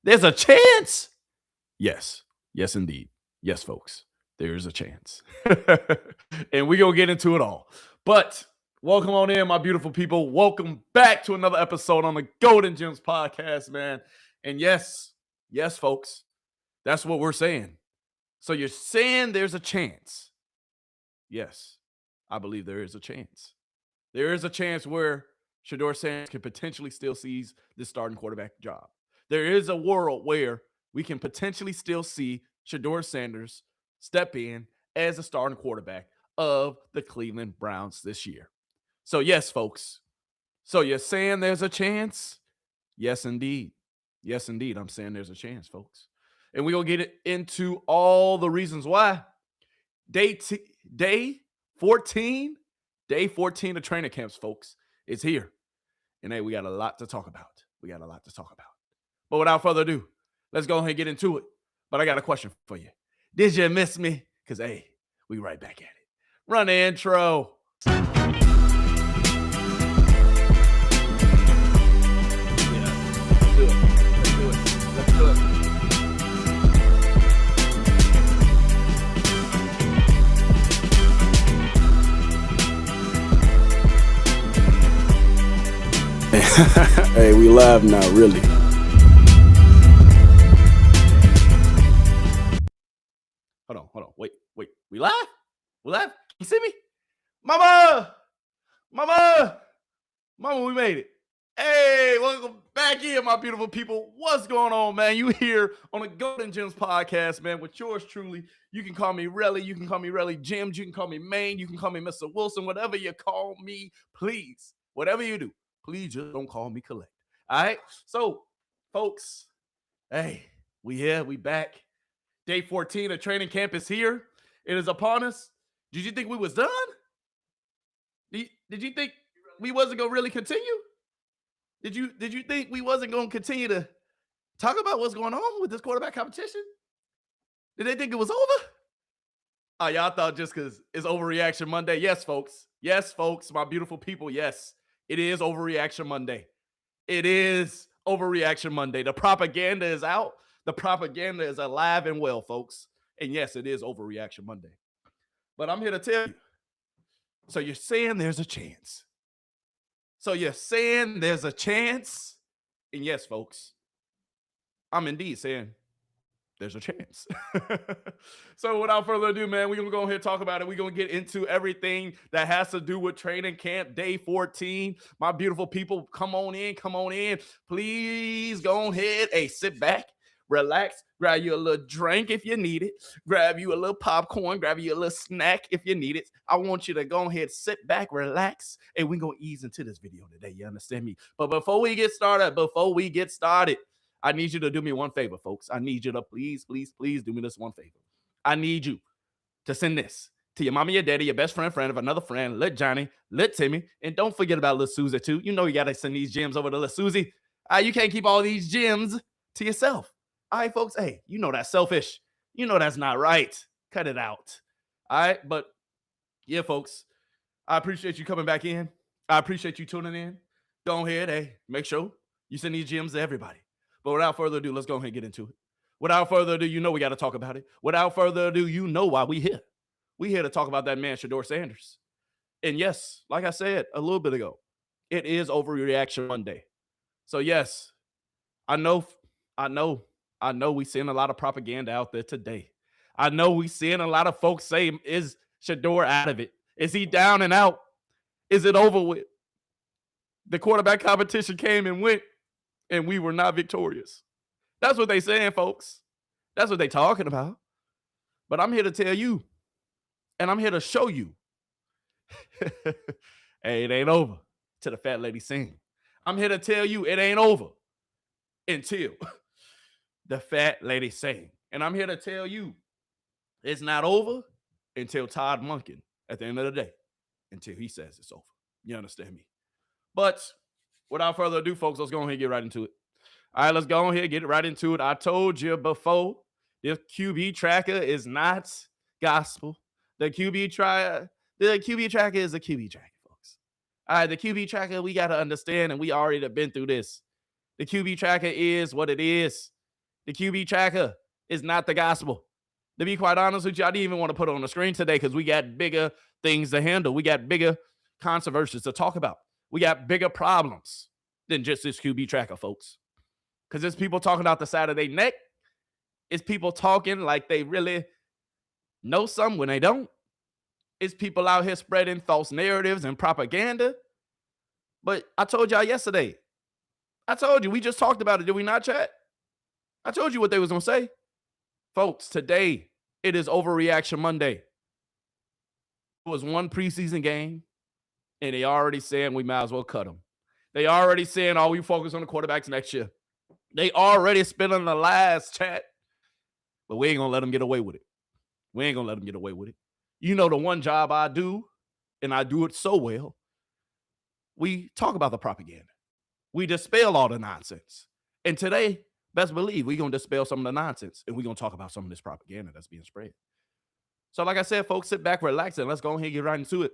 There's a chance. Yes. Yes, indeed. Yes, folks. There is a chance. And we're going to get into it all. But welcome on in, my beautiful people. Welcome back to another episode on the Golden Gemz podcast, man. And yes, folks, that's what we're saying. So you're saying there's a chance. Yes, I believe there is a chance. There is a chance where Shedeur Sanders can potentially still seize this starting quarterback job. There is a world where we can potentially still see Shedeur Sanders step in as a starting quarterback of the Cleveland Browns this year. So yes, folks. So you're saying there's a chance? Yes, indeed. Yes, indeed. I'm saying there's a chance, folks. And we're going to get into all the reasons why. Day 14 of training camps, folks, is here. And hey, we got a lot to talk about. But without further ado, let's go ahead and get into it. But I got a question for you. Did you miss me? Because, hey, we right back at it. Run the intro. Let's do it. Hey, we live now, really. Hold on. Wait. We live? You see me? Mama, we made it. Hey, welcome back here, my beautiful people. What's going on, man? You here on the Golden Gemz podcast, man, with yours truly. You can call me Relly. You can call me Relly Gemz. You can call me Maine. You can call me Mr. Wilson. Whatever you call me, please. Whatever you do, please just don't call me Collect. All right? So, folks, hey, we here. We back. Day 14 of training camp is here. It is upon us. Did you think we was done? Did you think we wasn't going to really continue? Did you think we wasn't going to continue to talk about what's going on with this quarterback competition? Did they think it was over? Oh, y'all thought just because it's Overreaction Monday? Yes, folks. Yes, folks, my beautiful people. Yes, it is Overreaction Monday. It is Overreaction Monday. The propaganda is out. The propaganda is alive and well, folks. And yes, it is Overreaction Monday. But I'm here to tell you. So you're saying there's a chance. And yes, folks, I'm indeed saying there's a chance. So without further ado, man, we're going to go ahead and talk about it. We're going to get into everything that has to do with training camp day 14. My beautiful people, come on in. Please go ahead. Hey, sit back, relax, grab you a little drink if you need it, grab you a little popcorn, grab you a little snack if you need it. I want you to go ahead, sit back, relax, and we're going to ease into this video today. You understand me? But before we get started, I need you to do me one favor, folks. I need you to please do me this one favor. I need you to send this to your mama, your daddy, your best friend of another friend, Let Johnny, Let Timmy, and don't forget about Lil Susie too. You know you got to send these gems over to Lil Susie. You can't keep all these gems to yourself. All right, folks. Hey, you know that's selfish. You know that's not right. Cut it out. All right, but yeah, folks, I appreciate you coming back in. I appreciate you tuning in. Go ahead, hey, make sure you send these gems to everybody. But without further ado, let's go ahead and get into it. Without further ado, you know we got to talk about it. Without further ado, you know why we here. We here to talk about that man, Shedeur Sanders. And yes, like I said a little bit ago, it is Overreaction Monday. So yes, I know we seeing a lot of propaganda out there today. I know we seeing a lot of folks say, is Shedeur out of it? Is he down and out? Is it over with? The quarterback competition came and went, and we were not victorious. That's what they saying, folks. That's what they talking about. But I'm here to tell you, and I'm here to show you. Hey, it ain't over till the fat lady sing. I'm here to tell you it ain't over until the fat lady sing. And I'm here to tell you it's not over until Todd Monken at the end of the day, until he says it's over. You understand me? But without further ado, folks, let's go ahead and get right into it. All right, let's go ahead and get right into it. I told you before, this QB tracker is not gospel. The QB tracker is a QB tracker, folks. All right, the QB tracker, we got to understand, and we already have been through this. The QB tracker is what it is. The QB tracker is not the gospel. To be quite honest with you, I didn't even want to put it on the screen today because we got bigger things to handle. We got bigger controversies to talk about. We got bigger problems than just this QB tracker, folks. Because there's people talking out the side of their neck. It's people talking like they really know something when they don't. It's people out here spreading false narratives and propaganda. But I told y'all yesterday. I told you. We just talked about it. Did we not, chat? I told you what they was going to say. Folks, today, it is Overreaction Monday. It was one preseason game, and they already saying we might as well cut them. They already saying, we focus on the quarterbacks next year. They already spilling the lies, chat. But we ain't going to let them get away with it. We ain't going to let them get away with it. You know the one job I do, and I do it so well, we talk about the propaganda. We dispel all the nonsense. And today, best believe we're going to dispel some of the nonsense, and we're going to talk about some of this propaganda that's being spread. So like I said, folks, sit back, relax, and let's go ahead and get right into it.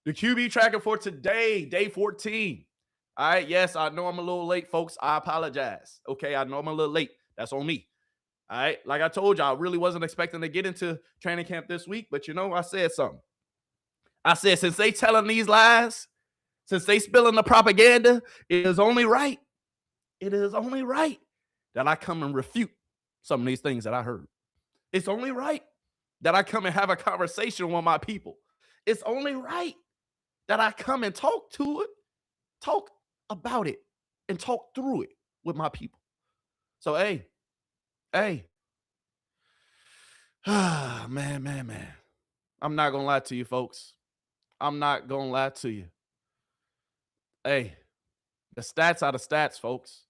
The QB tracker for today, day 14. All right, yes, I know I'm a little late, folks. I apologize. Okay, I know I'm a little late. That's on me. All right, like I told you, I really wasn't expecting to get into training camp this week, but I said something. I said, since they telling these lies, since they spilling the propaganda, it is only right that I come and refute some of these things that I heard. It's only right that I come and have a conversation with my people. It's only right that I come and talk about it, and talk through it with my people. So, hey, man. I'm not going to lie to you, folks. I'm not going to lie to you. Hey, the stats are the stats, folks.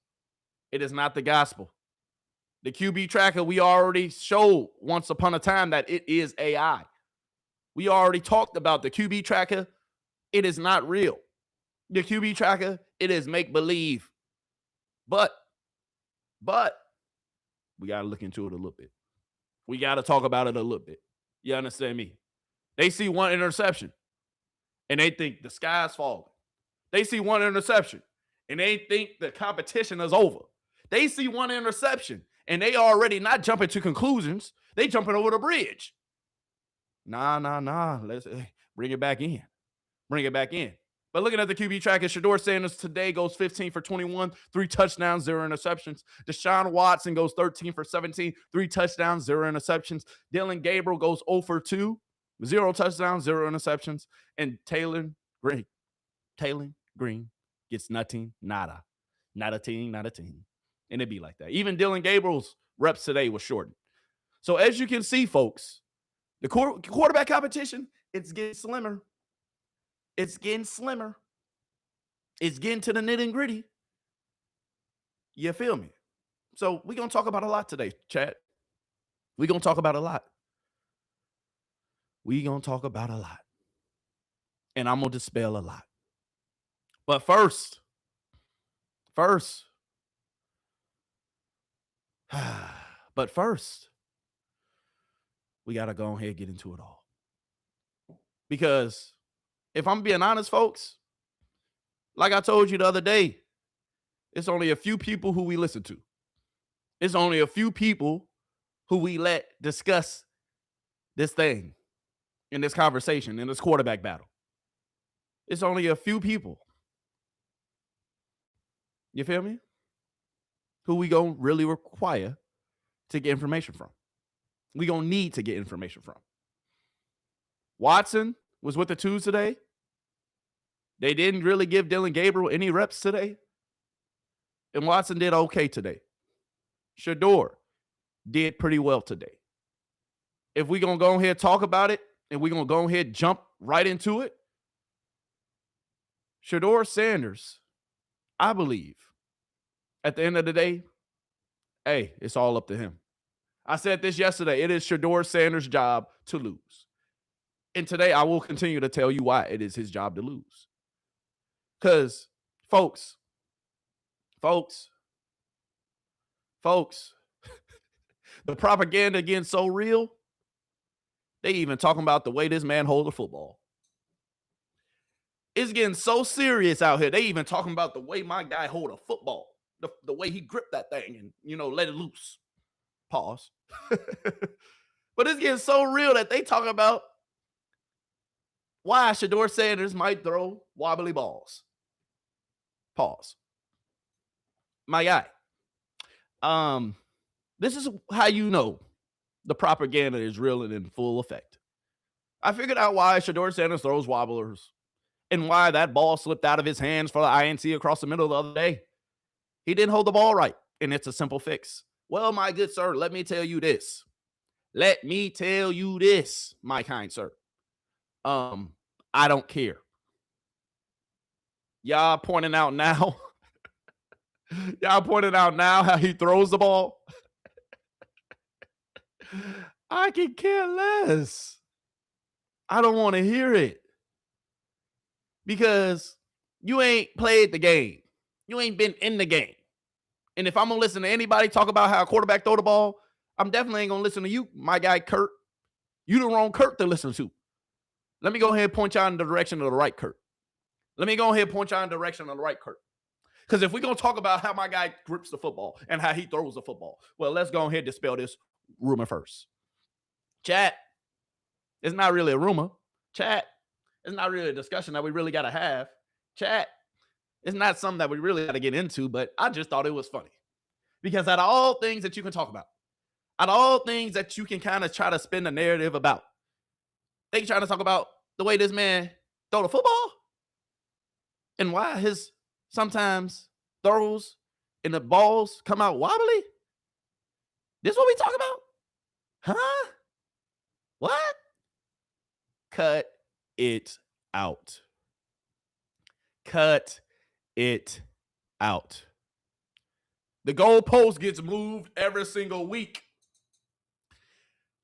It is not the gospel. The QB tracker, we already showed once upon a time that it is AI. We already talked about the QB tracker. It is not real. The QB tracker, it is make-believe. But we got to look into it a little bit. We got to talk about it a little bit. You understand me? They see one interception, and they think the sky's falling. They see one interception, and they think the competition is over. They see one interception, and they already not jumping to conclusions. They jumping over the bridge. Nah. Let's bring it back in. But looking at the QB tracker, Shedeur Sanders today goes 15 for 21, 3 touchdowns, 0 interceptions. Deshaun Watson goes 13 for 17, 3 touchdowns, 0 interceptions. Dylan Gabriel goes 0 for 2, 0 touchdowns, 0 interceptions. And Taylor Green gets nothing, nada. Not a team. And it'd be like that. Even Dylan Gabriel's reps today was shortened. So as you can see, folks, the quarterback competition, it's getting slimmer. It's getting to the nitty and gritty. You feel me? So we're going to talk about a lot today, chat. We're going to talk about a lot. And I'm going to dispel a lot. But first, we got to go ahead and get into it all. Because if I'm being honest, folks, like I told you the other day, it's only a few people who we listen to. It's only a few people who we let discuss this thing in this conversation, in this quarterback battle. It's only a few people. You feel me? Who we gonna really require to get information from. We gonna need to get information from. Watson was with the twos today. They didn't really give Dylan Gabriel any reps today. And Watson did okay today. Shedeur did pretty well today. If we're going to go ahead and talk about it, and we're going to go ahead and jump right into it, Shedeur Sanders, I believe, at the end of the day, hey, it's all up to him. I said this yesterday. It is Shedeur Sanders' job to lose. And today I will continue to tell you why it is his job to lose. Because, folks, the propaganda getting so real, they even talking about the way this man hold the football. It's getting so serious out here. They even talking about the way my guy hold a football, the way he gripped that thing and, let it loose. Pause. But it's getting so real that they talk about why Shedeur Sanders might throw wobbly balls. Pause. My guy. This is how you know the propaganda is real and in full effect. I figured out why Shedeur Sanders throws wobblers and why that ball slipped out of his hands for the INT across the middle the other day. He didn't hold the ball right, and it's a simple fix. Well, my good sir, let me tell you this. Let me tell you this, my kind sir. I don't care. Y'all pointing out now. Y'all pointing out now how he throws the ball. I can care less. I don't want to hear it. Because you ain't played the game. You ain't been in the game. And if I'm going to listen to anybody talk about how a quarterback throw the ball, I'm definitely ain't going to listen to you, my guy Kurt. You the wrong Kurt to listen to. Let me go ahead and point y'all in the direction of the right Kurt. Let me go ahead and point y'all in the direction of the right Kurt. Because if we're going to talk about how my guy grips the football and how he throws the football, well, let's go ahead and dispel this rumor first. Chat, it's not really a rumor. Chat, it's not really a discussion that we really got to have. Chat, it's not something that we really got to get into, but I just thought it was funny. Because out of all things that you can talk about, out of all things that you can kind of try to spin the narrative about, they trying to talk about the way this man throw the football and why his sometimes throws and the balls come out wobbly. This what we talk about? Huh? What? Cut it out. Cut it out. The goalpost gets moved every single week.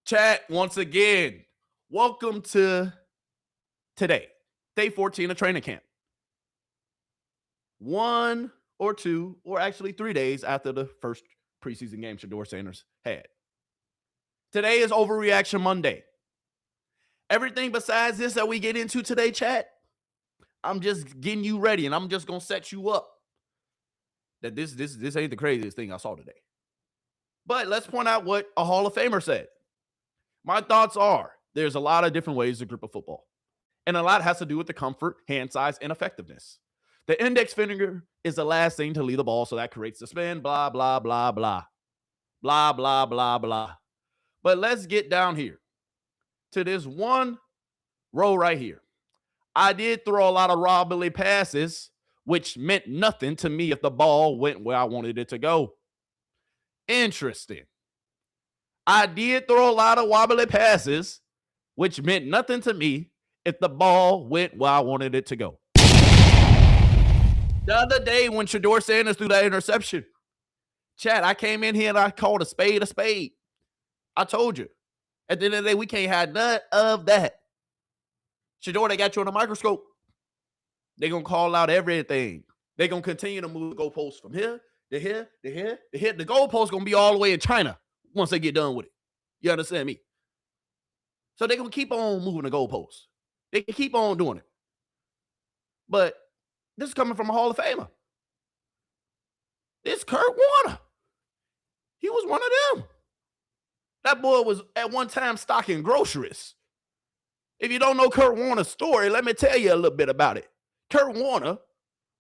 Chat, once again, welcome to today, day 14 of training camp. 1 or 2 or actually 3 days after the first preseason game Shedeur Sanders had. Today is Overreaction Monday. Everything besides this that we get into today, chat, I'm just getting you ready and I'm just going to set you up that this ain't the craziest thing I saw today. But let's point out what a Hall of Famer said. My thoughts are there's a lot of different ways to grip a football. And a lot has to do with the comfort, hand size, and effectiveness. The index finger is the last thing to leave the ball, so that creates the spin, blah, blah, blah, blah. Blah, blah, blah, blah. But let's get down here to this one row right here. I did throw a lot of wobbly passes, which meant nothing to me if the ball went where I wanted it to go. Interesting. I did throw a lot of wobbly passes, which meant nothing to me if the ball went where I wanted it to go. The other day when Shedeur Sanders threw that interception, chat, I came in here and I called a spade a spade. I told you. At the end of the day, we can't have none of that. Shedeur, they got you on a microscope. They're going to call out everything. They're going to continue to move the goalposts from here to here to here to here. The goalposts going to be all the way in China once they get done with it. You understand me? So they're going to keep on moving the goalposts. They can keep on doing it. But this is coming from a Hall of Famer. This Kurt Warner. He was one of them. That boy was at one time stocking groceries. If you don't know Kurt Warner's story, let me tell you a little bit about it. Kurt Warner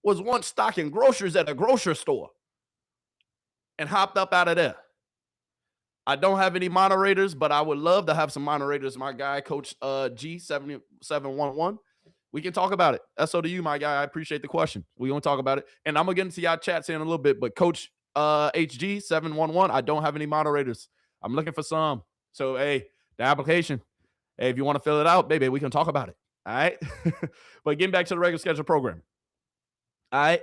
was once stocking groceries at a grocery store and hopped up out of there. I don't have any moderators, but I would love to have some moderators. My guy, Coach G7711. We can talk about it. That's so to you, my guy. I appreciate the question. We're going to talk about it. And I'm going to get into y'all chats in a little bit. But Coach HG711, I don't have any moderators. I'm looking for some. So, hey, the application. Hey, if you want to fill it out, baby, we can talk about it. All right? But getting back to the regular schedule program. All right?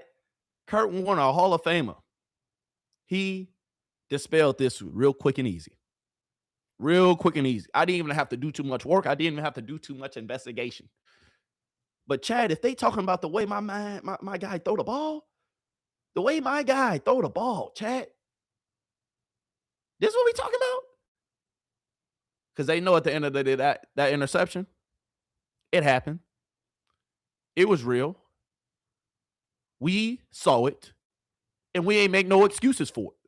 Kurt Warner, a Hall of Famer. He dispelled this real quick and easy. Real quick and easy. I didn't even have to do too much work. I didn't even have to do too much investigation. But Chad, if they talking about the way my guy throw the ball, the way my guy throw the ball, Chad, this is what we talking about? Because they know at the end of the day that interception, it happened. It was real. We saw it, and we ain't make no excuses for it.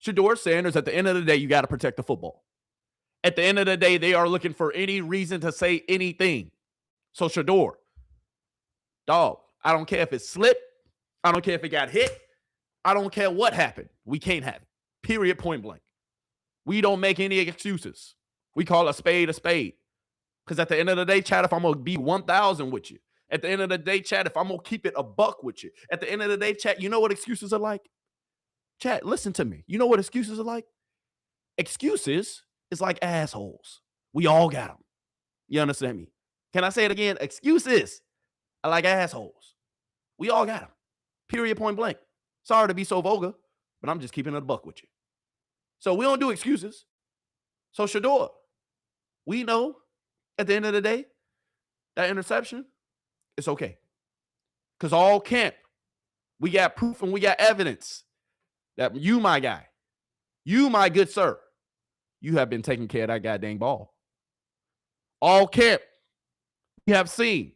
Shedeur Sanders, at the end of the day, you got to protect the football. At the end of the day, they are looking for any reason to say anything. So Shedeur, dog, I don't care if it slipped. I don't care if it got hit. I don't care what happened. We can't have it. Period, point blank. We don't make any excuses. We call a spade a spade. Because at the end of the day, Chad, if I'm going to be 1,000 with you, at the end of the day, Chad, if I'm going to keep it a buck with you, at the end of the day, Chad, you know what excuses are like? Chad, listen to me. You know what excuses are like? Excuses is like assholes. We all got them. You understand me? Can I say it again? Excuses are like assholes. We all got them. Period, point blank. Sorry to be so vulgar, but I'm just keeping it a buck with you. So we don't do excuses. So Shedeur, we know at the end of the day, that interception, it's okay. Because all camp, we got proof and we got evidence that you, my guy, you, my good sir, you have been taking care of that goddamn ball. All camp, we have seen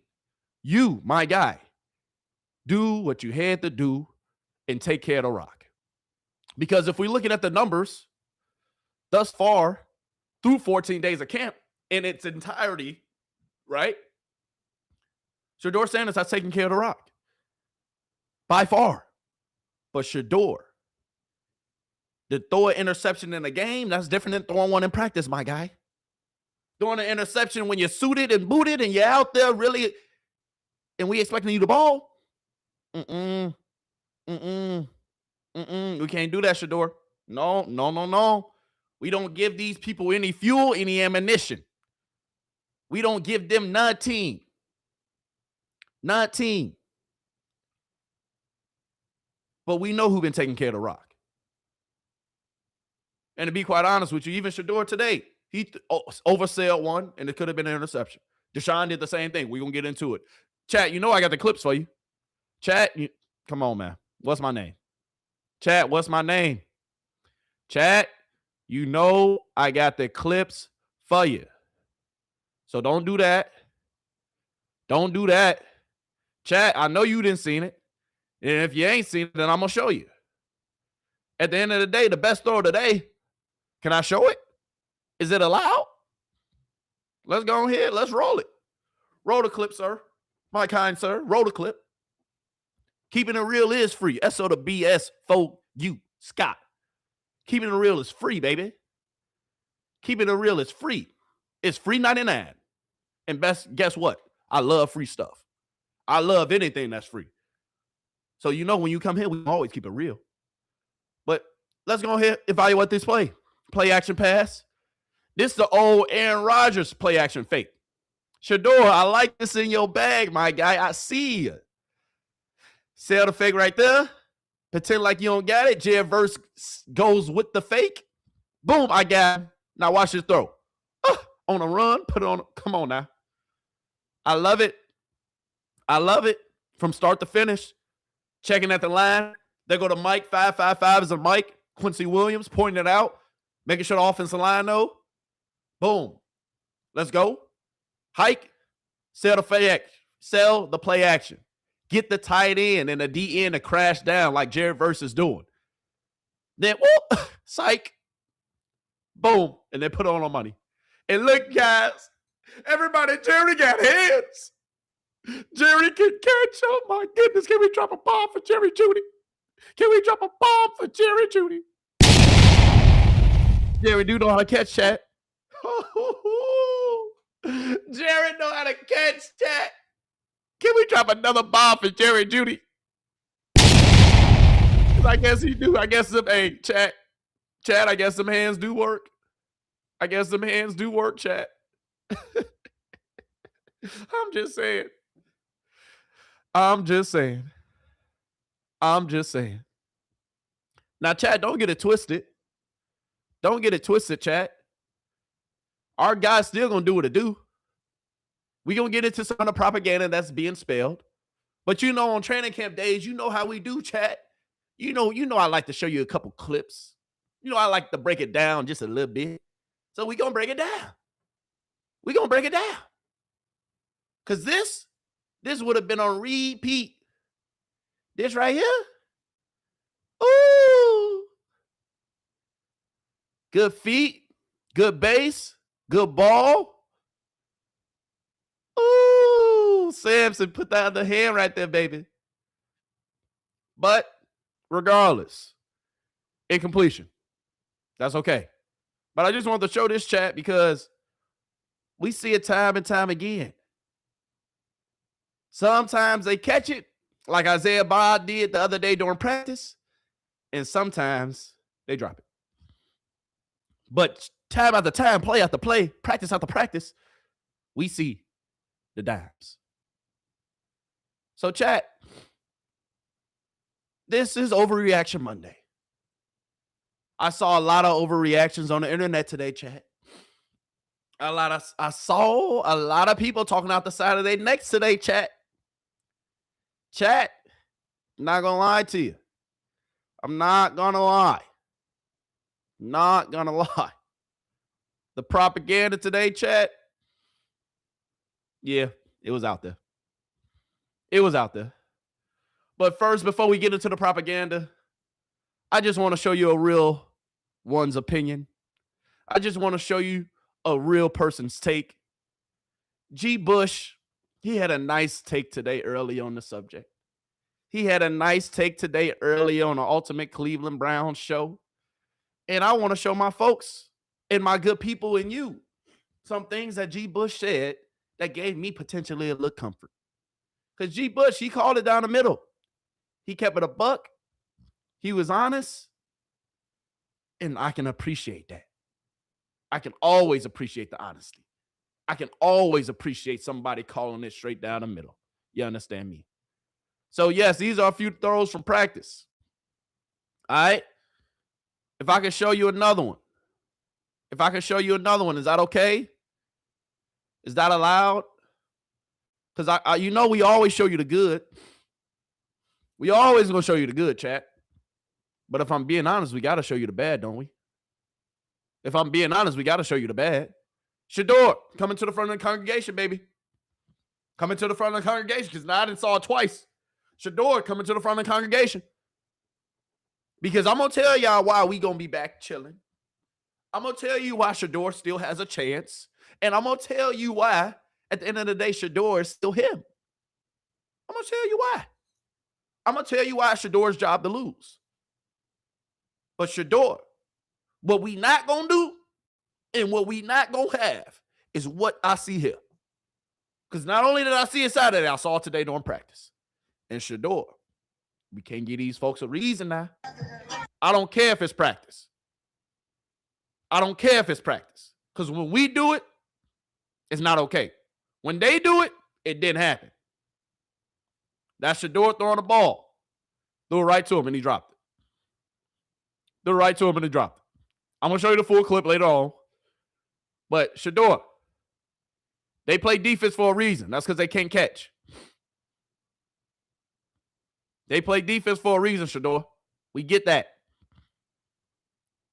you, my guy, do what you had to do and take care of the rock. Because if we're looking at the numbers thus far through 14 days of camp in its entirety, right? Shedeur Sanders has taken care of the rock by far. But Shedeur, to throw an interception in a game, that's different than throwing one in practice, my guy. Throwing an interception when you're suited and booted and you're out there really, and we expecting you the ball. We can't do that, Shedeur. No. We don't give these people any fuel, any ammunition. We don't give them nothing. Nothing. But we know who's been taking care of the rock. And to be quite honest with you, even Shedeur today, he oversailed one, and it could have been an interception. Deshaun did the same thing. We're going to get into it. Chat, you know I got the clips for you. Chat, come on, man. What's my name? Chat, what's my name? Chat, you know I got the clips for you. So don't do that. Don't do that. Chat, I know you didn't seen it. And if you ain't seen it, then I'm going to show you. At the end of the day, the best throw of the day, can I show it? Is it allowed? Let's go ahead. Let's roll it. Roll the clip, sir. My kind sir. Roll the clip. Keeping it real is free. SO the BS for you, Scott. Keeping it real is free, baby. Keeping it real is free. It's free 99. And best, guess what? I love free stuff. I love anything that's free. So you know when you come here, we always keep it real. But let's go ahead, evaluate this play. Play action pass. This is the old Aaron Rodgers play action fake. Shedeur, I like this in your bag, my guy. I see you. Sell the fake right there. Pretend like you don't got it. Gemz goes with the fake. Boom, I got him. Now watch this throw. On a run, put it on. Come on now. I love it. I love it from start to finish. Checking at the line. They go to Mike. 555 is a Mike. Quincy Williams pointing it out. Making sure the offensive line know. Boom. Let's go. Hike. Sell the play action. Sell the play action. Get the tight end and the D end to crash down like Gemz is doing. Then, whoop, psych. Boom. And they put on money. And look, guys, everybody, Jerry got hands. Jerry can catch. Oh, my goodness. Can we drop a bomb for Jerry Judy? Can we drop a bomb for Jerry Judy? Jerry do know how to catch, chat. Jerry know how to catch, chat. Can we drop another bomb for Jerry Judy? I guess he do. I guess some, hey, chat, I guess some hands do work. I guess some hands do work, chat. I'm just saying. Now, chat, don't get it twisted. Don't get it twisted, chat. Our guy's still going to do what it do. We're going to get into some of the propaganda that's being spelled. But you know, on training camp days, you know how we do, chat. You know I like to show you a couple clips. You know I like to break it down just a little bit. So we're going to break it down. We're going to break it down. Because this would have been on repeat. This right here. Ooh. good feet, good base, good ball. Ooh, Samson put that other hand right there, baby. But regardless, incompletion. That's okay. But I just wanted to show this chat because we see it time and time again. Sometimes they catch it, like Isaiah Bod did the other day during practice, and sometimes they drop it. But time after time, play after play, practice after practice, we see the dimes. So, chat, this is Overreaction Monday. I saw a lot of overreactions on the internet today, chat. I saw a lot of people talking out the side of their necks today, chat. Chat, not gonna lie to you. I'm not gonna lie. Not gonna lie. The propaganda today, chat. Yeah, it was out there. It was out there. But first, before we get into the propaganda, I just want to show you a real one's opinion. I just want to show you a real person's take. G. Bush, he had a nice take today early on the subject. He had a nice take today early on the Ultimate Cleveland Browns show. And I want to show my folks and my good people and you some things that G. Bush said that gave me potentially a little comfort. Because G. Bush, he called it down the middle. He kept it a buck. He was honest. And I can appreciate that. I can always appreciate the honesty. I can always appreciate somebody calling it straight down the middle. You understand me? So, yes, these are a few throws from practice. All right? If I can show you another one. If I can show you another one, is that okay? Is that allowed? Because you know we always show you the good. We always going to show you the good, chat. But if I'm being honest, we got to show you the bad, don't we? If I'm being honest, we got to show you the bad. Shedeur, coming to the front of the congregation, baby. Coming to the front of the congregation, because now I done saw it twice. Shedeur, coming to the front of the congregation. Because I'm going to tell y'all why we going to be back chilling. I'm going to tell you why Shedeur still has a chance. And I'm going to tell you why, at the end of the day, Shedeur is still him. I'm going to tell you why. I'm going to tell you why it's Shedeur's job to lose. But Shedeur, what we not going to do and what we not going to have is what I see here. Because not only did I see it Saturday, I saw it today during practice. And Shedeur, we can't give these folks a reason now. I don't care if it's practice. I don't care if it's practice. Because when we do it, it's not okay. When they do it, it didn't happen. That's Shedeur throwing the ball. Threw it right to him and he dropped it. Threw it right to him and he dropped it. I'm going to show you the full clip later on. But Shedeur, they play defense for a reason. That's because they can't catch. They play defense for a reason, Shedeur. We get that.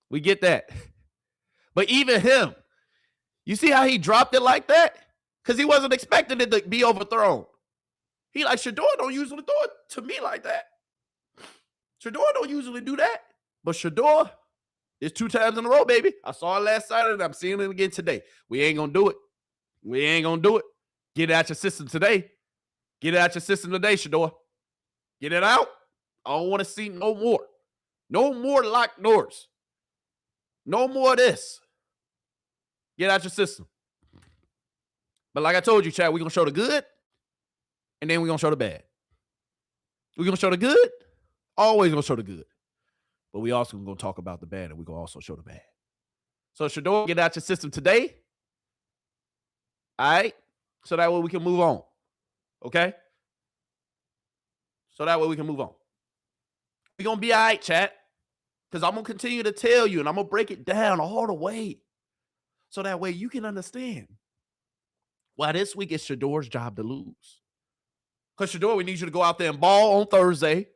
We get that. But even him, you see how he dropped it like that? Because he wasn't expecting it to be overthrown. He like, Shedeur don't usually throw it to me like that. Shedeur don't usually do that. But Shedeur, it's 2 times in a row, baby. I saw it last Saturday and I'm seeing it again today. We ain't going to do it. We ain't going to do it. Get it out your system today. Get it out your system today, Shedeur. Get it out. I don't want to see no more. No more locked doors. No more of this. Get out your system. But like I told you, Chad, we're going to show the good, and then we're going to show the bad. We're going to show the good. Always going to show the good. But we also going to talk about the bad, and we're going to also show the bad. So, Shedeur, get out your system today. All right? So that way we can move on. Okay? So that way we can move on. We're going to be all right, chat. Because I'm going to continue to tell you, and I'm going to break it down all the way. So that way you can understand why this week is Shedeur's job to lose. Because Shedeur, we need you to go out there and ball on Thursday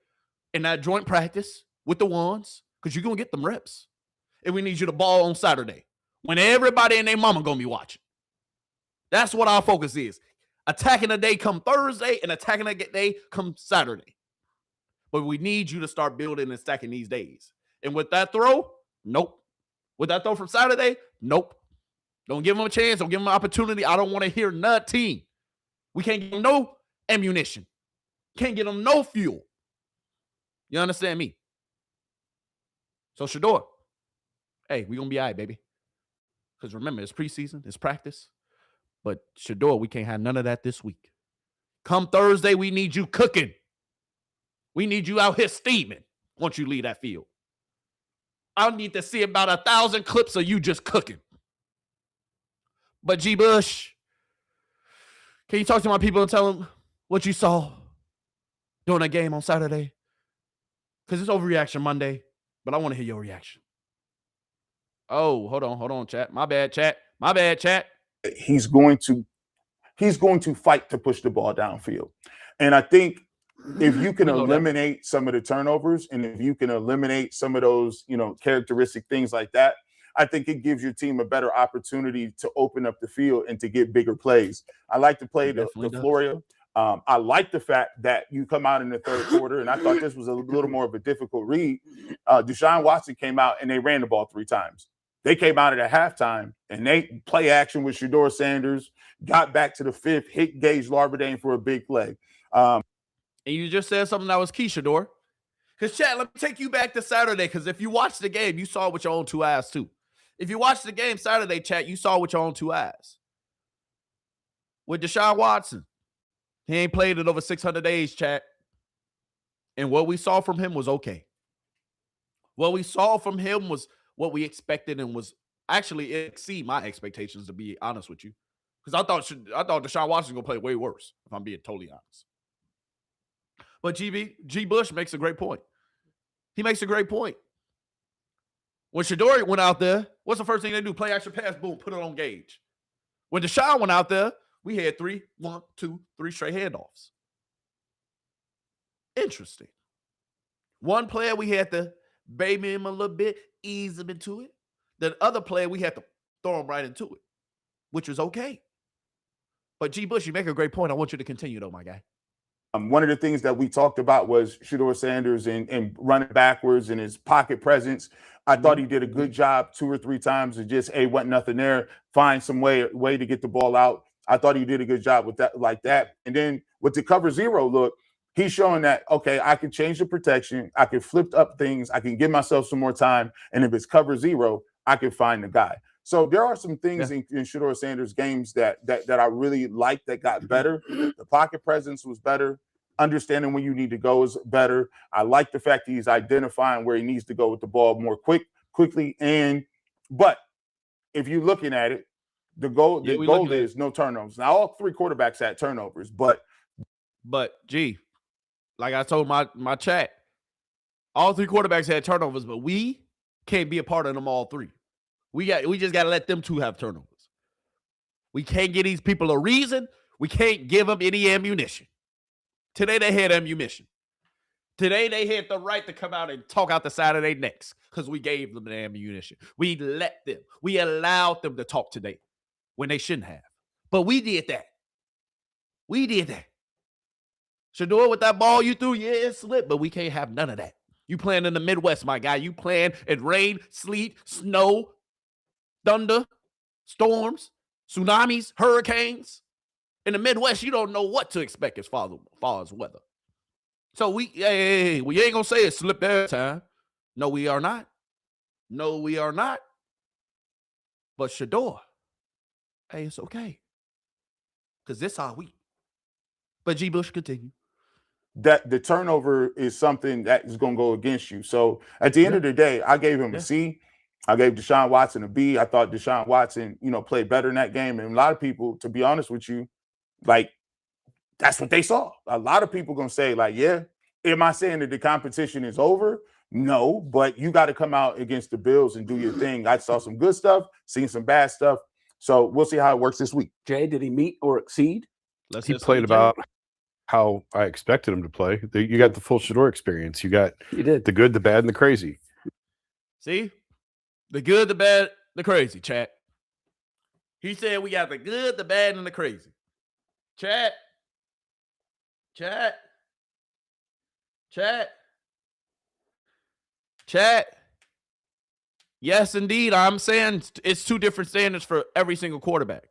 in that joint practice with the ones, because you're going to get them reps. And we need you to ball on Saturday when everybody and their mama going to be watching. That's what our focus is. Attacking the day come Thursday and attacking the day come Saturday. But we need you to start building and stacking these days. And with that throw, nope. Would that throw from Saturday? Nope. Don't give him a chance. Don't give him an opportunity. I don't want to hear nothing. We can't give him no ammunition. Can't get him no fuel. You understand me? So, Shedeur, hey, we're going to be all right, baby. Because remember, it's preseason. It's practice. But, Shedeur, we can't have none of that this week. Come Thursday, we need you cooking. We need you out here steaming once you leave that field. I need to see about 1,000 clips of you just cooking. But G. Bush, can you talk to my people and tell them what you saw during that game on Saturday? Because it's Overreaction Monday, but I want to hear your reaction. Oh, hold on, chat. My bad, chat. He's going to fight to push the ball downfield. And I think if you can eliminate some of the turnovers and if you can eliminate some of those, characteristic things like that, I think it gives your team a better opportunity to open up the field and to get bigger plays. I like to play the Floria. I like the fact that you come out in the third quarter, and I thought this was a little more of a difficult read. Deshaun Watson came out and they ran the ball 3 times. They came out at halftime and they play action with Shedeur Sanders, got back to the 5th, hit Gage Larvadain for a big play. And you just said something that was key, Shedeur. Because, chat, let me take you back to Saturday, because if you watched the game, you saw it with your own 2 eyes, too. If you watched the game Saturday, chat, you saw it with your own 2 eyes. With Deshaun Watson, he ain't played it over 600 days, chat. And what we saw from him was okay. What we saw from him was what we expected and was actually exceed my expectations, to be honest with you. Because I thought Deshaun Watson was going to play way worse, if I'm being totally honest. But G. Bush makes a great point. He makes a great point. When Shedeur went out there, what's the first thing they do? Play action pass, boom, put it on Gage. When Deshaun went out there, we had 3 straight handoffs. Interesting. One player, we had to baby him a little bit, ease him into it. The other player, we had to throw him right into it, which was okay. But G. Bush, you make a great point. I want you to continue, though, my guy. One of the things that we talked about was Shedeur Sanders and running backwards and his pocket presence. I thought he did a good job 2 or 3 times. It just wasn't nothing there. Find some way to get the ball out. I thought he did a good job with that, like that. And then with the cover 0 look, he's showing that, okay, I can change the protection. I can flip up things. I can give myself some more time. And if it's cover 0, I can find the guy. So there are some things in Shedeur Sanders games that I really liked that got better. The pocket presence was better. Understanding when you need to go is better. I like the fact that he's identifying where he needs to go with the ball more quickly. But if you're looking at it, the goal is no turnovers. Now, all 3 quarterbacks had turnovers, but G, like I told my chat, all 3 quarterbacks had turnovers, but we can't be a part of them all 3. We just got to let them 2 have turnovers. We can't give these people a reason. We can't give them any ammunition. Today they had ammunition. Today they had the right to come out and talk out the side of their necks because we gave them the ammunition. We let them. We allowed them to talk today when they shouldn't have. But we did that. Shedeur, with that ball you threw, it slipped, but we can't have none of that. You playing in the Midwest, my guy. You playing in rain, sleet, snow, thunder, storms, tsunamis, hurricanes. In the Midwest, you don't know what to expect as far as weather. So we ain't going to say it slipped every time. No, we are not. But Shedeur, hey, it's okay. Because this our week. But G. Bush, continue. That the turnover is something that is going to go against you. So at the end of the day, I gave him a C. I gave Deshaun Watson a B. I thought Deshaun Watson, played better in that game. And a lot of people, to be honest with you, like, that's what they saw. A lot of people going to say, like, yeah, am I saying that the competition is over? No, but you got to come out against the Bills and do your thing. I saw some good stuff, seen some bad stuff. So we'll see how it works this week. Jay, did he meet or exceed? He played about how I expected him to play. You got the full Shedeur experience. You got the good, the bad, and the crazy. See? The good, the bad, the crazy, chat. He said we got the good, the bad, and the crazy. Chat. Yes, indeed. I'm saying it's two different standards for every single quarterback.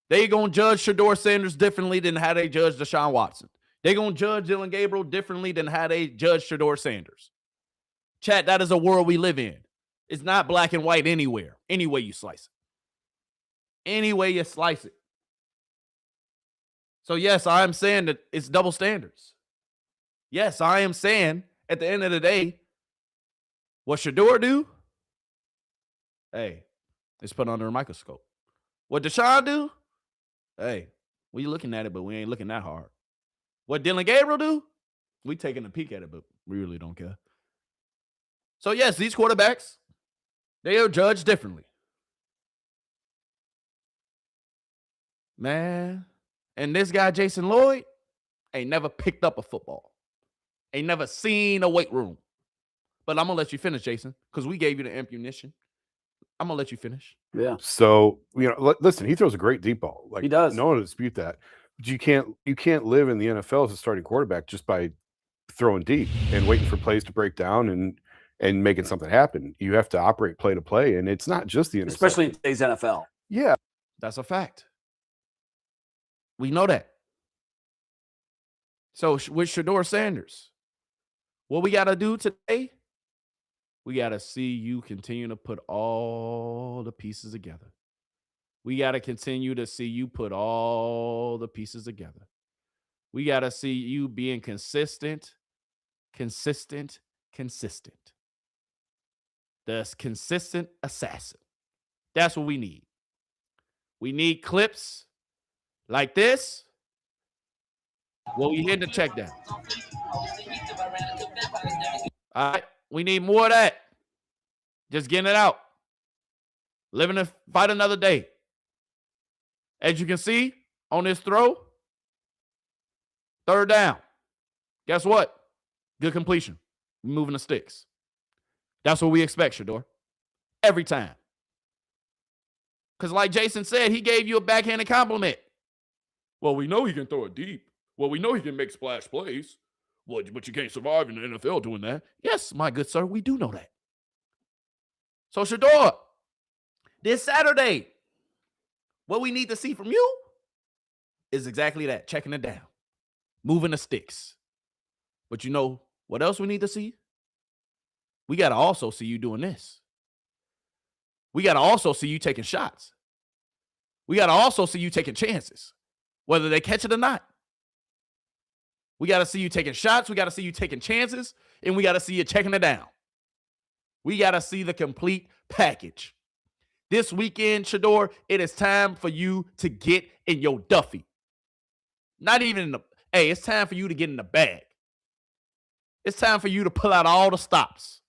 They going to judge Shedeur Sanders differently than how they judge Deshaun Watson. They going to judge Dylan Gabriel differently than how they judge Shedeur Sanders. Chat, that is a world we live in. It's not black and white anywhere, any way you slice it. Any way you slice it. So, yes, I am saying that it's double standards. Yes, I am saying at the end of the day, what Shedeur do? Hey, it's put under a microscope. What Deshaun do? Hey, we looking at it, but we ain't looking that hard. What Dylan Gabriel do? We taking a peek at it, but we really don't care. So, yes, these quarterbacks, they are judged differently. Man, and this guy, Jason Lloyd, ain't never picked up a football. Ain't never seen a weight room. But I'm going to let you finish, Jason, because we gave you the ammunition. I'm going to let you finish. Yeah. So, listen, he throws a great deep ball. Like, he does. No one will dispute that. But you can't live in the NFL as a starting quarterback just by throwing deep and waiting for plays to break down and making something happen. You have to operate play to play, and it's not just the interception. Especially in today's NFL. Yeah. That's a fact. We know that. So with Shedeur Sanders, what we got to do today, we got to see you continue to put all the pieces together. We got to continue to see you put all the pieces together. We got to see you being consistent. The consistent assassin. That's what we need. We need clips like this. Well, we hit the check down. All right. We need more of that. Just getting it out. Living to fight another day. As you can see on this throw, third down. Guess what? Good completion. Moving the sticks. That's what we expect, Shedeur. Every time. Because like Jason said, he gave you a backhanded compliment. Well, we know he can throw it deep. Well, we know he can make splash plays. Well, but you can't survive in the NFL doing that. Yes, my good sir, we do know that. So, Shedeur, this Saturday, what we need to see from you is exactly that, checking it down, moving the sticks. But you know what else we need to see? We got to also see you doing this. We got to also see you taking shots. We got to also see you taking chances, whether they catch it or not. We got to see you taking shots. We got to see you taking chances. And we got to see you checking it down. We got to see the complete package. This weekend, Shedeur, it is time for you to get in your Duffy. Not even in the, it's time for you to get in the bag. It's time for you to pull out all the stops.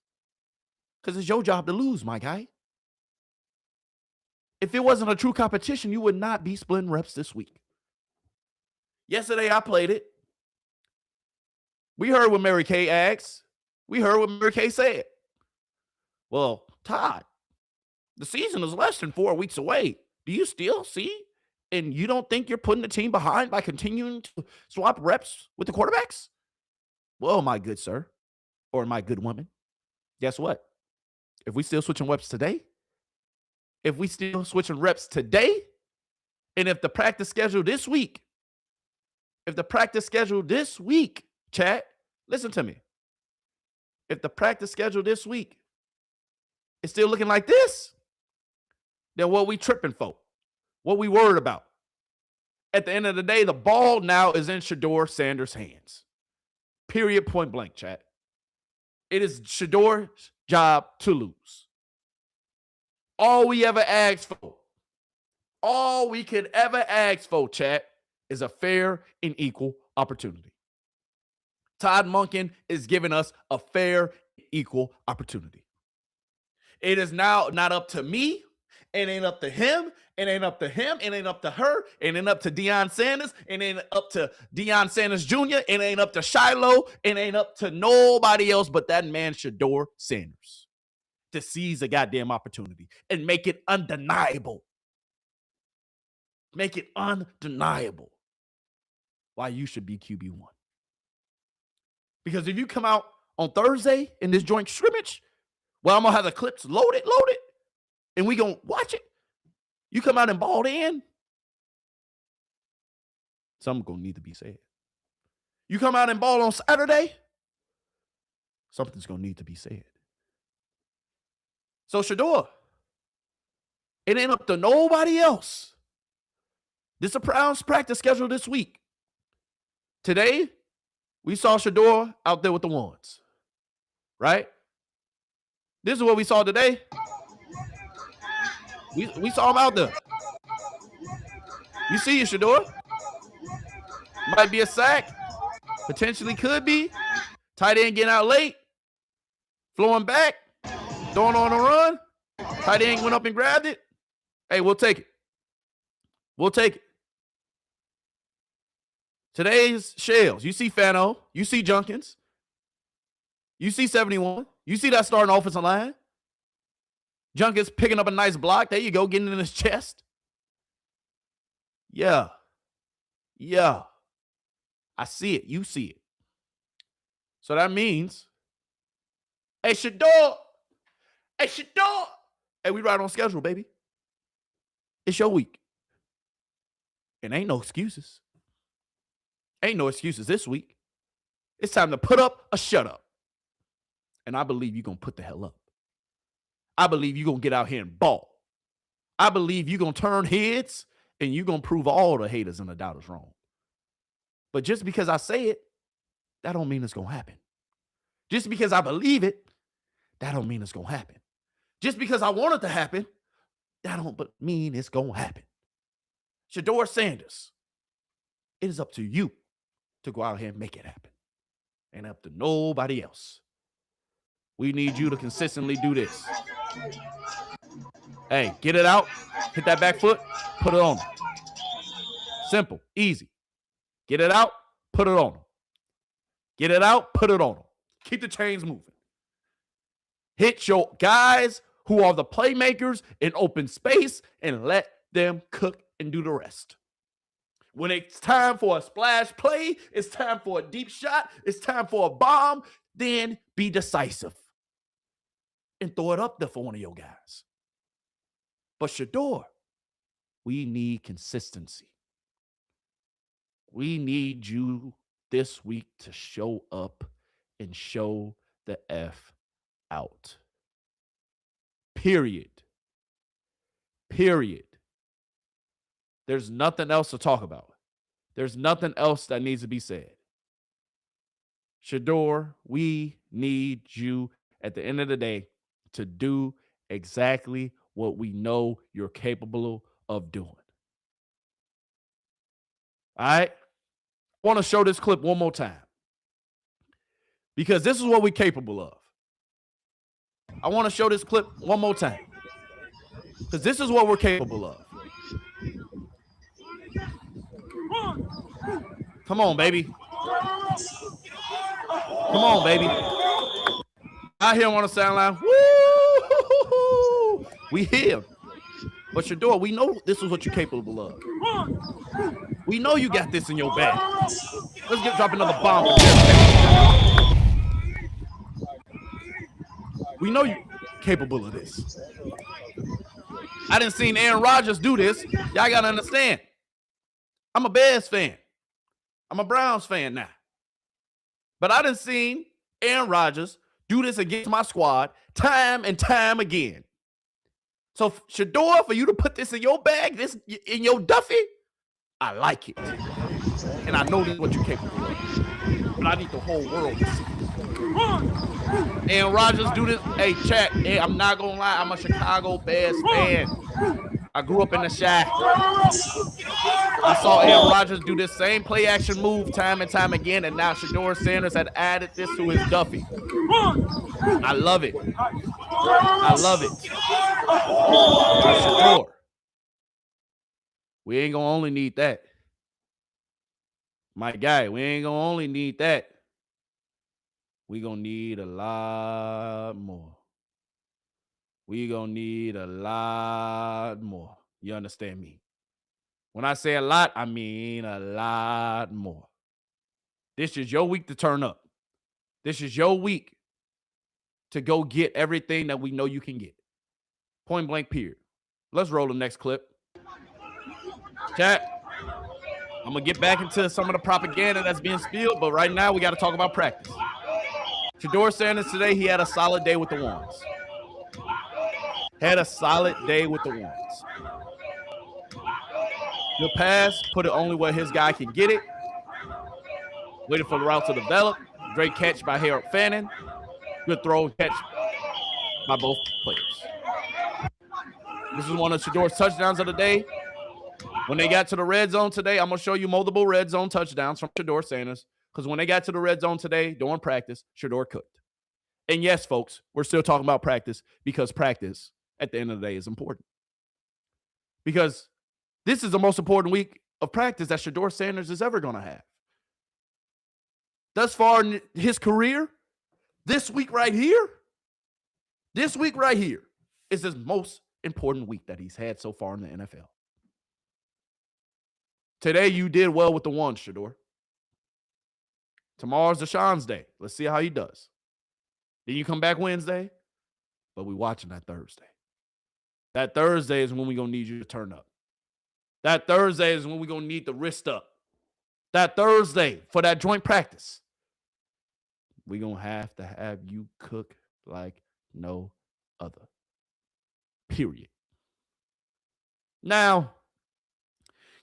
Because it's your job to lose, my guy. If it wasn't a true competition, you would not be splitting reps this week. Yesterday, I played it. We heard what Mary Kay asked. We heard what Mary Kay said. Well, Todd, the season is less than 4 weeks away. Do you still see? And you don't think you're putting the team behind by continuing to swap reps with the quarterbacks? Well, my good sir, or my good woman, guess what? If we still switching reps today, and if the practice schedule this week, chat, listen to me. If the practice schedule this week is still looking like this, then what we tripping for? What we worried about? At the end of the day, the ball now is in Shedeur Sanders' hands. Period, point blank, chat. It is Shedeur's job to lose. All we ever asked for, all we could ever ask for, chat, is a fair and equal opportunity. Todd Monken is giving us a fair, equal opportunity. It is now not up to me. It ain't up to him. It ain't up to him. It ain't up to her. It ain't up to Deion Sanders. It ain't up to Deion Sanders Jr. It ain't up to Shiloh. It ain't up to nobody else but that man, Shedeur Sanders, to seize a goddamn opportunity and make it undeniable. Make it undeniable why you should be QB1. Because if you come out on Thursday in this joint scrimmage Well, I'm going to have the clips loaded, and we going to watch it. You come out and ball in, something's going to need to be said. You come out and ball on Saturday, something's going to need to be said. So, Shedeur, it ain't up to nobody else. This is a Browns practice schedule this week. Today, we saw Shedeur out there with the ones, right? This is what we saw today. We saw him out there. You see you, Shedeur. Might be a sack. Potentially could be. Tight end getting out late. Flowing back. Throwing on a run. Tight end went up and grabbed it. Hey, we'll take it. We'll take it. Today's shells. You see Fano. You see Junkins. You see 71. You see that starting offensive line. Junkins picking up a nice block. There you go, getting in his chest. Yeah. Yeah. I see it. You see it. So that means, hey, Shedeur. Hey, Shedeur. Hey, we right on schedule, baby. It's your week. And ain't no excuses. Ain't no excuses this week. It's time to put up or shut up. And I believe you're going to put the hell up. I believe you're going to get out here and ball. I believe you're going to turn heads and you're going to prove all the haters and the doubters wrong. But just because I say it, that don't mean it's going to happen. Just because I believe it, that don't mean it's going to happen. Just because I want it to happen, that don't mean it's going to happen. Shedeur Sanders, it is up to you to go out here and make it happen. Ain't up to nobody else. We need you to consistently do this. Hey, get it out. Hit that back foot. Put it on them. Simple. Easy. Get it out. Put it on them. Get it out. Put it on them. Keep the chains moving. Hit your guys who are the playmakers in open space and let them cook and do the rest. When it's time for a splash play, it's time for a deep shot, it's time for a bomb, then be decisive and throw it up there for one of your guys. But Shedeur, we need consistency. We need you this week to show up and show the F out. Period. Period. There's nothing else to talk about. There's nothing else that needs to be said. Shedeur, we need you at the end of the day to do exactly what we know you're capable of doing. All right? I want to show this clip one more time because this is what we're capable of. I want to show this clip one more time because this is what we're capable of. Come on, baby. Come on, baby. Out here on the sideline. Woo! We here. But Shedeur, we know this is what you're capable of. We know you got this in your bag. Let's drop another bomb. We know you're capable of this. I didn't see Aaron Rodgers do this. Y'all got to understand. I'm a Bears fan. I'm a Browns fan now. But I done seen Aaron Rodgers do this against my squad time and time again. So, Shedeur, for you to put this in your bag, this in your Duffy, I like it. And I know this is what you're capable of. But I need the whole world to see it. Aaron Rodgers do this. Hey, chat. Hey, I'm not going to lie. I'm a Chicago Bears fan. I grew up in the Shack. I saw Aaron Rodgers do this same play action move time and time again, and now Shedeur Sanders had added this to his Duffy. I love it. I love it. Shedeur, we ain't gonna only need that. My guy, we ain't gonna only need that. We gonna need a lot more. We gonna need a lot more. You understand me? When I say a lot, I mean a lot more. This is your week to turn up. This is your week to go get everything that we know you can get. Point blank, period. Let's roll the next clip. Chat, I'm going to get back into some of the propaganda that's being spilled, but right now we got to talk about practice. Shedeur Sanders today, he had a solid day with the ones. Had a solid day with the ones. Good pass, put it only where his guy can get it. Waited for the route to develop. Great catch by Harold Fannin. Good throw and catch by both players. This is one of Shedeur's touchdowns of the day. When they got to the red zone today, I'm going to show you multiple red zone touchdowns from Shedeur Sanders, because when they got to the red zone today during practice, Shedeur cooked. And yes, folks, we're still talking about practice, because practice at the end of the day is important. Because this is the most important week of practice that Shedeur Sanders is ever going to have. Thus far in his career, this week right here is his most important week that he's had so far in the NFL. Today, you did well with the ones, Shedeur. Tomorrow's Deshaun's day. Let's see how he does. Then you come back Wednesday, but we're watching that Thursday. That Thursday is when we're going to need you to turn up. That Thursday is when we're going to need the wrist up. That Thursday for that joint practice, we're going to have you cook like no other. Period. Now,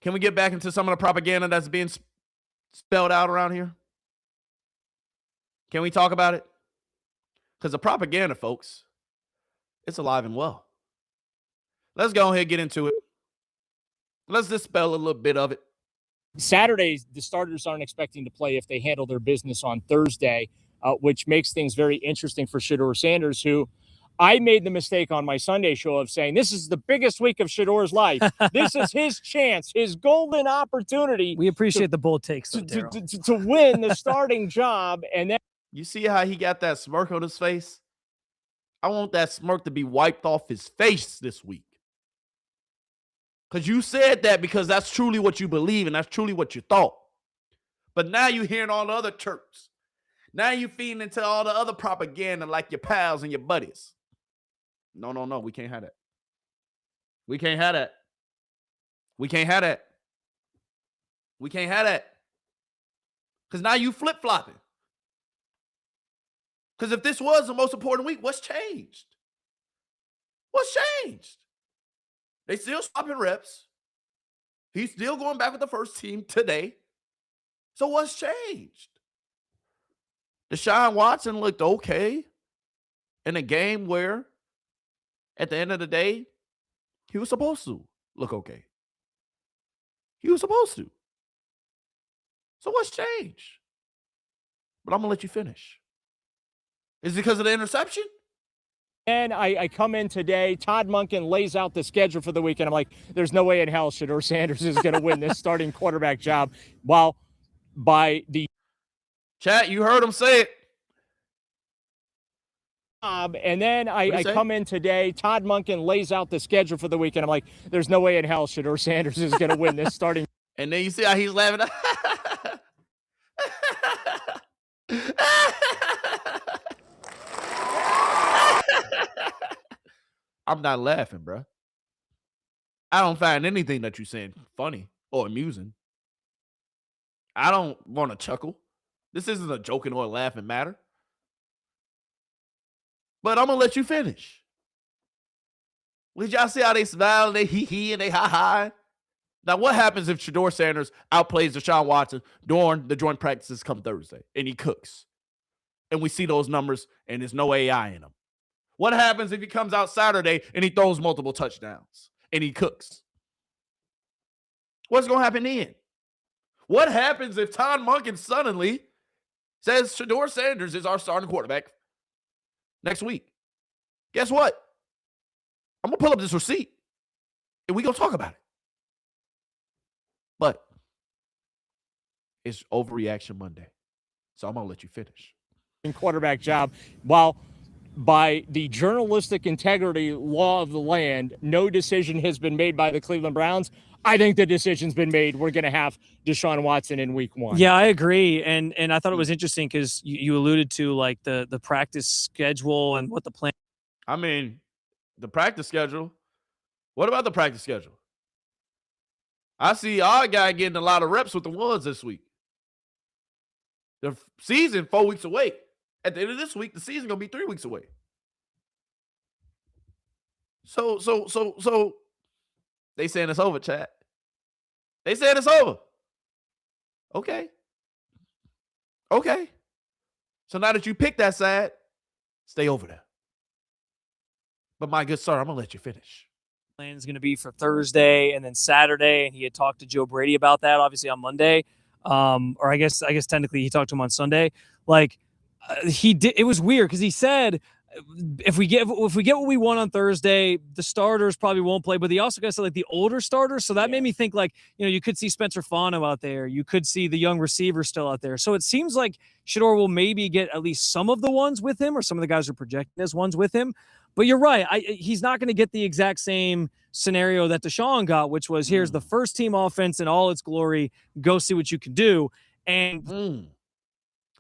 can we get back into some of the propaganda that's being spelled out around here? Can we talk about it? Because the propaganda, folks, it's alive and well. Let's go ahead and get into it. Let's dispel a little bit of it. Saturday, the starters aren't expecting to play if they handle their business on Thursday, which makes things very interesting for Shedeur Sanders, who I made the mistake on my Sunday show of saying this is the biggest week of Shedeur's life. This is his chance, his golden opportunity. We appreciate the bold takes though, to win the starting job. And then you see how he got that smirk on his face? I want that smirk to be wiped off his face this week. Because you said that because that's truly what you believe and that's truly what you thought. But now you're hearing all the other chirps. Now you're feeding into all the other propaganda like your pals and your buddies. No. We can't have that. We can't have that. We can't have that. We can't have that. Because now you flip-flopping. Because if this was the most important week, what's changed? What's changed? They still swapping reps. He's still going back with the first team today. So what's changed? Deshaun Watson looked okay in a game where, at the end of the day, he was supposed to look okay. He was supposed to. So what's changed? But I'm going to let you finish. Is it because of the interception? And I come in today, Todd Monken lays out the schedule for the weekend. I'm like, there's no way in hell Shedeur Sanders is going to win this starting quarterback job. While by the chat, you heard him say it. And then I come in today, Todd Monken lays out the schedule for the weekend. I'm like, there's no way in hell Shedeur Sanders is going to win this starting. And then you see how he's laughing. I'm not laughing, bro. I don't find anything that you're saying funny or amusing. I don't want to chuckle. This isn't a joking or laughing matter. But I'm going to let you finish. Did y'all see how they smile, they hee-hee, and they ha-ha? Now, what happens if Shedeur Sanders outplays Deshaun Watson during the joint practices come Thursday and he cooks? And we see those numbers and there's no AI in them. What happens if he comes out Saturday and he throws multiple touchdowns and he cooks? What's going to happen then? What happens if Todd Monken suddenly says Shedeur Sanders is our starting quarterback next week? Guess what? I'm going to pull up this receipt and we're going to talk about it. But it's Overreaction Monday. So I'm going to let you finish. Quarterback job, while by the journalistic integrity law of the land, no decision has been made by the Cleveland Browns. I think the decision's been made. We're going to have Deshaun Watson in week 1. Yeah, I agree. And I thought it was interesting because you alluded to like the practice schedule and what the plan. I mean, the practice schedule. What about the practice schedule? I see our guy getting a lot of reps with the ones this week. The season 4 weeks away. At the end of this week, the season gonna be 3 weeks away. So they saying it's over, chat. They saying it's over. Okay. So now that you picked that side, stay over there. But my good sir, I'm gonna let you finish. Plan is going to be for Thursday and then Saturday, and he had talked to Joe Brady about that, obviously on Monday, or I guess technically he talked to him on Sunday. Like he did, it was weird because he said if we get what we want on Thursday, the starters probably won't play, but he also got to say like the older starters. So that made me think like you could see Spencer Fano out there, you could see the young receiver still out there. So it seems like Shedeur will maybe get at least some of the ones with him, or some of the guys are projected as ones with him. But you're right. He's not going to get the exact same scenario that Deshaun got, which was here's the first team offense in all its glory. Go see what you can do. And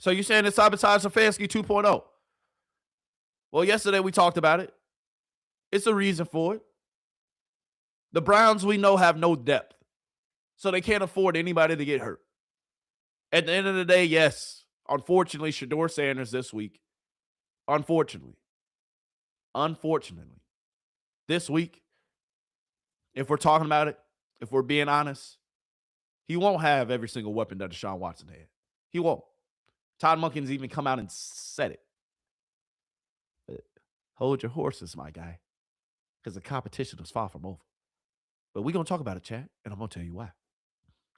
so you're saying it's Sabotage Stefanski 2.0? Well, yesterday we talked about it. It's a reason for it. The Browns, we know, have no depth. So they can't afford anybody to get hurt. At the end of the day, yes, unfortunately, Shedeur Sanders this week. Unfortunately, this week, if we're talking about it, if we're being honest, he won't have every single weapon that Deshaun Watson had. He won't. Todd Monken's even come out and said it. But hold your horses, my guy, because the competition is far from over. But we're going to talk about it, chat, and I'm going to tell you why.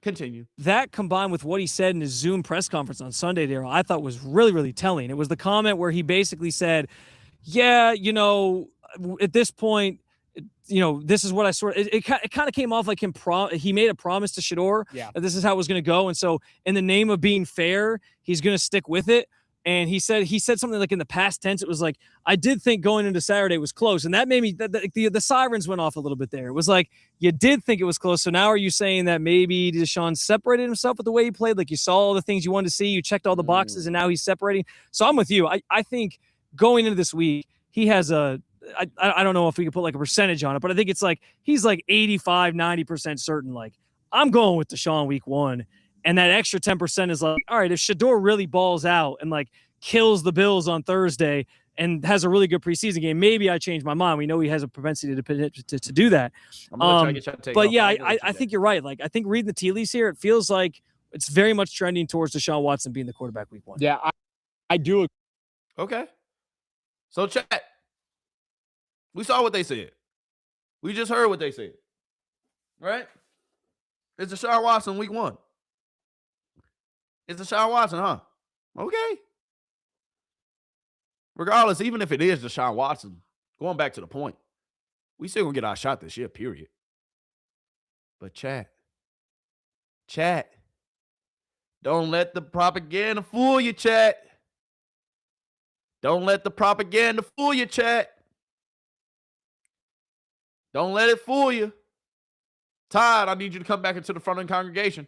Continue. That combined with what he said in his Zoom press conference on Sunday, Daryl, I thought was really, really telling. It was the comment where he basically said, yeah, at this point, this is what I sort of, it kind of came off like he made a promise to Shedeur that this is how it was going to go. And so in the name of being fair, he's going to stick with it. And he said something like in the past tense, it was like, I did think going into Saturday was close. And that made me, the sirens went off a little bit there. It was like, you did think it was close. So now are you saying that maybe Deshaun separated himself with the way he played? Like you saw all the things you wanted to see, you checked all the boxes, and now he's separating. So I'm with you. I think going into this week, he has I don't know if we could put like a percentage on it, but I think it's like he's like 85, 90% certain. Like I'm going with Deshaun week 1. And that extra 10% is like, all right, if Shedeur really balls out and like kills the Bills on Thursday and has a really good preseason game, maybe I change my mind. We know he has a propensity to do that. But yeah, I think you're right. Like I think reading the tea leaves here, it feels like it's very much trending towards Deshaun Watson being the quarterback week 1. Yeah, I do. Okay. So chat. We saw what they said. We just heard what they said. Right? It's Deshaun Watson week 1. It's Deshaun Watson, huh? Okay. Regardless, even if it is Deshaun Watson, going back to the point, we still gonna get our shot this year, period. But chat, don't let the propaganda fool you, chat. Don't let the propaganda fool you, chat. Don't let it fool you. Todd, I need you to come back into the front of the congregation.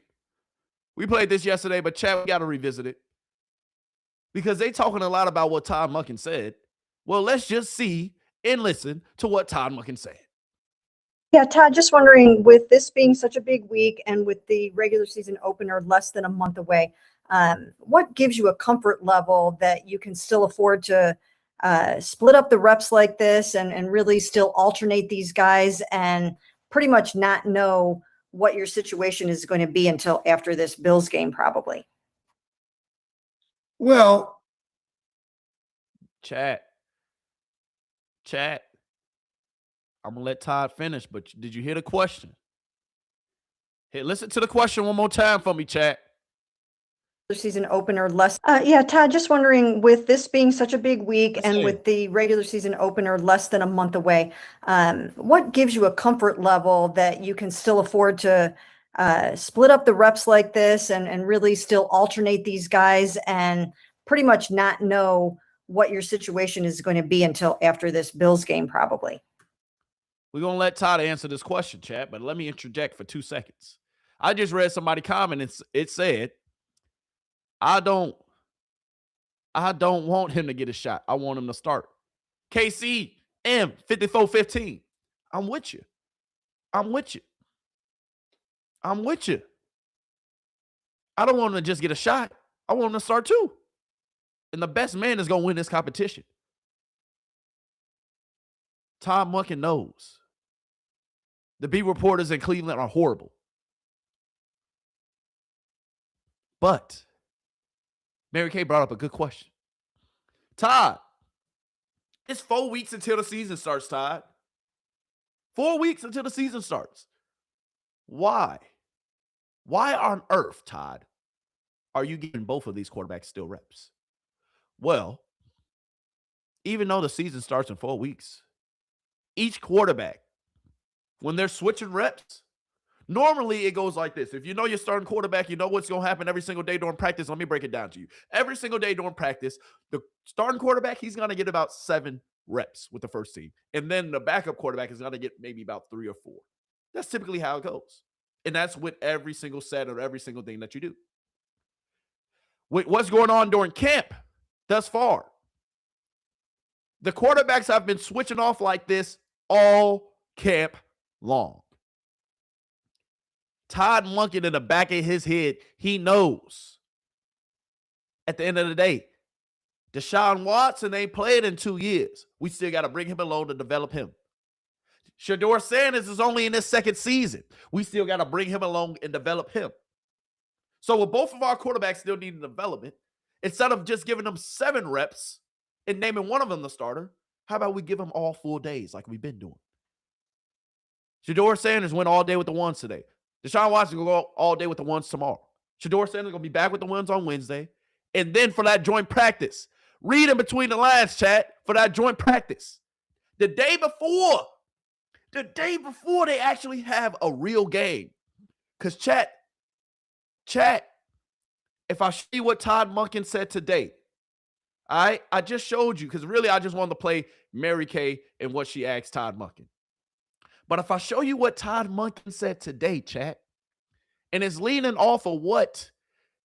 We played this yesterday, but chat, we got to revisit it. Because they talking a lot about what Todd Monken said. Well, let's just see and listen to what Todd Monken said. Yeah, Todd, just wondering, with this being such a big week and with the regular season opener less than a month away, what gives you a comfort level that you can still afford to split up the reps like this and really still alternate these guys and pretty much not know what your situation is going to be until after this Bills game, probably? Well, chat. I'm going to let Todd finish, but did you hear the question? Hey, listen to the question one more time for me, chat. Season opener less. Yeah, Todd, just wondering, with this being such a big week and with the regular season opener less than a month away, what gives you a comfort level that you can still afford to split up the reps like this and really still alternate these guys and pretty much not know what your situation is going to be until after this Bills game, probably. We're going to let Todd answer this question, chat, but let me interject for 2 seconds. I just read somebody comment and it said, I don't want him to get a shot. I want him to start. KC M 5415. I'm with you. I'm with you. I'm with you. I don't want him to just get a shot. I want him to start too. And the best man is going to win this competition. Todd Monken knows. The beat reporters in Cleveland are horrible. But Mary Kay brought up a good question. Todd, it's 4 weeks until the season starts, Todd. 4 weeks until the season starts. Why? Why on earth, Todd, are you giving both of these quarterbacks still reps? Well, even though the season starts in 4 weeks, each quarterback, when they're switching reps, normally it goes like this. If you know your starting quarterback, you know what's going to happen every single day during practice. Let me break it down to you. Every single day during practice, the starting quarterback, he's going to get about 7 reps with the first team. And then the backup quarterback is going to get maybe about 3 or 4. That's typically how it goes. And that's with every single set or every single thing that you do. With what's going on during camp thus far, the quarterbacks have been switching off like this all camp long. Todd Monken, in the back of his head, he knows at the end of the day, Deshaun Watson ain't played in 2 years. We still got to bring him along to develop him. Shedeur Sanders is only in his 2nd season. We still got to bring him along and develop him. So with both of our quarterbacks still needing development, instead of just giving them 7 reps and naming one of them the starter, how about we give them all full days like we've been doing? Shedeur Sanders went all day with the ones today. Deshaun Watson will go all day with the ones tomorrow. Shedeur Sanders going to be back with the ones on Wednesday. And then for that joint practice, read in between the lines, chat, for that joint practice. The day before they actually have a real game. Because chat, if I show you what Todd Monken said today, I just showed you, because really I just wanted to play Mary Kay and what she asked Todd Monken. But if I show you what Todd Monken said today, chat, and it's leaning off of what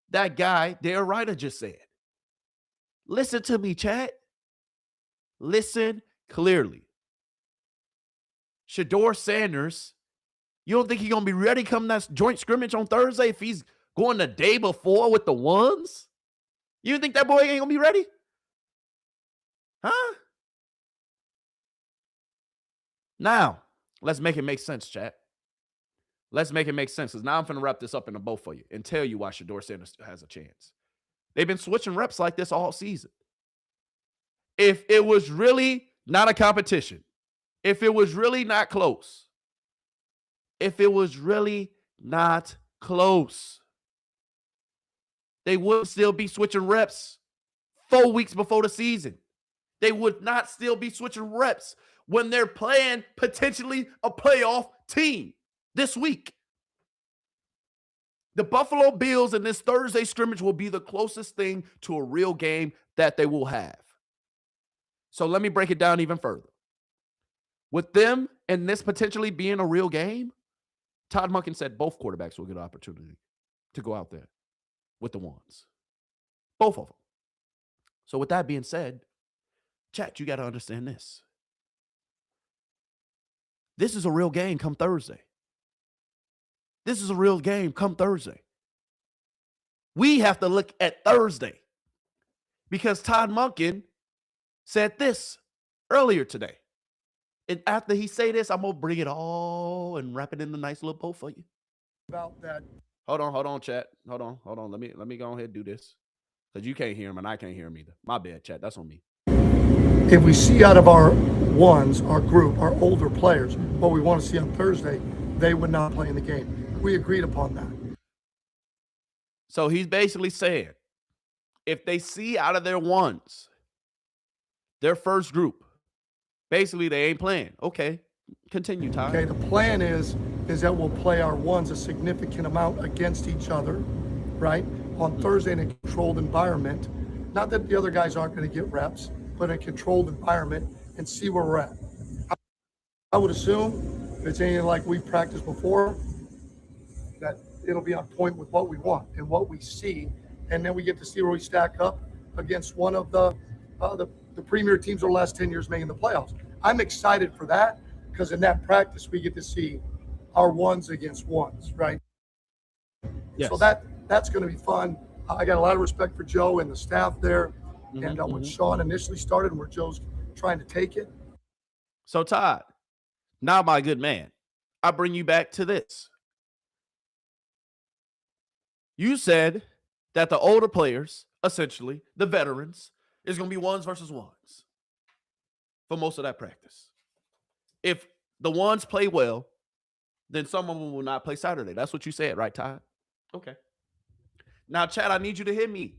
that guy, their writer, just said. Listen to me, chat. Listen clearly. Shedeur Sanders, you don't think he's going to be ready come that joint scrimmage on Thursday if he's going the day before with the ones? You think that boy ain't going to be ready? Huh? Now, let's make it make sense, chat. Let's make it make sense, because now I'm going to wrap this up in a bow for you and tell you why Shedeur Sanders has a chance. They've been switching reps like this all season. If it was really not a competition, if it was really not close, they would still be switching reps 4 weeks before the season. They would not still be switching reps when they're playing potentially a playoff team this week. The Buffalo Bills in this Thursday scrimmage will be the closest thing to a real game that they will have. So let me break it down even further. With them and this potentially being a real game, Todd Monken said both quarterbacks will get an opportunity to go out there with the ones. Both of them. So with that being said, chat, you got to understand this. This is a real game come Thursday. This is a real game come Thursday. We have to look at Thursday because Todd Monken said this earlier today. And after he say this, I'm going to bring it all and wrap it in a nice little bow for you. About that. Hold on, chat. Hold on. Let me go ahead and do this. Because you can't hear him and I can't hear him either. My bad, chat. That's on me. If we see out of our ones, our group, our older players, what we want to see on Thursday, they would not play in the game. We agreed upon that. So he's basically saying, if they see out of their ones, their first group, basically they ain't playing. Okay, continue, Todd. Okay, the plan is that we'll play our ones a significant amount against each other, right? On Thursday in a controlled environment, Not that the other guys aren't going to get reps, but in a controlled environment and see where we're at. I would assume if it's anything like we practiced before, that it'll be on point with what we want and what we see. And then we get to see where we stack up against one of the premier teams over the last 10 years making the playoffs. I'm excited for that because in that practice, we get to see our ones against ones, right? Yes. So that's going to be fun. I got a lot of respect for Joe and the staff there. And when Sean initially started and where Joe's trying to take it. So Todd, now my good man, I bring you back to this. You said that the older players, essentially the veterans, is going to be ones versus ones for most of that practice. If the ones play well, then some of them will not play Saturday. That's what you said, right, Todd? Okay. Now, Chad, I need you to hear me.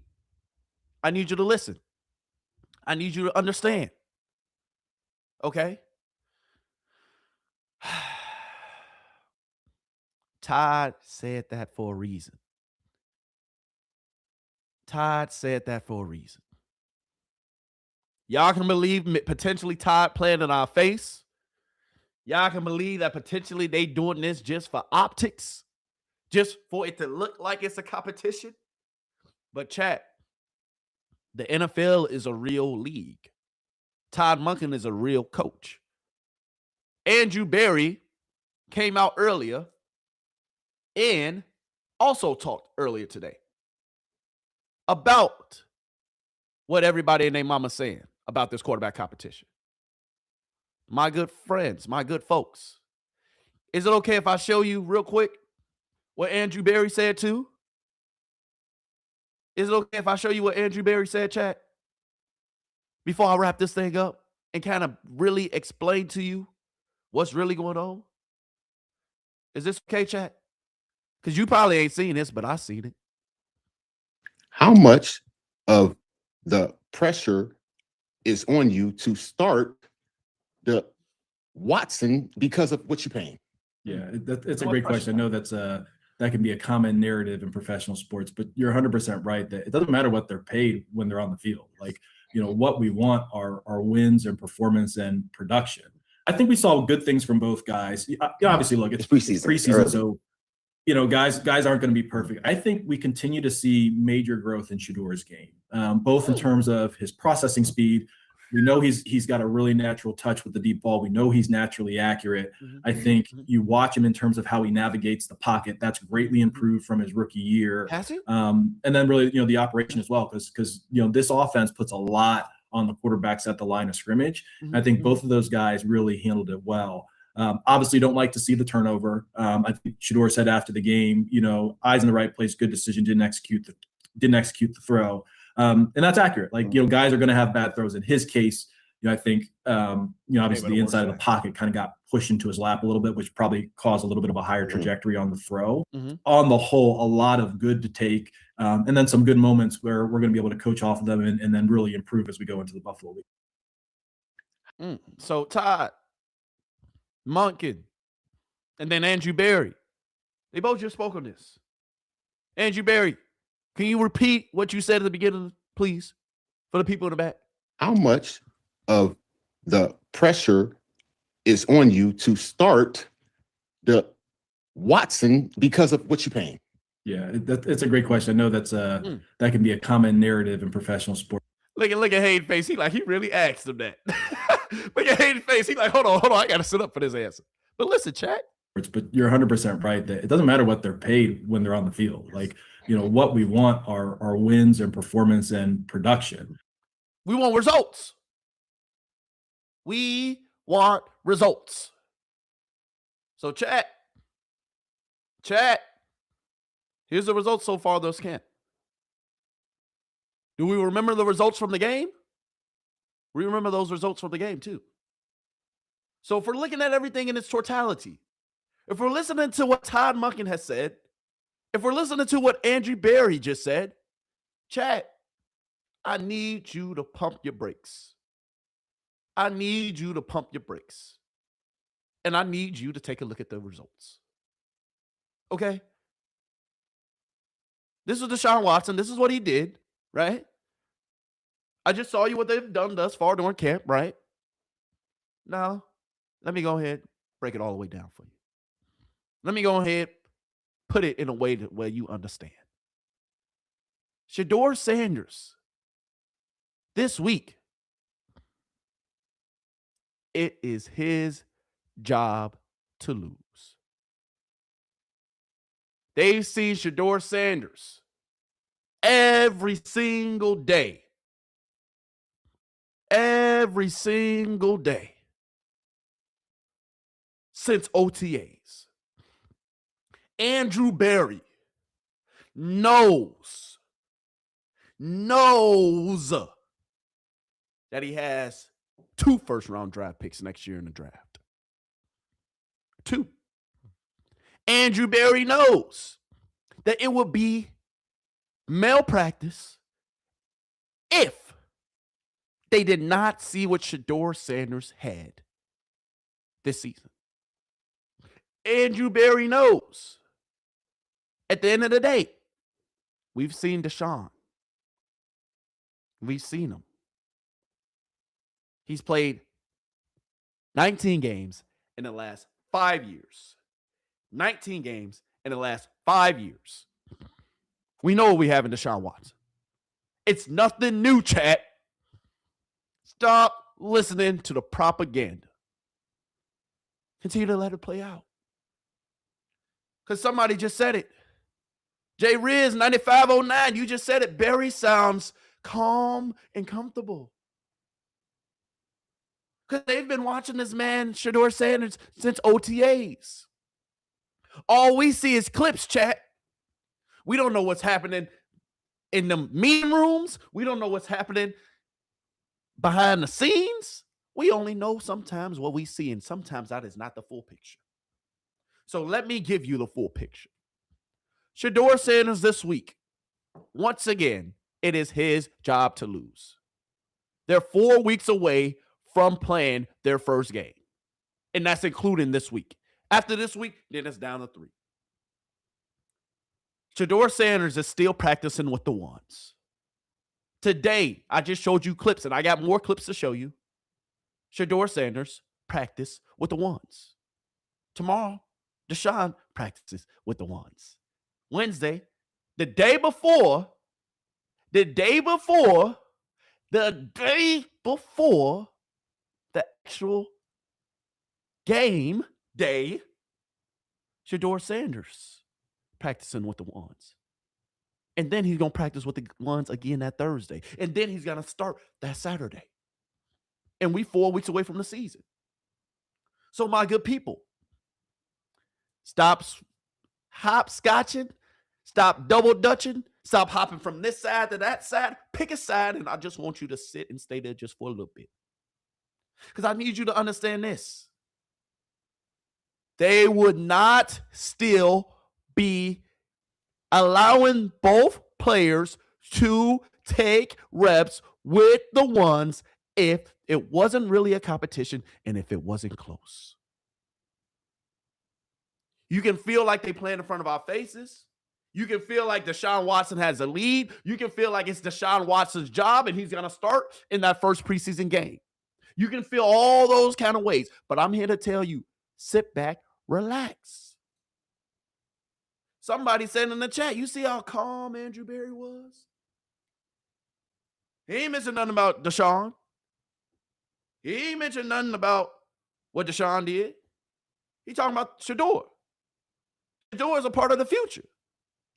I need you to listen. I need you to understand. Okay? Todd said that for a reason. Todd said that for a reason. Y'all can believe potentially Todd playing in our face. Y'all can believe that potentially they doing this just for optics, just for it to look like it's a competition. But chat, the NFL is a real league. Todd Monken is a real coach. Andrew Berry came out earlier and also talked earlier today about what everybody and their mama's saying about this quarterback competition. My good friends, my good folks, is it okay if I show you real quick what Andrew Berry said too? Is it okay if I show you what Andrew Berry said, chat? Before I wrap this thing up and kind of really explain to you what's really going on? Is this okay, chat? Because you probably ain't seen this, but I seen it. How much of the pressure is on you to start the Watson because of what you're paying? Yeah, it's a great question. I know that can be a common narrative in professional sports, but you're 100% right that it doesn't matter what they're paid when they're on the field. Like, what we want are wins and performance and production. I think we saw good things from both guys. Obviously, look, it's preseason, so guys aren't going to be perfect. I think we continue to see major growth in Shedeur's game, both in terms of his processing speed. We know he's got a really natural touch with the deep ball. We know he's naturally accurate. I think you watch him in terms of how he navigates the pocket. That's greatly improved from his rookie year. Has it? And then really, the operation as well, because this offense puts a lot on the quarterbacks at the line of scrimmage. I think both of those guys really handled it well. Obviously, don't like to see the turnover. I think Shedeur said after the game, eyes in the right place, good decision, didn't execute the throw. And that's accurate. Like, guys are going to have bad throws. In his case, I think, obviously the inside of the pocket kind of got pushed into his lap a little bit, which probably caused a little bit of a higher trajectory on the throw. On the whole, a lot of good to take. And then some good moments where we're going to be able to coach off of them and then really improve as we go into the Buffalo week. So Todd, Monken, and then Andrew Berry, they both just spoke on this. Andrew Berry, can you repeat what you said at the beginning, please, for the people in the back? How much of the pressure is on you to start the Watson because of what you're paying? Yeah, it's a great question. I know that can be a common narrative in professional sports. Look at Hayden's face. He really asked him that. Look at Hayden's face. He's like, hold on. I got to sit up for this answer. But listen, chat. But you're 100% right that it doesn't matter what they're paid when they're on the field. Like, what we want are wins and performance and production. We want results. We want results. So chat. Here's the results so far this camp. Do we remember the results from the game? We remember those results from the game too. So if we're looking at everything in its totality, if we're listening to what Todd Monken has said, if we're listening to what Andrew Berry just said, chat, I need you to pump your brakes. I need you to pump your brakes. And I need you to take a look at the results. Okay? This is Deshaun Watson. This is what he did, right? I just saw you what they've done thus far during camp, right? Now, let me go ahead, break it all the way down for you. Let me go ahead, put it in a way where you understand. Shedeur Sanders, this week, it is his job to lose. They've seen Shedeur Sanders every single day. Every single day since OTAs. Andrew Berry knows that he has 2 first-round draft picks next year in the draft. 2. Andrew Berry knows that it would be malpractice if they did not see what Shedeur Sanders had this season. Andrew Berry knows at the end of the day, we've seen Deshaun. We've seen him. He's played 19 games in the last 5 years. 19 games in the last 5 years. We know what we have in Deshaun Watson. It's nothing new, chat. Stop listening to the propaganda. Continue to let it play out. Because somebody just said it. J Riz 9509, you just said it. Barry sounds calm and comfortable. Because they've been watching this man, Shedeur Sanders, since OTAs. All we see is clips, chat. We don't know what's happening in the meeting rooms. We don't know what's happening behind the scenes. We only know sometimes what we see, and sometimes that is not the full picture. So let me give you the full picture. Shedeur Sanders this week, once again, it is his job to lose. They're 4 weeks away from playing their first game, and that's including this week. After this week, then it's down to 3. Shedeur Sanders is still practicing with the ones. Today, I just showed you clips, and I got more clips to show you. Shedeur Sanders practice with the ones. Tomorrow, Deshaun practices with the ones. Wednesday, the day before the actual game day, Shedeur Sanders practicing with the ones. And then he's going to practice with the ones again that Thursday. And then he's going to start that Saturday. And we 4 weeks away from the season. So my good people, stop hopscotching, stop double dutching, stop hopping from this side to that side. Pick a side, and I just want you to sit and stay there just for a little bit. Because I need you to understand this. They would not still be allowing both players to take reps with the ones if it wasn't really a competition and if it wasn't close. You can feel like they play in front of our faces. You can feel like Deshaun Watson has a lead. You can feel like it's Deshaun Watson's job and he's going to start in that first preseason game. You can feel all those kind of ways. But I'm here to tell you, sit back, relax. Somebody said in the chat, you see how calm Andrew Berry was? He ain't mentioned nothing about Deshaun. He ain't mentioned nothing about what Deshaun did. He talking about Shedeur. Shedeur is a part of the future.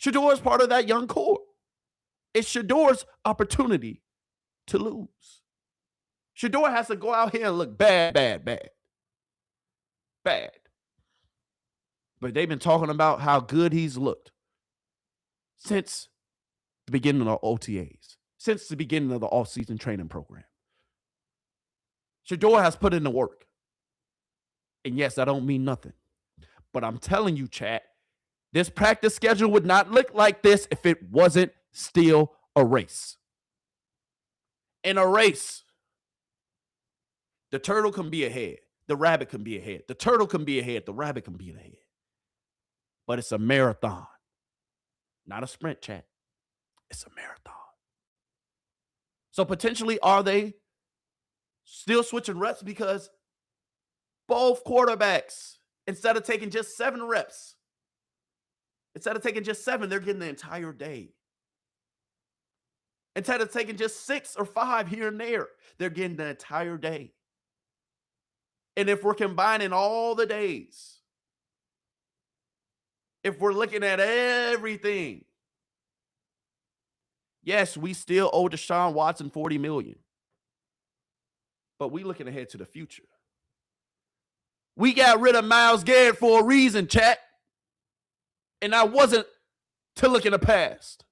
Shedeur is part of that young core. It's Shedeur's opportunity to lose. Shedeur has to go out here and look bad. But they've been talking about how good he's looked since the beginning of OTAs, since the beginning of the offseason training program. Shedeur has put in the work. And yes, I don't mean nothing. But I'm telling you, chat, this practice schedule would not look like this if it wasn't still a race. In a race, the turtle can be ahead. The rabbit can be ahead. The turtle can be ahead. The rabbit can be ahead. But it's a marathon, not a sprint, chat. It's a marathon. So potentially, are they still switching reps because both quarterbacks, instead of taking just 7 reps, instead of taking just 7, they're getting the entire day. Instead of taking just 6 or 5 here and there, they're getting the entire day. And if we're combining all the days, if we're looking at everything, yes, we still owe Deshaun Watson $40 million. But we looking ahead to the future. We got rid of Myles Garrett for a reason, chat. And that wasn't to look in the past.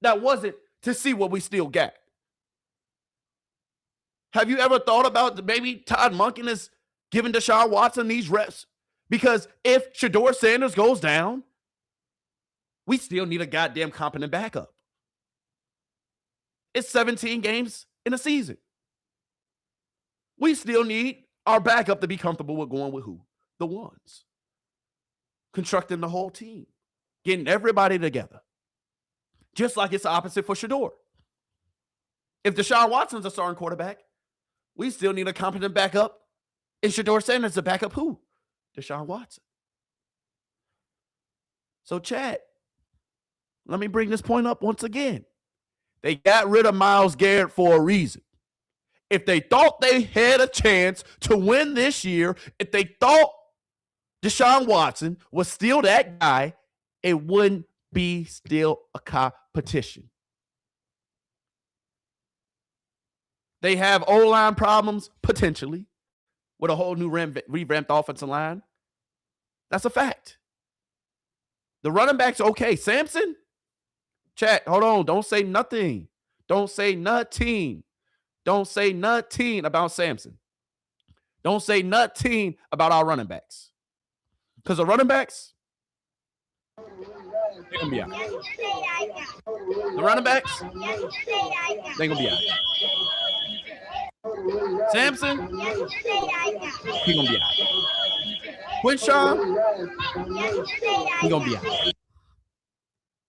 That wasn't to see what we still got. Have you ever thought about maybe Todd Monken is giving Deshaun Watson these reps? Because if Shedeur Sanders goes down, we still need a goddamn competent backup. It's 17 games in a season. We still need our backup to be comfortable with going with who? The ones. Constructing the whole team. Getting everybody together. Just like it's the opposite for Shedeur. If Deshaun Watson's a starting quarterback, we still need a competent backup. And Shedeur Sanders to back up who? Deshaun Watson. So, Chad, let me bring this point up once again. They got rid of Myles Garrett for a reason. If they thought they had a chance to win this year, if they thought Deshaun Watson was still that guy, it wouldn't be still a competition. They have O-line problems, potentially, with a whole new revamped offensive line. That's a fact. The running back's okay. Samson? Chat, hold on. Don't say nothing. Don't say nothing. Don't say nothing about Samson. Don't say nothing about our running backs. Because the running backs, they're going to be out. The running backs, they're going to be out. Samson, he's going to be out. Quinshawn, he's going to be out.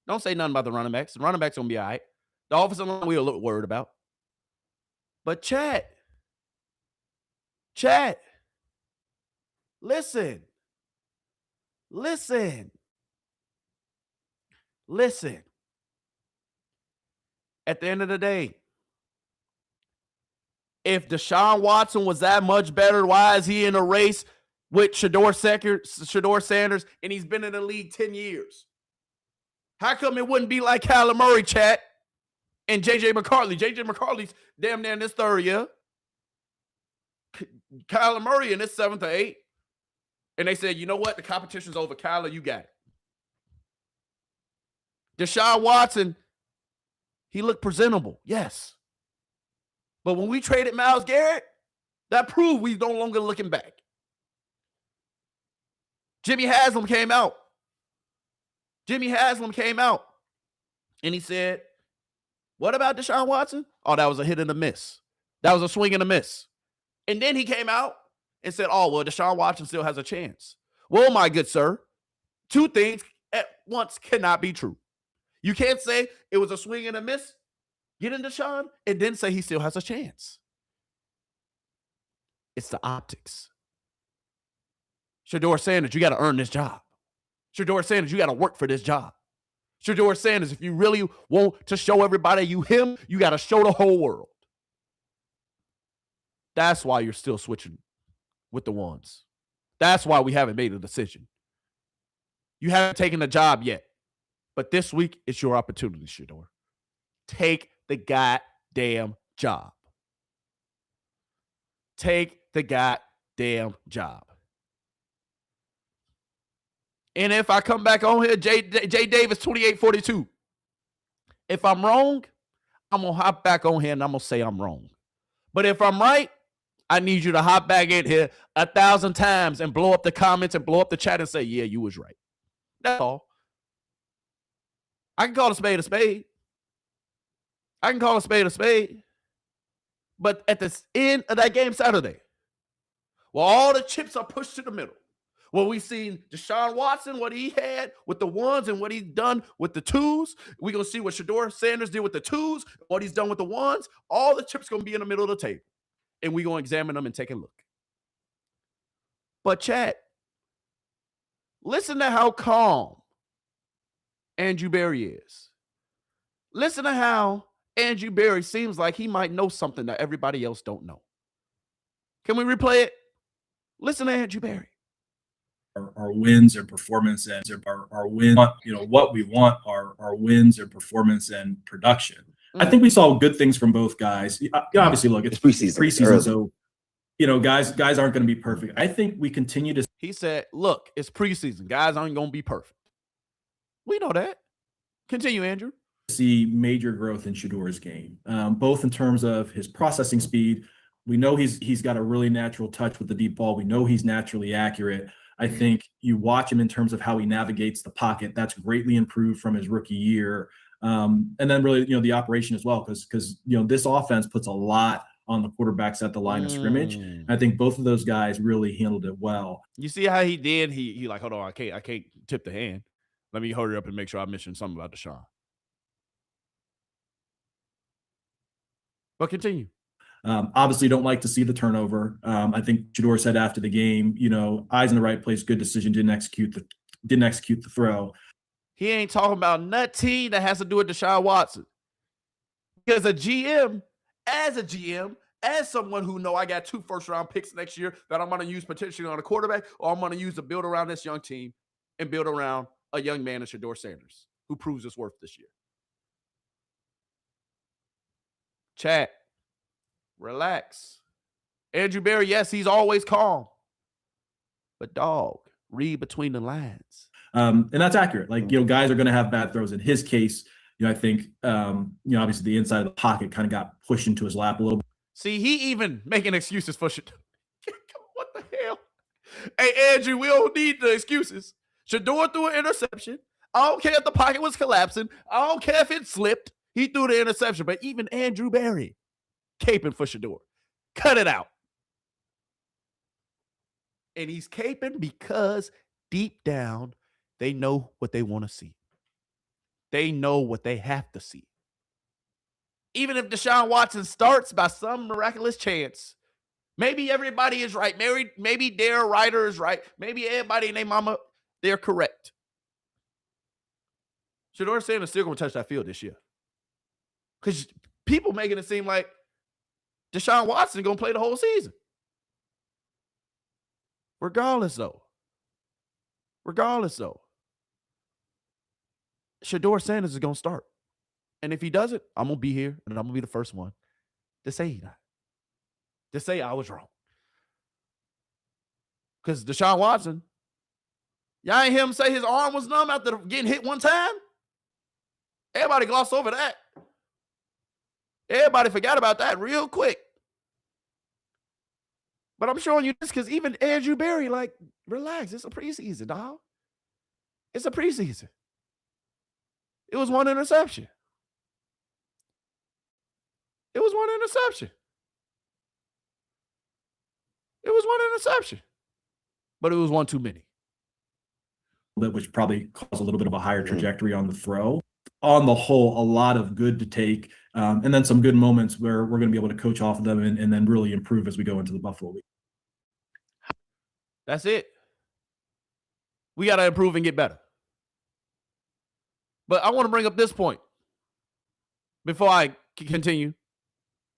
Don't say nothing about the running backs. The running backs going to be all right. The offensive line we're a little worried about. But chat, listen. At the end of the day, if Deshaun Watson was that much better, why is he in a race with Shedeur Sanders and he's been in the league 10 years? How come it wouldn't be like Kyler Murray, chat, and J.J. McCarthy? J.J. McCarthy's damn near in his 3rd year. Kyler Murray in his 7th or 8th. And they said, you know what? The competition's over. Kyler, you got it. Deshaun Watson, he looked presentable, yes. But when we traded Myles Garrett, that proved we no longer looking back. Jimmy Haslam came out. And he said, what about Deshaun Watson? Oh, that was a hit and a miss. That was a swing and a miss. And then he came out and said, oh, well, Deshaun Watson still has a chance. Well, my good sir, 2 things at once cannot be true. You can't say it was a swing and a miss, get in Deshaun, and then say he still has a chance. It's the optics. Shedeur Sanders, you got to earn this job. Shedeur Sanders, you got to work for this job. Shedeur Sanders, if you really want to show everybody you him, you got to show the whole world. That's why you're still switching with the ones. That's why we haven't made a decision. You haven't taken the job yet. But this week, it's your opportunity, Shedeur. Take the goddamn job. Take the goddamn job. And if I come back on here, Jay Davis 2842. If I'm wrong, I'm going to hop back on here and I'm going to say I'm wrong. But if I'm right, I need you to hop back in here 1,000 times and blow up the comments and blow up the chat and say, yeah, you was right. That's all. I can call a spade a spade. I can call a spade a spade. But at the end of that game Saturday, where all the chips are pushed to the middle, Well, we've seen Deshaun Watson, what he had with the ones and what he's done with the twos. We're going to see what Shedeur Sanders did with the twos, what he's done with the ones. All the chips going to be in the middle of the table. And we're going to examine them and take a look. But chat, listen to how calm Andrew Berry is. Listen to how Andrew Berry seems like he might know something that everybody else don't know. Can we replay it? Listen to Andrew Berry. Our wins and performance and our win, what we want are our wins and performance and production. I think we saw good things from both guys. Obviously, look, it's preseason, so guys aren't going to be perfect. I think we continue to. He said, "Look, it's preseason. Guys aren't going to be perfect. We know that." Continue, Andrew. See major growth in Shedeur's game, both in terms of his processing speed. We know he's got a really natural touch with the deep ball. We know he's naturally accurate. I think you watch him in terms of how he navigates the pocket. That's greatly improved from his rookie year. And then really, the operation as well, because this offense puts a lot on the quarterbacks at the line of scrimmage. I think both of those guys really handled it well. You see how he did? He like, hold on, I can't tip the hand. Let me hurry up and make sure I mention something about Deshaun. But continue. Obviously, don't like to see the turnover. I think Shedeur said after the game, eyes in the right place, good decision, didn't execute the throw. He ain't talking about nothing that has to do with Deshaun Watson. Because as a GM, as someone who know I got 2 first-round picks next year that I'm going to use potentially on a quarterback, or I'm going to use to build around this young team and build around a young man in Shedeur Sanders who proves his worth this year. Chat. Relax. Andrew Berry, yes, he's always calm. But dog, read between the lines. And that's accurate. Like, guys are going to have bad throws. In his case, I think, obviously the inside of the pocket kind of got pushed into his lap a little bit. See, he even making excuses for Shedeur. What the hell? Hey, Andrew, we don't need the excuses. Shedeur threw an interception. I don't care if the pocket was collapsing. I don't care if it slipped. He threw the interception. But even Andrew Berry caping for Shedeur. Cut it out. And he's caping because deep down, they know what they want to see. They know what they have to see. Even if Deshaun Watson starts by some miraculous chance, maybe everybody is right. Maybe their writer is right. Maybe everybody and their mama, they're correct. Shedeur Sanders still going to touch that field this year. Because people making it seem like Deshaun Watson going to play the whole season. Regardless, though, Shedeur Sanders is going to start. And if he doesn't, I'm going to be here, and I'm going to be the first one to say he not. To say I was wrong. Because Deshaun Watson, y'all ain't hear him say his arm was numb after getting hit one time? Everybody glossed over that. Everybody forgot about that real quick. But I'm showing you this because even Andrew Berry, like, relax. It's a preseason, dog. It's a preseason. It was one interception. But it was one too many. Which probably caused a little bit of a higher trajectory on the throw. On the whole, a lot of good to take, and then some good moments where we're going to be able to coach off of them and then really improve as we go into the Buffalo week. That's it. We got to improve and get better. But I want to bring up this point before I continue.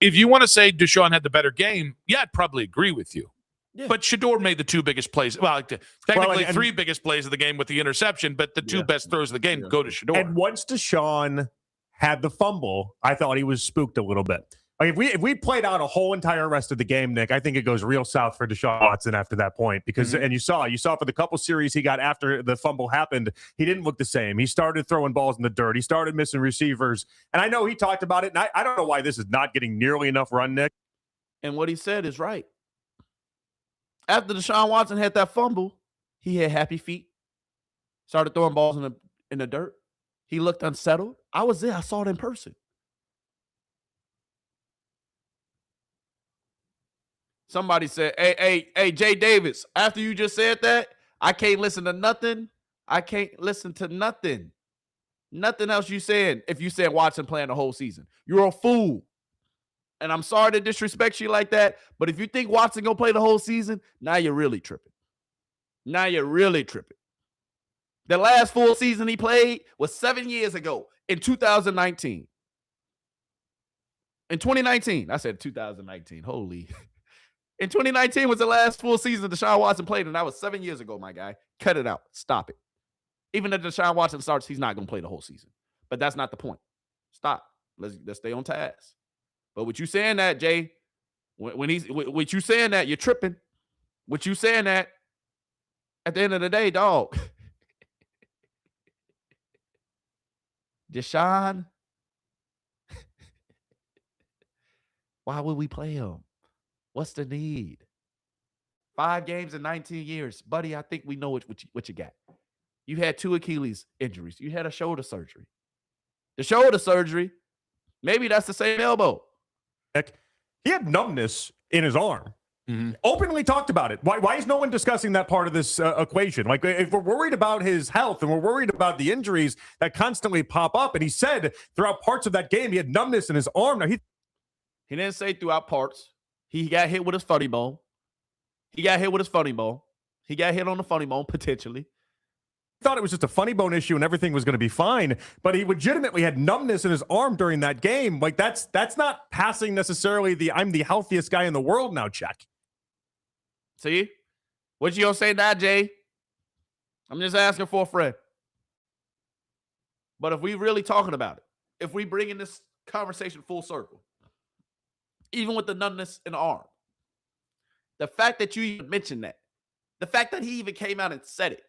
If you want to say Deshaun had the better game, yeah, I'd probably agree with you. Yeah. But Shedeur made the 2 biggest plays. Well, technically 3 biggest plays of the game with the interception, but the 2 best throws of the game go to Shedeur. And once Deshaun had the fumble, I thought he was spooked a little bit. Like if we played out a whole entire rest of the game, Nick, I think it goes real south for Deshaun Watson after that point because and you saw for the couple series he got after the fumble happened, he didn't look the same. He started throwing balls in the dirt. He started missing receivers. And I know he talked about it, and I don't know why this is not getting nearly enough run, Nick. And what he said is right. After Deshaun Watson had that fumble, he had happy feet. Started throwing balls in the dirt. He looked unsettled. I was there. I saw it in person. Somebody said, hey, Jay Davis, after you just said that, I can't listen to nothing. I can't listen to nothing. Nothing else you saying if you said Watson playing the whole season. You're a fool. And I'm sorry to disrespect you like that, but if you think Watson gonna play the whole season, now you're really tripping. Now you're really tripping. The last full season he played was 7 years ago in 2019. In 2019, I said 2019. Holy. In 2019 was the last full season Deshaun Watson played, and that was 7 years ago, my guy. Cut it out. Stop it. Even if Deshaun Watson starts, he's not going to play the whole season. But that's not the point. Stop. Let's stay on task. But with you saying that, Jay, with you saying that, you're tripping. With you saying that, at the end of the day, dog, Deshaun, why would we play him? What's the need? 5 games in 19 years. Buddy, I think we know what you got. You had 2 Achilles injuries. You had a shoulder surgery. The shoulder surgery, maybe that's the same elbow. He had numbness in his arm. Openly talked about it. Why is no one discussing that part of this equation? Like, if we're worried about his health and we're worried about the injuries that constantly pop up, and he said throughout parts of that game he had numbness in his arm. Now he didn't say throughout parts. He got hit with his funny bone. He got hit with his funny bone. He got hit on the funny bone, potentially. Thought it was just a funny bone issue and everything was going to be fine, but he legitimately had numbness in his arm during that game. Like, that's not passing necessarily the I'm the healthiest guy in the world now check. See? What you gonna say now, Jay? I'm just asking for a friend. But if we really talking about it, if we bring in this conversation full circle, even with the numbness in the arm, the fact that you even mentioned that, the fact that he even came out and said it,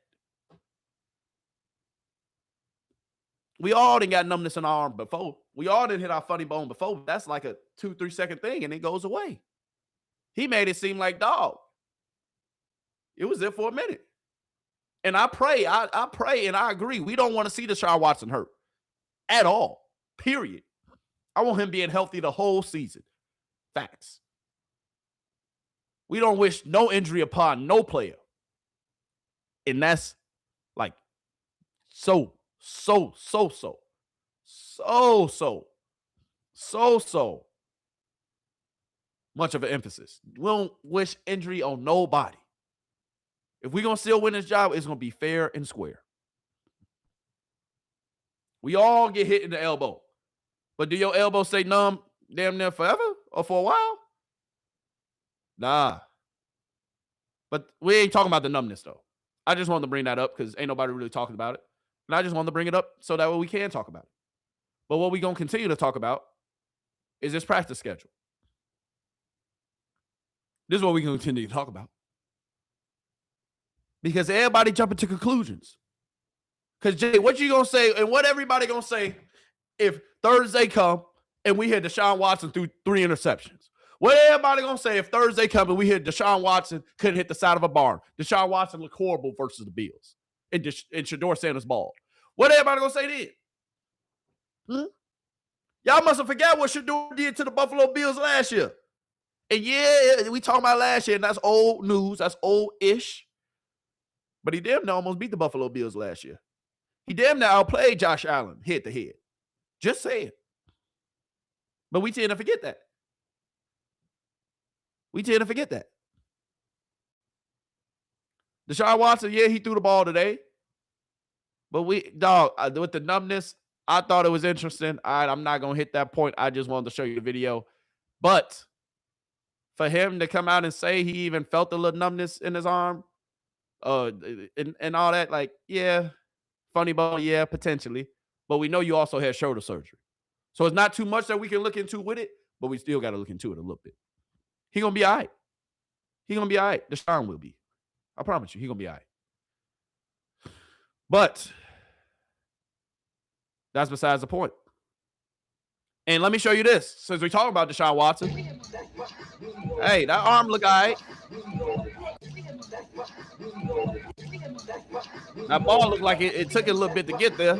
we all done got numbness in our arm before. We all done hit our funny bone before. That's like a 2-3 second thing and it goes away. He made it seem like, dog, it was there for a minute. And I pray and I agree. We don't want to see Deshaun Watson hurt at all, period. I want him being healthy the whole season. Facts. We don't wish no injury upon no player. And that's like so much of an emphasis. We don't wish injury on nobody. If we're going to still win this job, it's going to be fair and square. We all get hit in the elbow. But do your elbow stay numb damn near forever or for a while? Nah. But we ain't talking about the numbness, though. I just wanted to bring that up because ain't nobody really talking about it. And I just wanted to bring it up so that way we can talk about it. But what we're going to continue to talk about is this practice schedule. This is what we can continue to talk about. Because everybody jumping to conclusions. Because, Jay, what you going to say and what everybody going to say if Thursday come and we hit Deshaun Watson through 3 interceptions? What everybody going to say if Thursday come and we hit Deshaun Watson couldn't hit the side of a barn? Deshaun Watson looked horrible versus the Bills. And Shedeur Sanders ball. What everybody going to say then? Y'all must have forgot what Shedeur did to the Buffalo Bills last year. And yeah, we talking about last year, and that's old news. That's old-ish. But he damn near almost beat the Buffalo Bills last year. He damn near outplayed Josh Allen head-to-head. Just saying. But we tend to forget that. Deshaun Watson, yeah, he threw the ball today. But with the numbness, I thought it was interesting. All right, I'm not going to hit that point. I just wanted to show you the video. But for him to come out and say he even felt a little numbness in his arm, and all that, like, yeah, funny bone, yeah, potentially. But we know you also had shoulder surgery. So it's not too much that we can look into with it, but we still got to look into it a little bit. He going to be all right. Deshaun will be. I promise you, he going to be all right. But that's besides the point. And let me show you this. Since we talk about Deshaun Watson. Hey, that arm look all right. That ball looked like it took a little bit to get there.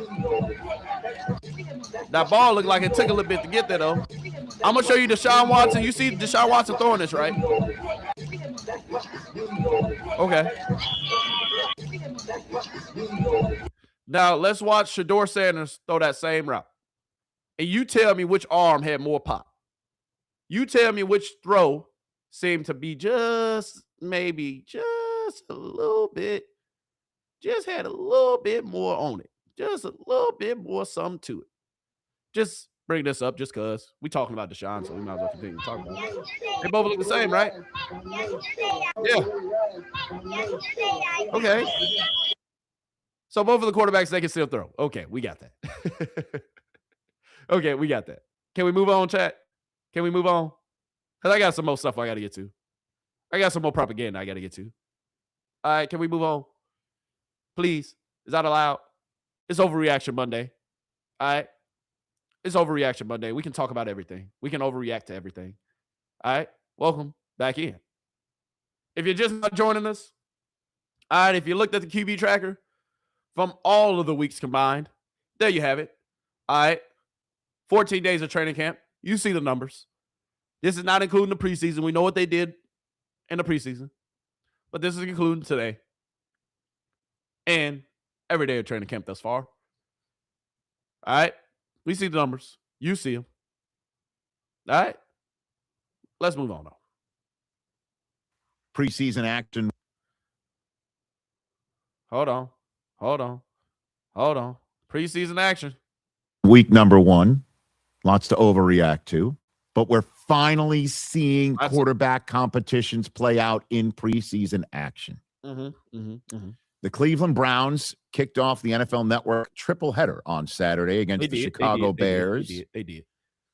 That ball looked like it took a little bit to get there, though. I'm going to show you Deshaun Watson. You see Deshaun Watson throwing this, right? Okay. Now, let's watch Shedeur Sanders throw that same route. And you tell me which arm had more pop. You tell me which throw seemed to be maybe just a little bit, just had a little bit more on it. Just a little bit more something to it. Just bring this up just because we talking about Deshaun, so we might as well continue to talk about it. They both look the same, right? Yeah. Okay. So both of the quarterbacks, they can still throw. Okay, we got that. Okay, we got that. Can we move on, chat? Can we move on? Because I got some more stuff I got to get to. I got some more propaganda I got to get to. All right, can we move on? Please. Is that allowed? It's Overreaction Monday. All right? It's Overreaction Monday. We can talk about everything. We can overreact to everything. All right? Welcome back in. If you're just not joining us, all right, if you looked at the QB tracker from all of the weeks combined, there you have it. All right? 14 days of training camp. You see the numbers. This is not including the preseason. We know what they did in the preseason. But this is including today. And every day of training camp thus far. All right? We see the numbers. You see them. All right? Let's move on, though. Preseason action. Hold on. Preseason action. Week number 1. Lots to overreact to. But we're finally seeing quarterback competitions play out in preseason action. The Cleveland Browns kicked off the NFL Network triple header on Saturday against the Chicago Bears. They did.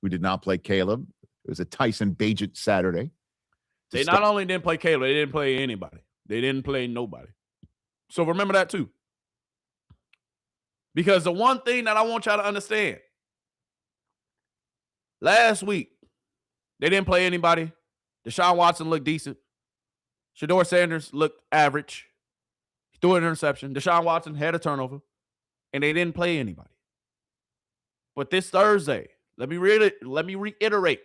We did not play Caleb. It was a Tyson Bagent Saturday. They not only didn't play Caleb, they didn't play anybody. They didn't play nobody. So remember that too. Because the one thing that I want y'all to understand, last week, they didn't play anybody. Deshaun Watson looked decent. Shedeur Sanders looked average. He threw an interception. Deshaun Watson had a turnover. And they didn't play anybody. But this Thursday, let me reiterate.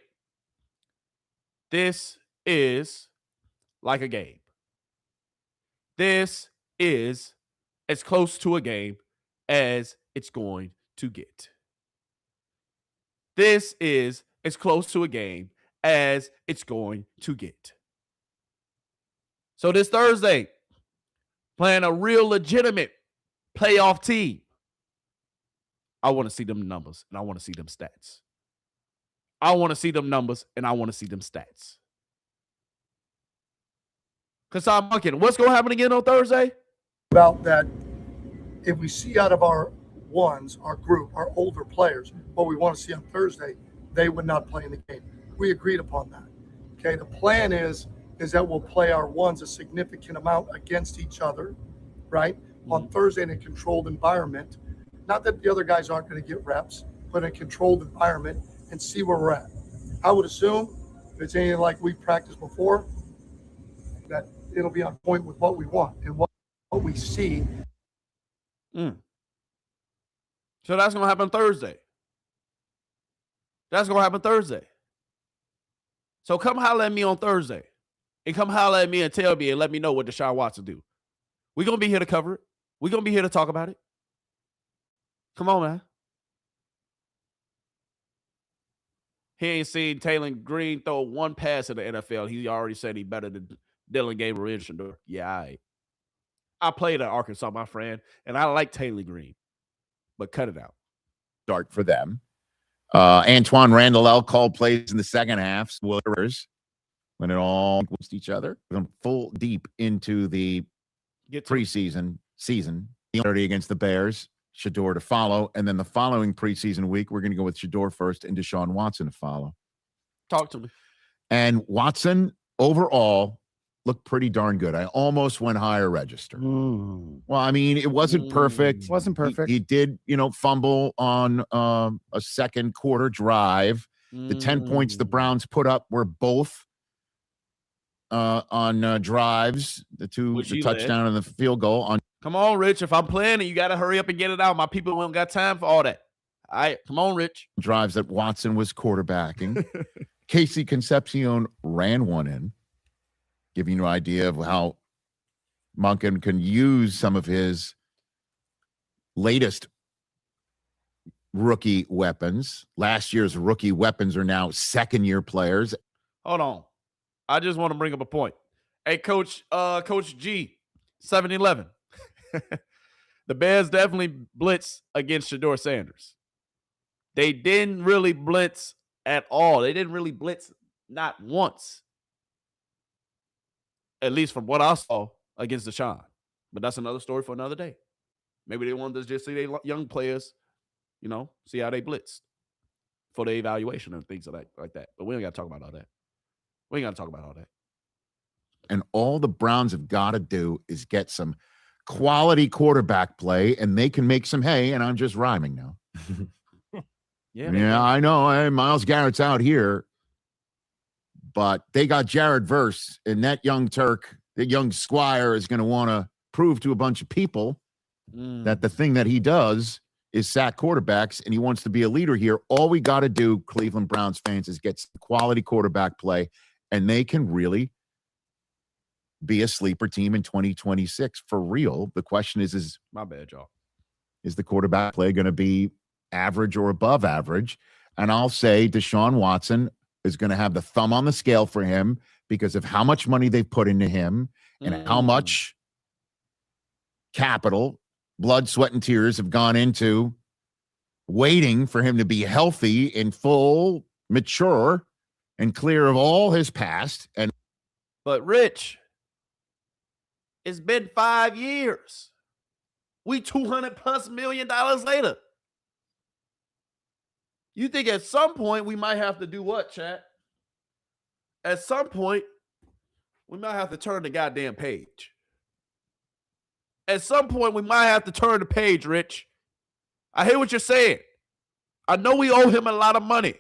This is like a game. This is as close to a game as it's going to get. This is as close to a game as it's going to get. So this Thursday, playing a real legitimate playoff team. I want to see them numbers and I want to see them stats. I want to see them numbers and I want to see them stats. Because I'm looking, what's going to happen again on Thursday? About that, if we see out of our ones, our group, our older players, what we want to see on Thursday, they would not play in the game. We agreed upon that. Okay, the plan is that we'll play our ones a significant amount against each other, right? On Thursday in a controlled environment. Not that the other guys aren't going to get reps, but in a controlled environment and see where we're at. I would assume if it's anything like we practiced before, that it'll be on point with what we want and what we see. So that's going to happen Thursday. That's going to happen Thursday. So come holler at me on Thursday. And come holler at me and tell me and let me know what Deshaun Watson do. We're going to be here to cover it. We're going to be here to talk about it. Come on, man. He ain't seen Taylor Green throw one pass in the NFL. He already said he better than Dylan Gabriel and Shedeur. Yeah, I played at Arkansas, my friend, and I like Taylor Green. But cut it out. Start for them. Antoine Randall called plays in the second half. Spoilers. When it all equals each other. We're going full deep into the preseason season. 30 against the Bears. Shedeur to follow. And then the following preseason week, we're going to go with Shedeur first and Deshaun Watson to follow. Talk to me. And Watson, overall, looked pretty darn good. I almost went higher register. Well, I mean, it wasn't perfect. Wasn't perfect. He did, fumble on a second quarter drive. The 10 points the Browns put up were both on drives, the touchdown and the field goal. Come on, Rich. If I'm playing it, you got to hurry up and get it out. My people don't got time for all that. All right, come on, Rich. Drives that Watson was quarterbacking. Casey Concepcion ran one in, giving you an idea of how Monken can use some of his latest rookie weapons. Last year's rookie weapons are now second-year players. Hold on. I just want to bring up a point. Hey, Coach G, 7-11. The Bears definitely blitz against Shedeur Sanders. They didn't really blitz at all. They didn't really blitz not once. At least from what I saw against Deshaun. But that's another story for another day. Maybe they wanted to just see their young players, see how they blitzed for the evaluation and things like that. But we ain't got to talk about all that. We ain't got to talk about all that. And all the Browns have got to do is get some quality quarterback play, and they can make some hay. And I'm just rhyming now. Yeah, I know. Hey, Myles Garrett's out here, but they got Jared Verse, and that young Turk, the young Squire, is going to want to prove to a bunch of people that the thing that he does is sack quarterbacks, and he wants to be a leader here. All we got to do, Cleveland Browns fans, is get some quality quarterback play, and they can really be a sleeper team in 2026 for real. The question is my bad, y'all. Is the quarterback play going to be average or above average? And I'll say Deshaun Watson is going to have the thumb on the scale for him because of how much money they've put into him and how much capital, blood, sweat, and tears have gone into waiting for him to be healthy and full, mature, and clear of all his past. But Rich, it's been 5 years. We $200+ million later. You think at some point we might have to do what, chat? At some point, we might have to turn the goddamn page. At some point, we might have to turn the page, Rich. I hear what you're saying. I know we owe him a lot of money.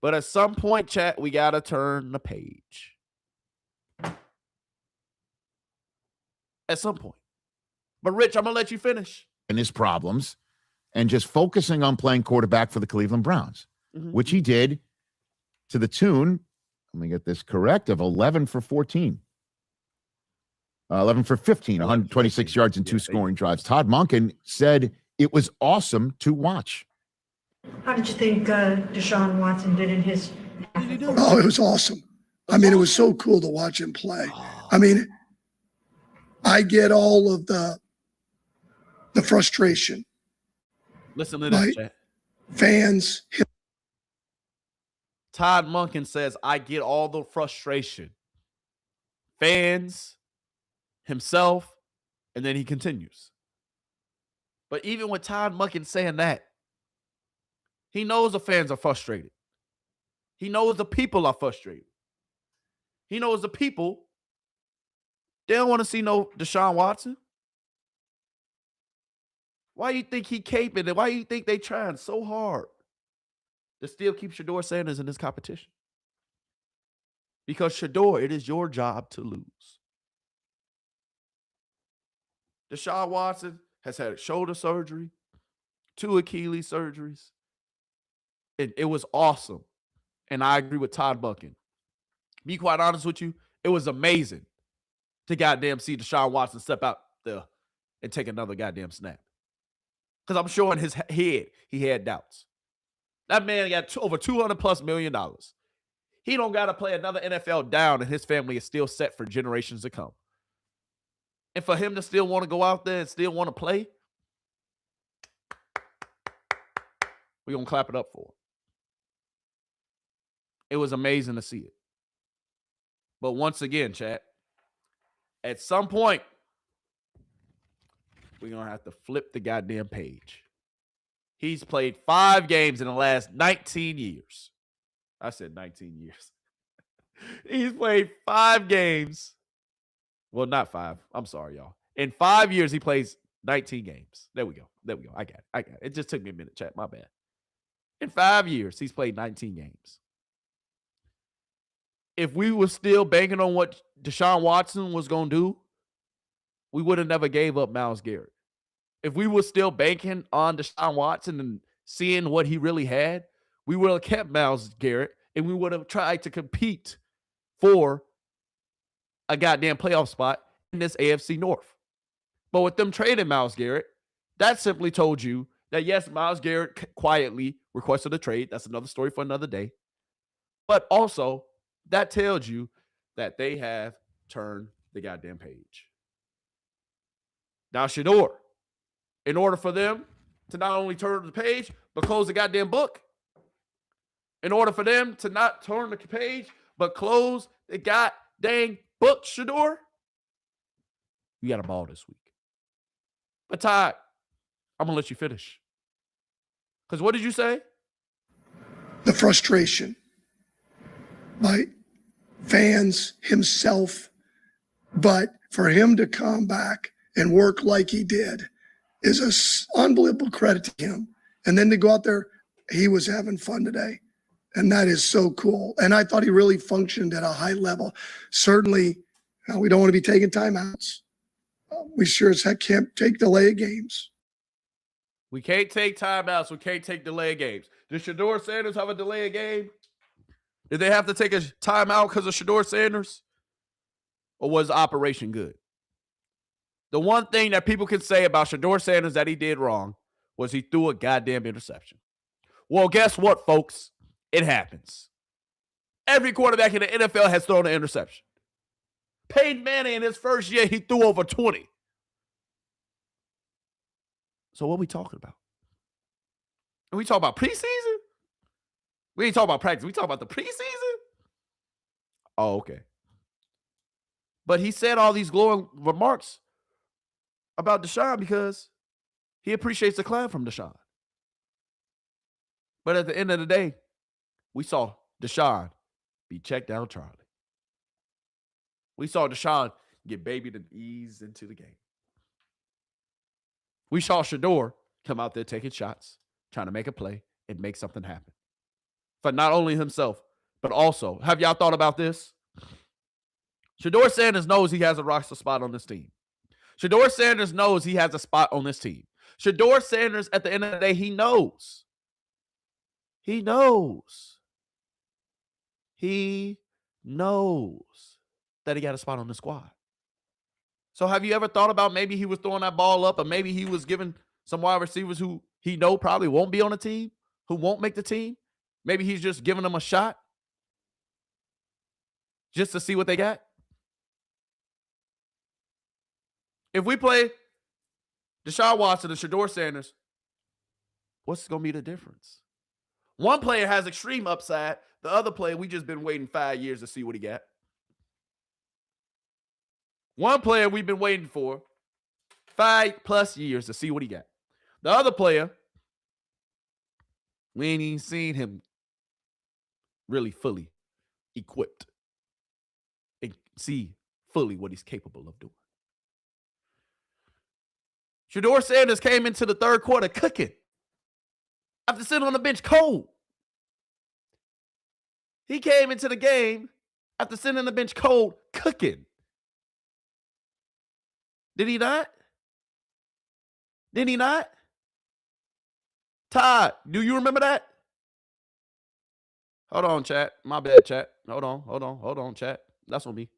But at some point, chat, we got to turn the page. At some point. But Rich, I'm going to let you finish. And his problems, and just focusing on playing quarterback for the Cleveland Browns, which he did to the tune, let me get this correct, of 11 for 14. 11 for 15, 126 yards and 2 scoring drives. Todd Monken said it was awesome to watch. How did you think Deshaun Watson did in his? Oh, it was awesome. I mean, it was so cool to watch him play. I mean, I get all of the frustration. Listen to this, chat. Fans. Todd Monken says, I get all the frustration. Fans, himself, and then he continues. But even with Todd Monken saying that, he knows the fans are frustrated. He knows the people are frustrated. He knows the people, they don't want to see no Deshaun Watson. Why you think he caping it? Why you think they trying so hard to still keep Shedeur Sanders in this competition? Because Shedeur, it is your job to lose. Deshaun Watson has had shoulder surgery, 2 Achilles surgeries. It was awesome. And I agree with Todd Monken. Be quite honest with you, it was amazing to goddamn see Deshaun Watson step out there and take another goddamn snap. Because I'm sure in his head, he had doubts. That man got over $200+ million. He don't got to play another NFL down, and his family is still set for generations to come. And for him to still want to go out there and still want to play, we're going to clap it up for him. It was amazing to see it. But once again, chat, at some point, we're going to have to flip the goddamn page. He's played 5 games in the last 19 years. I said 19 years. He's played 5 games. Well, not 5. I'm sorry, y'all. In 5 years, he plays 19 games. There we go. I got it. It just took me a minute, chat. My bad. In 5 years, he's played 19 games. If we were still banking on what Deshaun Watson was going to do, we would have never gave up Myles Garrett. If we were still banking on Deshaun Watson and seeing what he really had, we would have kept Myles Garrett and we would have tried to compete for a goddamn playoff spot in this AFC North. But with them trading Myles Garrett, that simply told you that, yes, Myles Garrett quietly requested a trade. That's another story for another day. But also, that tells you that they have turned the goddamn page. Now, Shedeur, in order for them to not only turn the page, but close the goddamn book, in order for them to not turn the page, but close the goddamn book, Shedeur, you got a ball this week. But Todd, I'm going to let you finish. Because what did you say? The frustration by fans, himself, but for him to come back and work like he did is an unbelievable credit to him. And then to go out there, he was having fun today. And that is so cool. And I thought he really functioned at a high level. Certainly, we don't want to be taking timeouts. We sure as heck can't take delay of games. We can't take timeouts. We can't take delay of games. Did Shedeur Sanders have a delay of game? Did they have to take a timeout because of Shedeur Sanders? Or was the operation good? The one thing that people can say about Shedeur Sanders that he did wrong was he threw a goddamn interception. Well, guess what, folks? It happens. Every quarterback in the NFL has thrown an interception. Peyton Manning in his first year, he threw over 20. So what are we talking about? Are we talking about preseason? We ain't talking about practice. We talking about the preseason? Oh, okay. But he said all these glowing remarks about Deshaun because he appreciates the clown from Deshaun. But at the end of the day, we saw Deshaun be checked down Charlie. We saw Deshaun get babied and eased into the game. We saw Shedeur come out there taking shots, trying to make a play and make something happen. For not only himself, but also, have y'all thought about this? Shedeur Sanders knows he has a roster spot on this team. Shedeur Sanders knows he has a spot on this team. Shedeur Sanders, at the end of the day, he knows. He knows. He knows that he got a spot on the squad. So have you ever thought about maybe he was throwing that ball up, or maybe he was giving some wide receivers who he know probably won't be on the team, who won't make the team? Maybe he's just giving them a shot just to see what they got. If we play Deshaun Watson and Shedeur Sanders, what's going to be the difference? One player has extreme upside. The other player, we just been waiting 5 years to see what he got. One player we've been waiting for 5+ years to see what he got. The other player, we ain't even seen him really fully equipped and see fully what he's capable of doing. Shedeur Sanders came into the third quarter cooking after sitting on the bench cold. He came into the game after sitting on the bench cold cooking. Did he not? Did he not? Todd, do you remember that? Hold on, chat. My bad, chat. Hold on, chat. That's on me.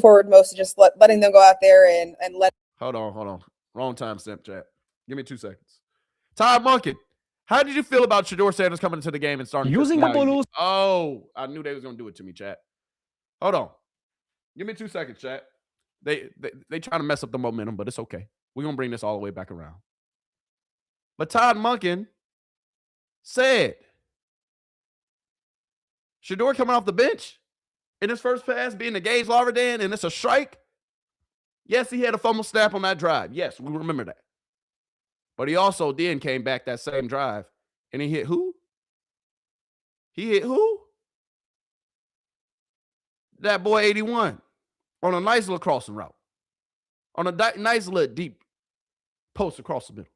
Forward most, just letting them go out there and let. Hold on. Wrong time stamp, chat. Give me 2 seconds. Todd Monken, how did you feel about Shedeur Sanders coming into the game and starting using up on? Oh, I knew they was gonna do it to me, chat. Hold on. Give me 2 seconds, chat. They trying to mess up the momentum, but it's okay. We're gonna bring this all the way back around. But Todd Monken said Shedeur coming off the bench in his first pass being the Gage Larvadan, and it's a strike. Yes, he had a fumble snap on that drive. Yes, we remember that. But he also then came back that same drive, and he hit who? He hit who? That boy 81 on a nice little crossing route. On a nice little deep post across the middle.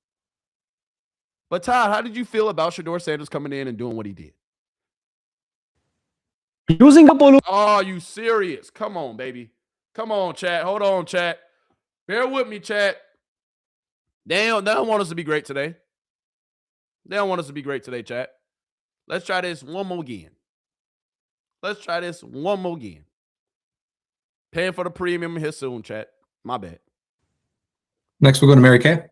But Todd, how did you feel about Shedeur Sanders coming in and doing what he did? Using up on. Oh, you serious? Come on, baby. Come on, chat. Hold on, chat. Bear with me, chat. They don't want us to be great today. They don't want us to be great today, chat. Let's try this one more again. Paying for the premium here soon, chat. My bad. Next, we'll go to Mary Kay.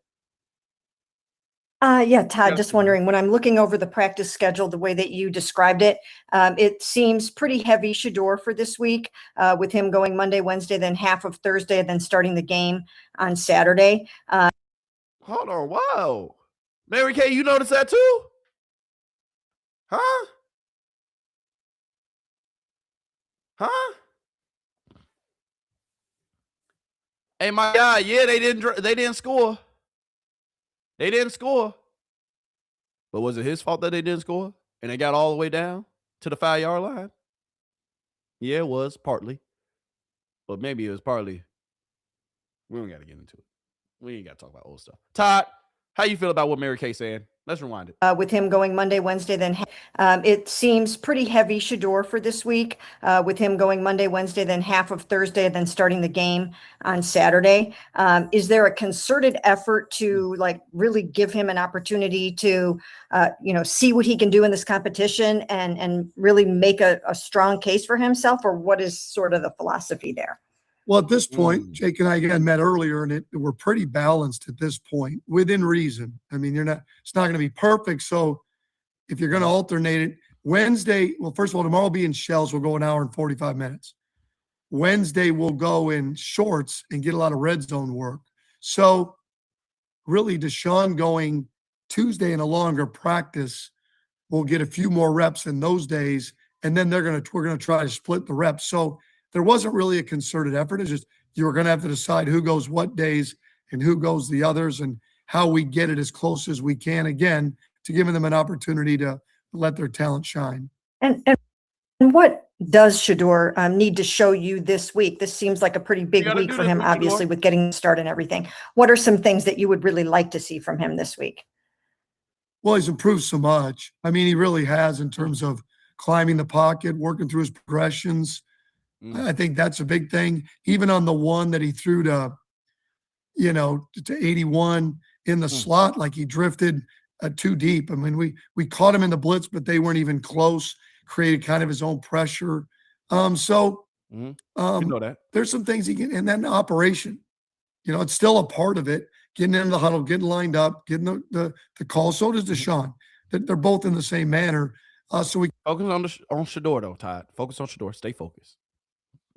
Yeah, Todd, just wondering, when I'm looking over the practice schedule, the way that you described it, it seems pretty heavy Shedeur for this week, with him going Monday, Wednesday, then half of Thursday, then starting the game on Saturday. Hold on. Wow. Mary Kay, you noticed that too? Huh? Huh? Hey, my guy, yeah, they didn't score. They didn't score. But was it his fault that they didn't score? And they got all the way down to the 5-yard line? Yeah, it was partly. But maybe it was partly. We don't got to get into it. We ain't got to talk about old stuff. Todd, how you feel about what Mary Kay saying? Let's rewind it. With him going Monday, Wednesday, then it seems pretty heavy Shedeur for this week, with him going Monday, Wednesday, then half of Thursday, then starting the game on Saturday. Is there a concerted effort to like really give him an opportunity to, see what he can do in this competition and really make a strong case for himself, or what is sort of the philosophy there? Well, at this point, Jake and I again met earlier, and we're pretty balanced at this point, within reason. I mean, it's not going to be perfect. So if you're going to alternate it, Wednesday, well, first of all, tomorrow will be in shells. We'll go an hour and 45 minutes. Wednesday, we'll go in shorts and get a lot of red zone work. So really, Deshaun going Tuesday in a longer practice, we'll get a few more reps in those days, and then we're going to try to split the reps. So there wasn't really a concerted effort. It's just you were going to have to decide who goes what days and who goes the others, and how we get it as close as we can, again, to giving them an opportunity to let their talent shine. And what does Shedeur need to show you this week? This seems like a pretty big week for him, obviously, with getting the start and everything. What are some things that you would really like to see from him this week? Well, he's improved so much. I mean, he really has, in terms of climbing the pocket, working through his progressions. I think that's a big thing. Even on the one that he threw to 81 in the slot, like he drifted too deep. I mean, we caught him in the blitz, but they weren't even close. Created kind of his own pressure. You know that. There's some things he can, and then operation. It's still a part of it. Getting in the huddle, getting lined up, getting the call. So does Deshaun. They're both in the same manner. So we focus on Shedeur though, Todd. Focus on Shedeur. Stay focused.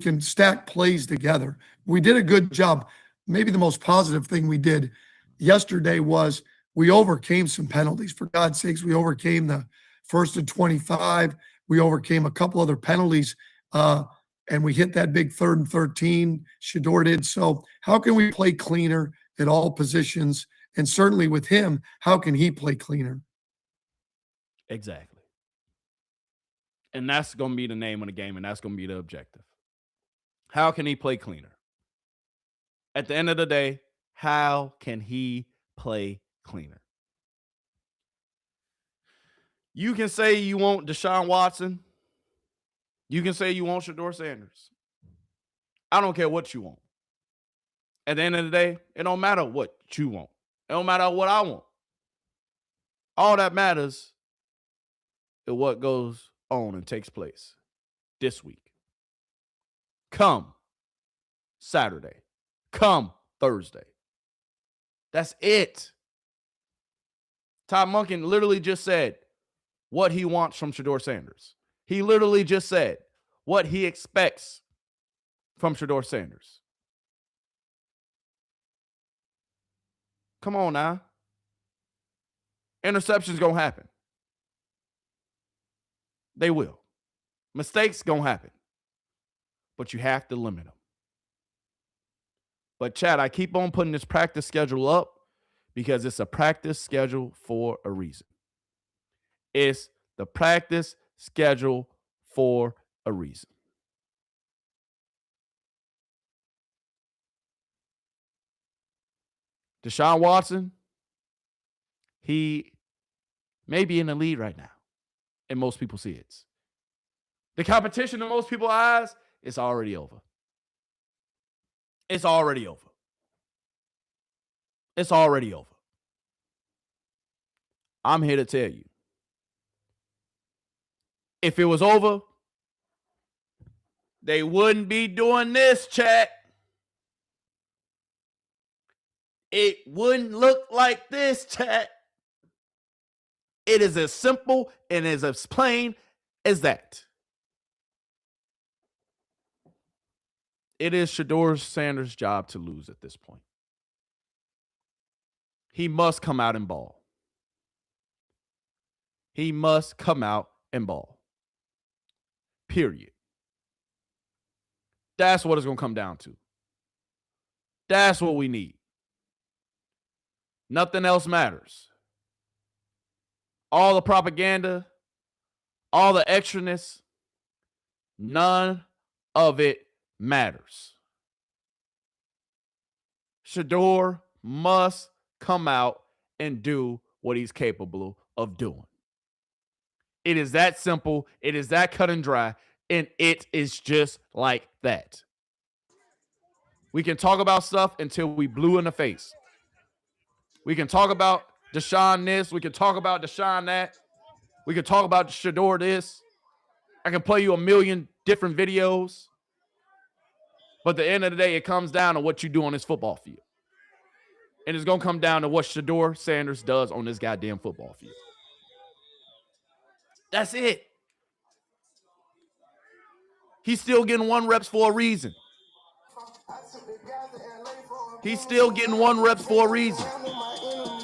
Can stack plays together. We did a good job. Maybe the most positive thing we did yesterday was we overcame some penalties. For God's sakes, we overcame the 1st and 25. We overcame a couple other penalties, and we hit that big 3rd and 13. Shedeur did. So how can we play cleaner at all positions? And certainly with him, how can he play cleaner? Exactly. And that's going to be the name of the game, and that's going to be the objective. How can he play cleaner? At the end of the day, how can he play cleaner? You can say you want Deshaun Watson. You can say you want Shedeur Sanders. I don't care what you want. At the end of the day, it don't matter what you want. It don't matter what I want. All that matters is what goes on and takes place this week. Come Saturday. Come Thursday. That's it. Todd Monken literally just said what he wants from Shedeur Sanders. He literally just said what he expects from Shedeur Sanders. Come on now. Interceptions gonna happen. They will. Mistakes gonna happen. But you have to limit them. But Chad, I keep on putting this practice schedule up because it's a practice schedule for a reason. It's the practice schedule for a reason. Deshaun Watson, he may be in the lead right now, and most people see it. The competition in most people's eyes, it's already over. It's already over. It's already over. I'm here to tell you. If it was over, they wouldn't be doing this, chat. it wouldn't look like this, chat. It is as simple and as plain as that. It is Shedeur Sanders' job to lose at this point. He must come out and ball. He must come out and ball. Period. That's what it's going to come down to. That's what we need. Nothing else matters. All the propaganda, all the extraness, none of it matters. Shedeur must come out and do what he's capable of doing. It is that simple. It is that cut and dry. And it is just like that. We can talk about stuff until we blue in the face. We can talk about Deshaun this. We can talk about Deshaun that. We can talk about Shedeur this. I can play you a million different videos. But at the end of the day, it comes down to what you do on this football field. And it's going to come down to what Shedeur Sanders does on this goddamn football field. That's it. He's still getting 1 reps for a reason. He's still getting 1 reps for a reason.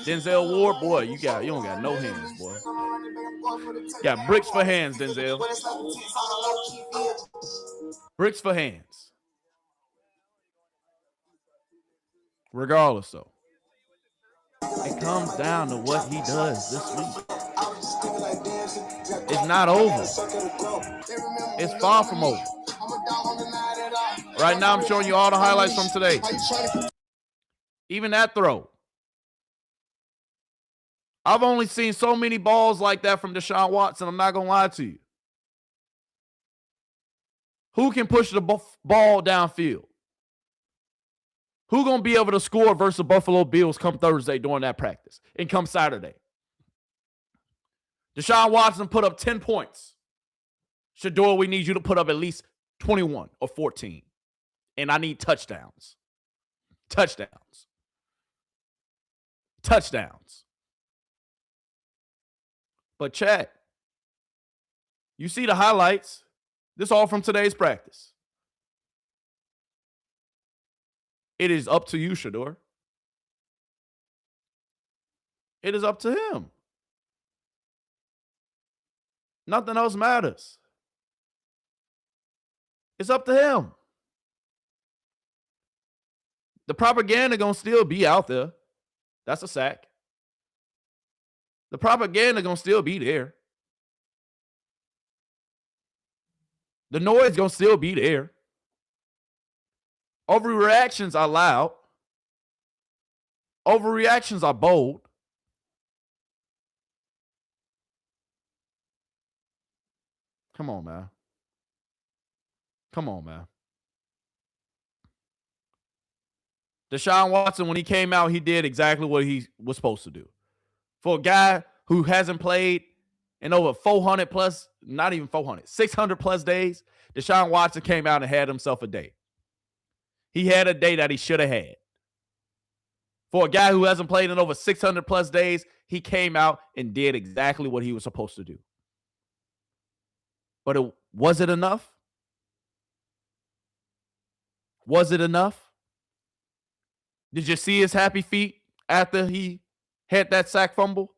Denzel Ward, boy, you don't got no hands, boy. Got bricks for hands, Denzel. Bricks for hands. Regardless, though, it comes down to what he does this week. It's not over. It's far from over. Right now, I'm showing you all the highlights from today. Even that throw. I've only seen so many balls like that from Deshaun Watson. I'm not going to lie to you. Who can push the ball downfield? Who going to be able to score versus the Buffalo Bills come Thursday during that practice and come Saturday? Deshaun Watson put up 10 points. Shedeur, we need you to put up at least 21 or 14. And I need touchdowns. Touchdowns. Touchdowns. But chat, you see the highlights. This all from today's practice. It is up to you, Shedeur. It is up to him. Nothing else matters. It's up to him. The propaganda gonna still be out there. That's a sack. The propaganda gonna still be there. The noise gonna still be there. Overreactions are loud. Overreactions are bold. Come on, man. Come on, man. Deshaun Watson, when he came out, he did exactly what he was supposed to do. For a guy who hasn't played in over 400 plus, not even 400, 600 plus days, Deshaun Watson came out and had himself a day. He had a day that he should have had. For a guy who hasn't played in over 600 plus days, he came out and did exactly what he was supposed to do. But was it enough? Was it enough? Did you see his happy feet after he had that sack fumble?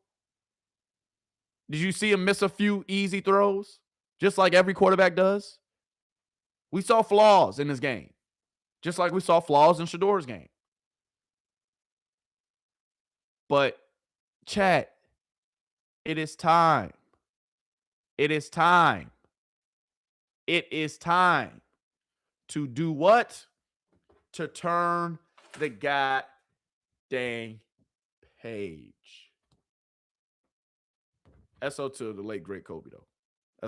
Did you see him miss a few easy throws, just like every quarterback does? We saw flaws in his game, just like we saw flaws in Shedeur's game. But, chat, it is time. It is time. It is time to do what? To turn the goddamn page. SO to the late, great Kobe, though.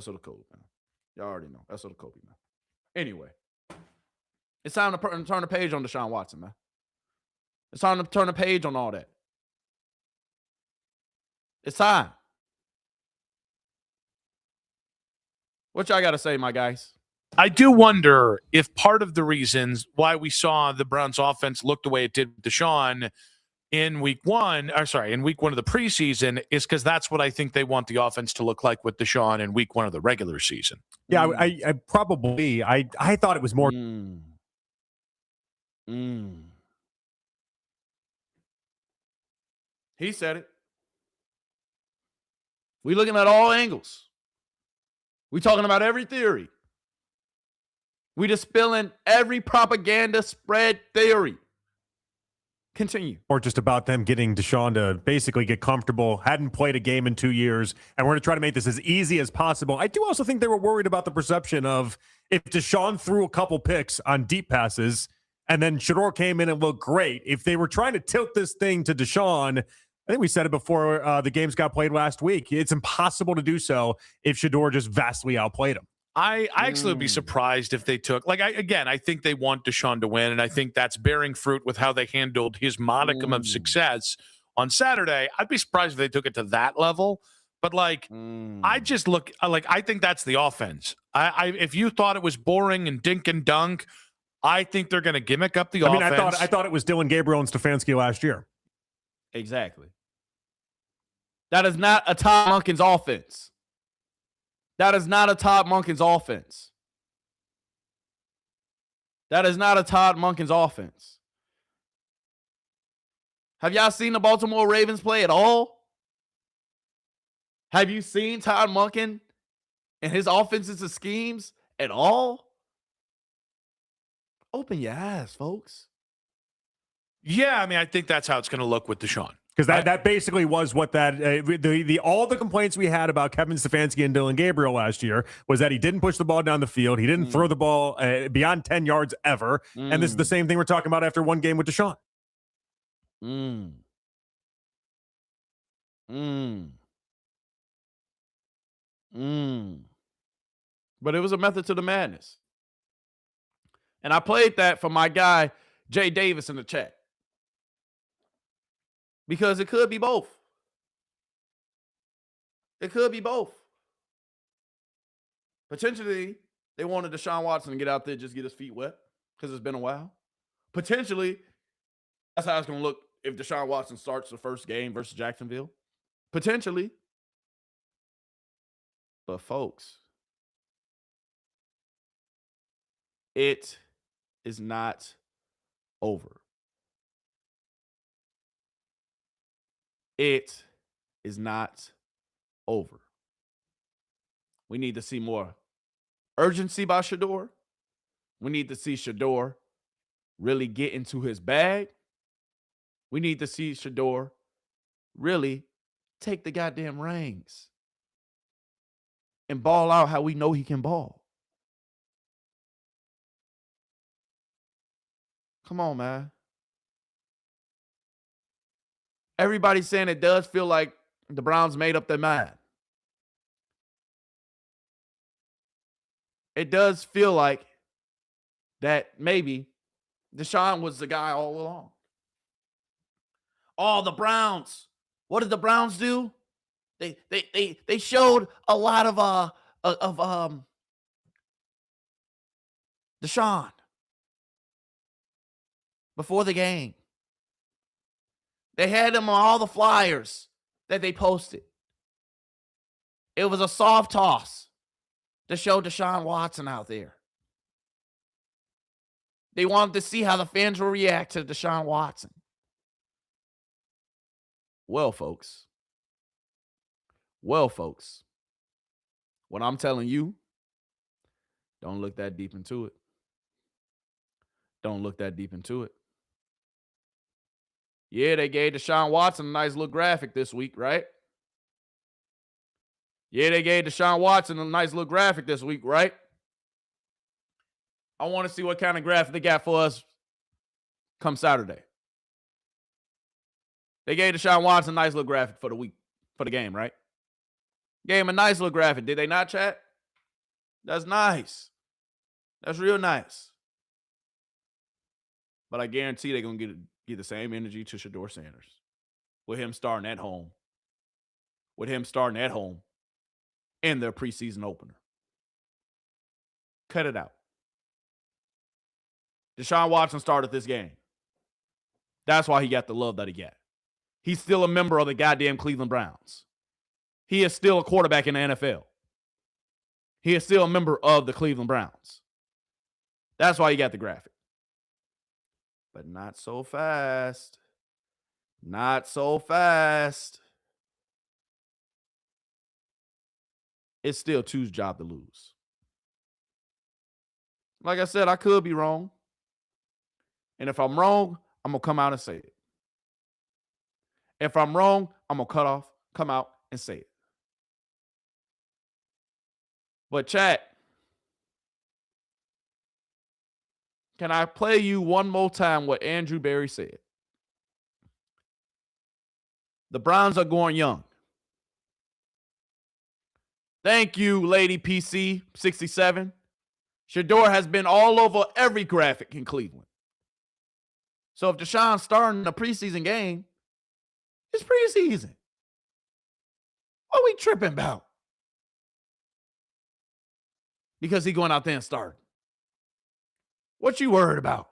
SO to Kobe, man. Y'all already know. SO to Kobe, man. Anyway, it's time to turn the page on Deshaun Watson, man. It's time to turn the page on all that. It's time. What y'all got to say, my guys? I do wonder if part of the reasons why we saw the Browns offense look the way it did with Deshaun in week one of the preseason is because that's what I think they want the offense to look like with Deshaun in week one of the regular season. Yeah, I probably I thought it was more. He said it. We looking at all angles. We talking about every theory. We dispelling every propaganda spread theory. Continue. Or just about them getting Deshaun to basically get comfortable, hadn't played a game in 2 years, and we're going to try to make this as easy as possible. I do also think they were worried about the perception of if Deshaun threw a couple picks on deep passes and then Shedeur came in and looked great, if they were trying to tilt this thing to Deshaun, I think we said it before the games got played last week, it's impossible to do so if Shedeur just vastly outplayed him. I actually would be surprised if they took, I think they want Deshaun to win, and I think that's bearing fruit with how they handled his modicum of success on Saturday. I'd be surprised if they took it to that level, but I just look, I think that's the offense. If you thought it was boring and dink and dunk, I think they're going to gimmick up the offense. I thought it was Dylan Gabriel and Stefanski last year. Exactly. That is not a Todd Monken's offense. That is not a Todd Monken's offense. That is not a Todd Monken's offense. Have y'all seen the Baltimore Ravens play at all? Have you seen Todd Monken and his offenses and schemes at all? Open your eyes, folks. Yeah, I think that's how it's going to look with Deshaun. Because that basically was what that all the complaints we had about Kevin Stefanski and Dylan Gabriel last year was that he didn't push the ball down the field, he didn't throw the ball beyond 10 yards ever, and this is the same thing we're talking about after one game with Deshaun. But it was a method to the madness, and I played that for my guy Jay Davis in the chat. Because it could be both. It could be both. Potentially, they wanted Deshaun Watson to get out there, just get his feet wet, because it's been a while. Potentially, that's how it's going to look if Deshaun Watson starts the first game versus Jacksonville. Potentially. But folks, it is not over. It is not over. We need to see more urgency by Shedeur. We need to see Shedeur really get into his bag. We need to see Shedeur really take the goddamn reins and ball out how we know he can ball. Come on, man. Everybody's saying it does feel like the Browns made up their mind. It does feel like that maybe Deshaun was the guy all along. Oh, the Browns. What did the Browns do? They showed a lot of Deshaun before the game. They had him on all the flyers that they posted. It was a soft toss to show Deshaun Watson out there. They wanted to see how the fans will react to Deshaun Watson. Well, folks, what I'm telling you, don't look that deep into it. Don't look that deep into it. Yeah, they gave Deshaun Watson a nice little graphic this week, right? Yeah, they gave Deshaun Watson a nice little graphic this week, right? I want to see what kind of graphic they got for us come Saturday. They gave Deshaun Watson a nice little graphic for the week, for the game, right? Gave him a nice little graphic. Did they not, chat? That's nice. That's real nice. But I guarantee they're going to get the same energy to Shedeur Sanders with him starting at home. In their preseason opener. Cut it out. Deshaun Watson started this game. That's why he got the love that he got. He's still a member of the goddamn Cleveland Browns. He is still a quarterback in the NFL. He is still a member of the Cleveland Browns. That's why he got the graphic. But not so fast. Not so fast. It's still Tu's job to lose. Like I said, I could be wrong. And if I'm wrong, I'm going to come out and say it. If I'm wrong, I'm going to come out and say it. But chat, can I play you one more time what Andrew Berry said? The Browns are going young. Thank you, Lady PC 67. Shedeur has been all over every graphic in Cleveland. So if Deshaun's starting a preseason game, it's preseason. What are we tripping about? Because he going out there and starting. What you worried about?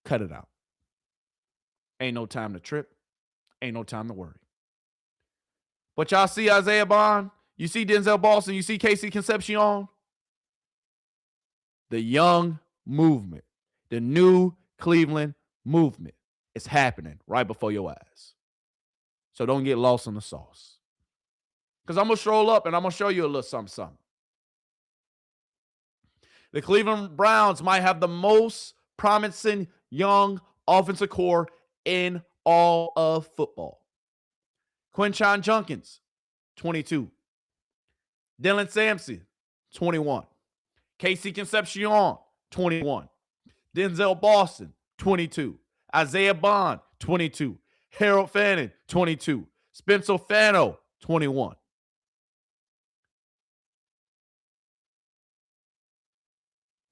Cut it out. Ain't no time to trip. Ain't no time to worry. But y'all see Isaiah Bond? You see Denzel Boston? You see Casey Concepcion? The young movement. The new Cleveland movement is happening right before your eyes. So don't get lost in the sauce. Because I'm going to stroll up and I'm going to show you a little something. The Cleveland Browns might have the most promising young offensive core in all of football. Quinshon Judkins, 22. Dylan Sampson, 21. Casey Concepcion, 21. Denzel Boston, 22. Isaiah Bond, 22. Harold Fannin, 22. Spencer Fano, 21.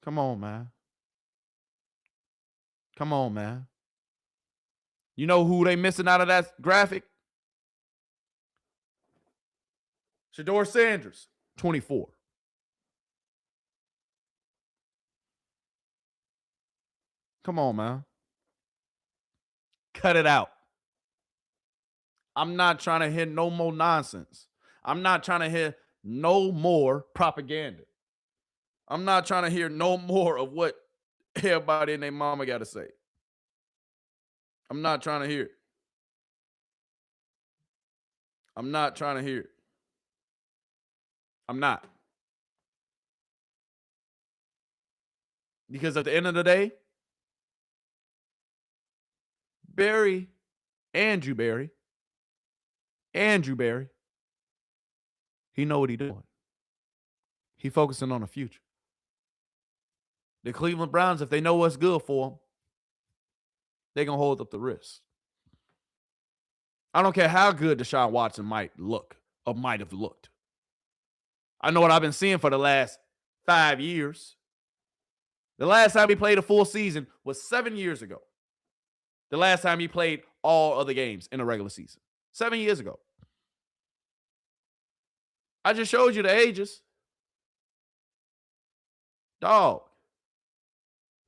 Come on, man. Come on, man. You know who they missing out of that graphic? Shedeur Sanders, 24. Come on, man. Cut it out. I'm not trying to hear no more nonsense. I'm not trying to hear no more propaganda. I'm not trying to hear no more of what everybody and their mama got to say. I'm not trying to hear it. I'm not trying to hear it. I'm not. Because at the end of the day, Andrew Berry, he know what he doing. He focusing on the future. The Cleveland Browns, if they know what's good for them, they're going to hold up the wrist. I don't care how good Deshaun Watson might look or might have looked. I know what I've been seeing for the last 5 years. The last time he played a full season was 7 years ago. The last time he played all other games in a regular season. 7 years ago. I just showed you the ages. Dog.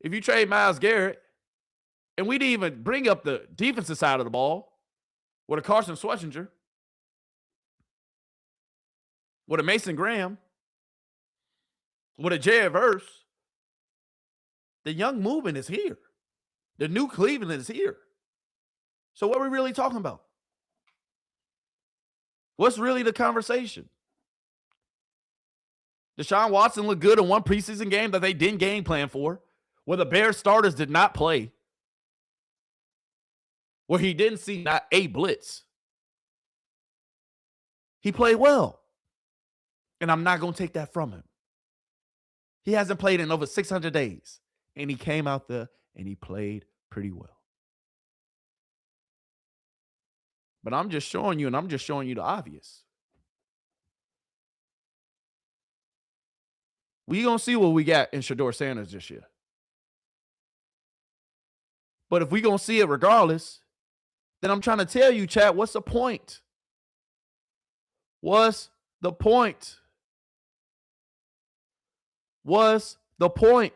If you trade Myles Garrett, and we didn't even bring up the defensive side of the ball with a Carson Schwarzenegger, with a Mason Graham, with a Jared Verse, the young movement is here. The new Cleveland is here. So what are we really talking about? What's really the conversation? Deshaun Watson looked good in one preseason game that they didn't game plan for, where the Bears starters did not play, where he didn't see not a blitz. He played well. And I'm not going to take that from him. He hasn't played in over 600 days. And he came out there and he played pretty well. But I'm just showing you, and I'm just showing you the obvious. We're going to see what we got in Shedeur Sanders this year. But if we're going to see it regardless, then I'm trying to tell you, chat, what's the point? What's the point? What's the point?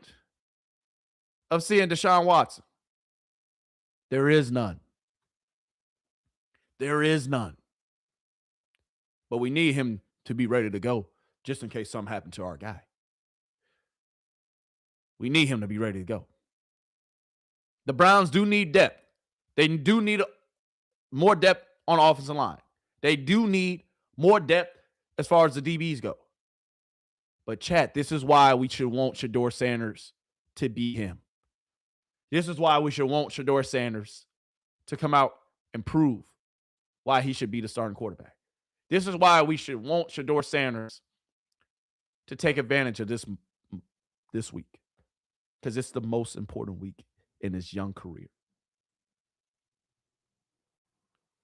of seeing Deshaun Watson? There is none. There is none. But we need him to be ready to go just in case something happened to our guy. We need him to be ready to go. The Browns do need depth. They do need more depth on the offensive line. They do need more depth as far as the DBs go. But, chat, this is why we should want Shedeur Sanders to be him. This is why we should want Shedeur Sanders to come out and prove why he should be the starting quarterback. This is why we should want Shedeur Sanders to take advantage of this week, because it's the most important week in his young career.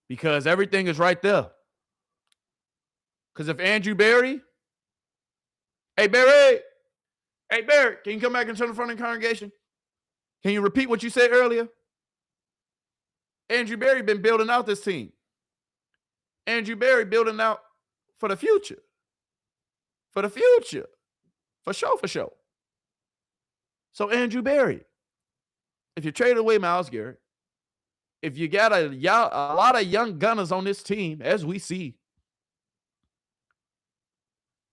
Because everything is right there. Because if Andrew Berry, hey, Barry, can you come back and turn in front of the congregation? Can you repeat what you said earlier? Andrew Berry been building out this team. Andrew Berry building out for the future. For the future. For sure. So Andrew Berry, if you trade away Myles Garrett, if you got a lot of young gunners on this team, as we see,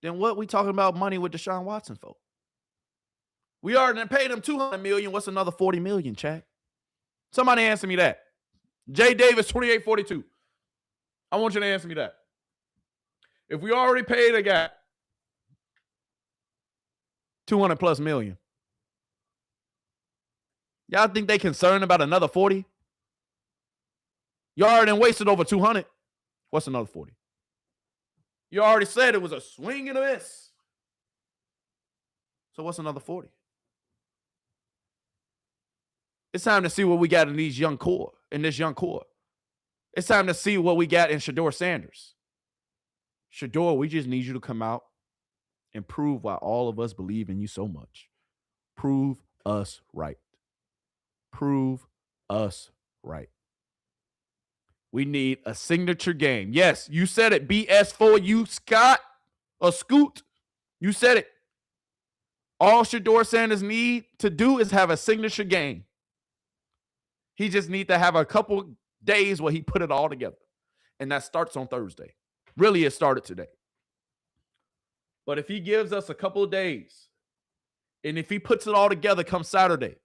then what we talking about money with Deshaun Watson for? We already paid him $200 million. What's another $40 million, chat? Somebody answer me that. Jay Davis, 2842. I want you to answer me that. If we already paid a guy $200+ million, y'all think they concerned about another 40? You already wasted over 200. What's another 40? You already said it was a swing and a miss. So what's another 40? It's time to see what we got in this young core. It's time to see what we got in Shedeur Sanders. Shedeur, we just need you to come out and prove why all of us believe in you so much. Prove us right. Prove us right. We need a signature game. Yes, you said it. BS for you, Scott or Scoot. You said it. All Shedeur Sanders need to do is have a signature game. He just need to have a couple days where he put it all together. And that starts on Thursday. Really, it started today. But if he gives us a couple of days, and if he puts it all together come Saturday,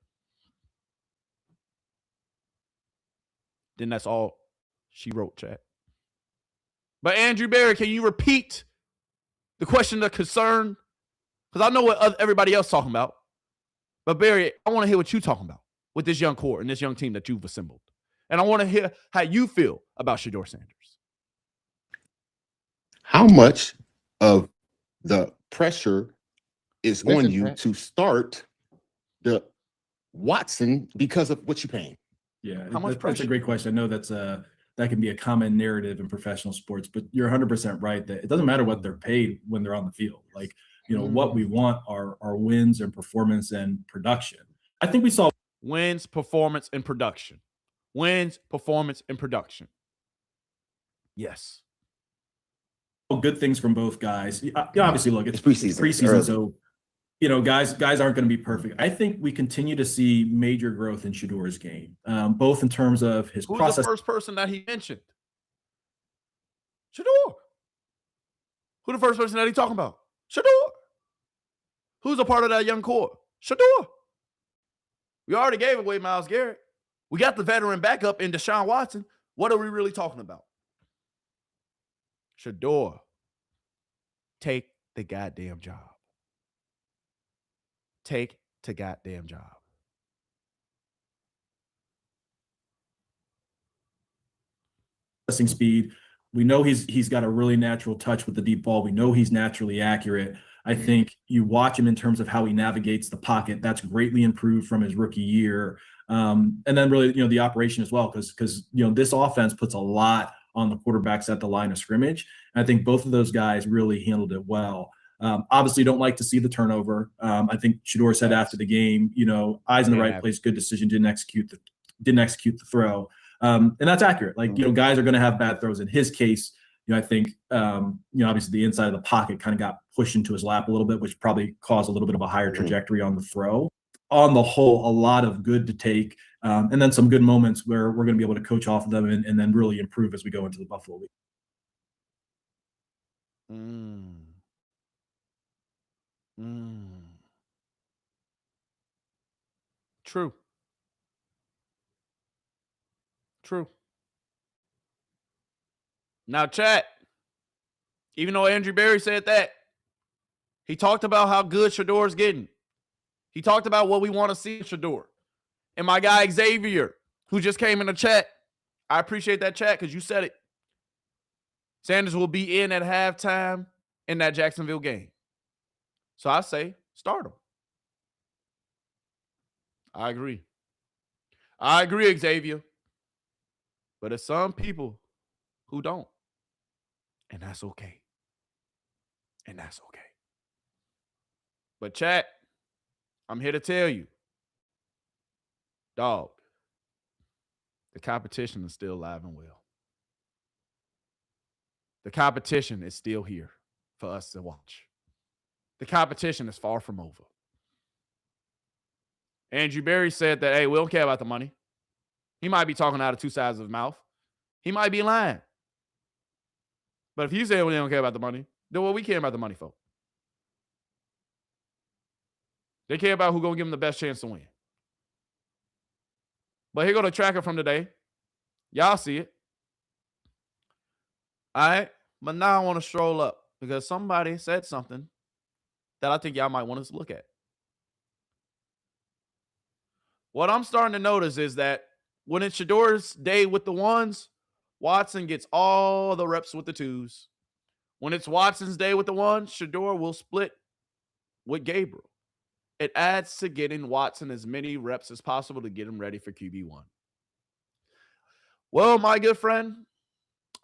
then that's all she wrote, chat. But Andrew Berry, can you repeat the question of concern? Because I know what everybody else talking about. But Barry, I want to hear what you're talking about with this young core and this young team that you've assembled. And I want to hear how you feel about Shedeur Sanders. How much of the pressure is on you to start the Watson because of what you're paying? Yeah, How much that's a great question. I know that can be a common narrative in professional sports, but you're 100% right that it doesn't matter what they're paid when they're on the field. Like, what we want are wins and performance and production. I think we saw wins, performance, and production. Wins, performance, and production. Yes. Good things from both guys. Obviously, look, it's preseason. Preseason, so guys aren't going to be perfect. I think we continue to see major growth in Shedeur's game, both in terms of his process. Who's the first person that he mentioned? Shedeur. Who the first person that he talking about? Shedeur. Who's a part of that young core? Shedeur. We already gave away Myles Garrett. We got the veteran backup in Deshaun Watson. What are we really talking about? Shedeur, take the goddamn job. Take the goddamn job. Speed. We know he's got a really natural touch with the deep ball. We know he's naturally accurate. I think you watch him in terms of how he navigates the pocket. That's greatly improved from his rookie year. And then really, the operation as well, because this offense puts a lot on the quarterbacks at the line of scrimmage. And I think both of those guys really handled it well. Obviously, don't like to see the turnover. I think Shedeur said after the game, eyes in the right place, good decision, didn't execute the throw. And that's accurate. Like, guys are going to have bad throws. In his case, I think, obviously the inside of the pocket kind of got pushed into his lap a little bit, which probably caused a little bit of a higher trajectory on the throw. on the whole, a lot of good to take, and then some good moments where we're going to be able to coach off of them and then really improve as we go into the Buffalo week. True. True. Now, chat, even though Andrew Berry said that, he talked about how good Shedeur's getting. He talked about what we want to see in Shedeur. And my guy Xavier, who just came in the chat, I appreciate that chat because you said it. Sanders will be in at halftime in that Jacksonville game. So I say start him. I agree. I agree, Xavier. But there's some people who don't. And that's okay. And that's okay. But chat, I'm here to tell you, dog, the competition is still alive and well. The competition is still here for us to watch. The competition is far from over. Andrew Berry said that, hey, we don't care about the money. He might be talking out of two sides of his mouth. He might be lying. But if you say we don't care about the money, then what we care about the money for? They care about who's going to give them the best chance to win. But here go the tracker from today. Y'all see it. All right. But now I want to stroll up because somebody said something that I think y'all might want us to look at. What I'm starting to notice is that when it's Shedeur's day with the ones, Watson gets all the reps with the twos. When it's Watson's day with the ones, Shedeur will split with Gabriel. It adds to getting Watson as many reps as possible to get him ready for QB1. Well, my good friend,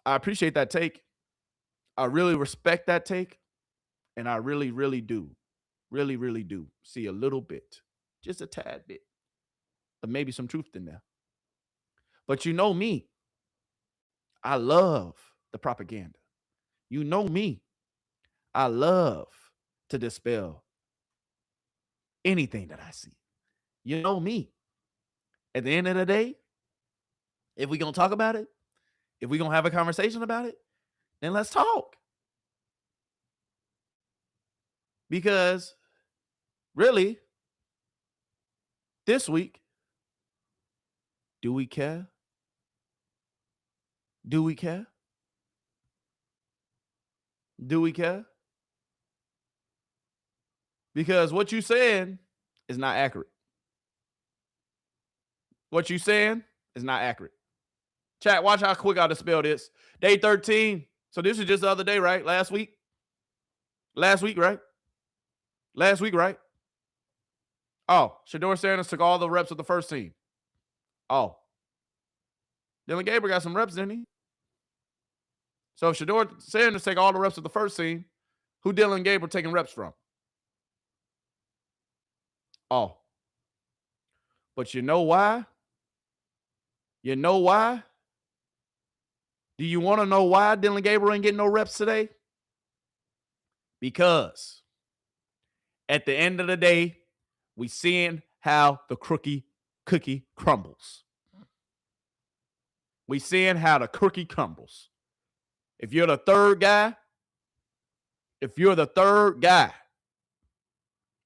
I appreciate that take. I really respect that take. And I really, really do. Really, really do see a little bit, just a tad bit, of maybe some truth in there. But you know me. I love the propaganda. You know me. I love to dispel anything that I see. You know me. At the end of the day, if we're going to talk about it, if we're going to have a conversation about it, then let's talk. Because really, this week, do we care? Do we care? Do we care? Because what you saying is not accurate. What you saying is not accurate. Chat, watch how quick I dispel this. Day 13. So this is just the other day, right? Last week? Last week, right? Last week, right? Oh, Shedeur Sanders took all the reps with the first team. Oh. Dylan Gabriel got some reps, didn't he? So if Shedeur Sanders take all the reps with the first team, who Dylan Gabriel taking reps from? Oh. But you know why? You know why? Do you want to know why Dylan Gabriel ain't getting no reps today? Because at the end of the day, we seeing how the cookie crumbles. We seeing how the cookie crumbles. If you're the third guy,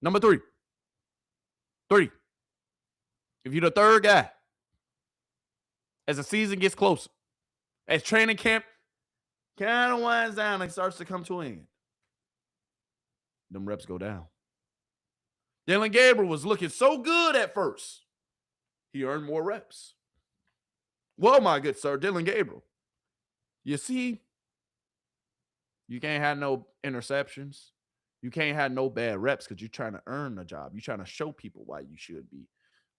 number three, if you're the third guy, as the season gets closer, as training camp kind of winds down and starts to come to an end, them reps go down. Dylan Gabriel was looking so good at first. He earned more reps. Well, my good sir, Dylan Gabriel, you see, you can't have no interceptions. You can't have no bad reps because you're trying to earn the job. You're trying to show people why you should be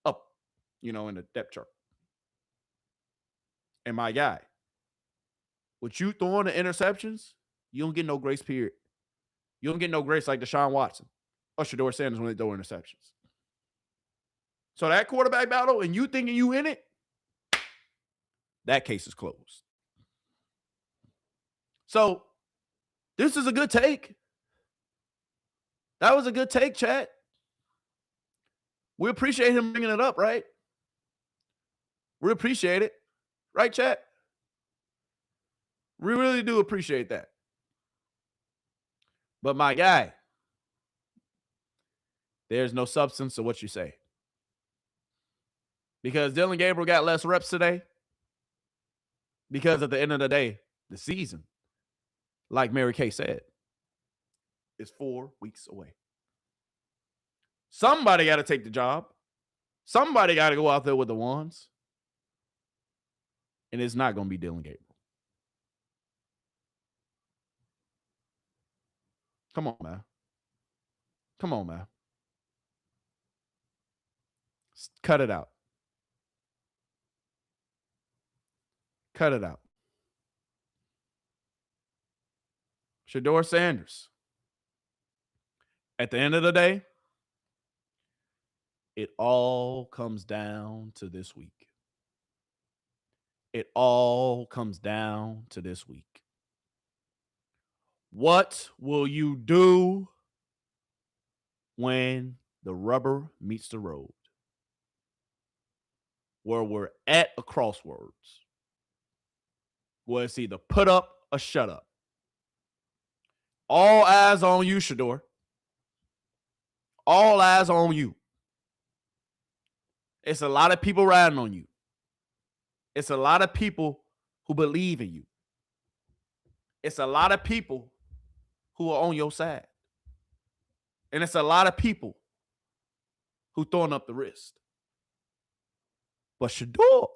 up, in the depth chart. And my guy, with you throwing the interceptions, you don't get no grace period. You don't get no grace like Deshaun Watson or Shedeur Sanders when they throw interceptions. So that quarterback battle and you thinking you in it, that case is closed. So this is a good take. That was a good take, chat. We appreciate him bringing it up, right? We appreciate it. Right, chat? We really do appreciate that. But my guy, there's no substance to what you say. Because Dylan Gabriel got less reps today. Because at the end of the day, the season, like Mary Kay said, is 4 weeks away. Somebody got to take the job. Somebody got to go out there with the ones. And it's not going to be Dylan Gabriel. Come on, man. Come on, man. Cut it out. Cut it out. Shedeur Sanders. At the end of the day, it all comes down to this week. It all comes down to this week. What will you do when the rubber meets the road? Where we're at a crossroads. Where it's either put up or shut up. All eyes on you, Shedeur. All eyes on you. It's a lot of people riding on you. It's a lot of people who believe in you. It's a lot of people who are on your side. And it's a lot of people who throwing up the wrist. But Shedeur,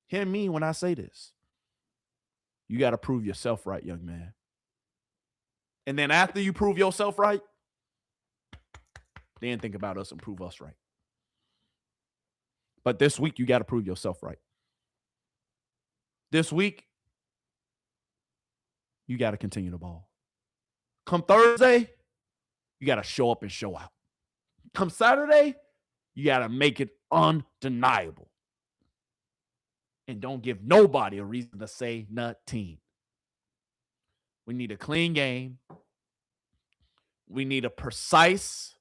hear me when I say this. You got to prove yourself right, young man. And then after you prove yourself right, then think about us and prove us right. But this week, you got to prove yourself right. This week, you got to continue the ball. Come Thursday, you got to show up and show out. Come Saturday, you got to make it undeniable. And don't give nobody a reason to say nothing. We need a clean game. We need a precise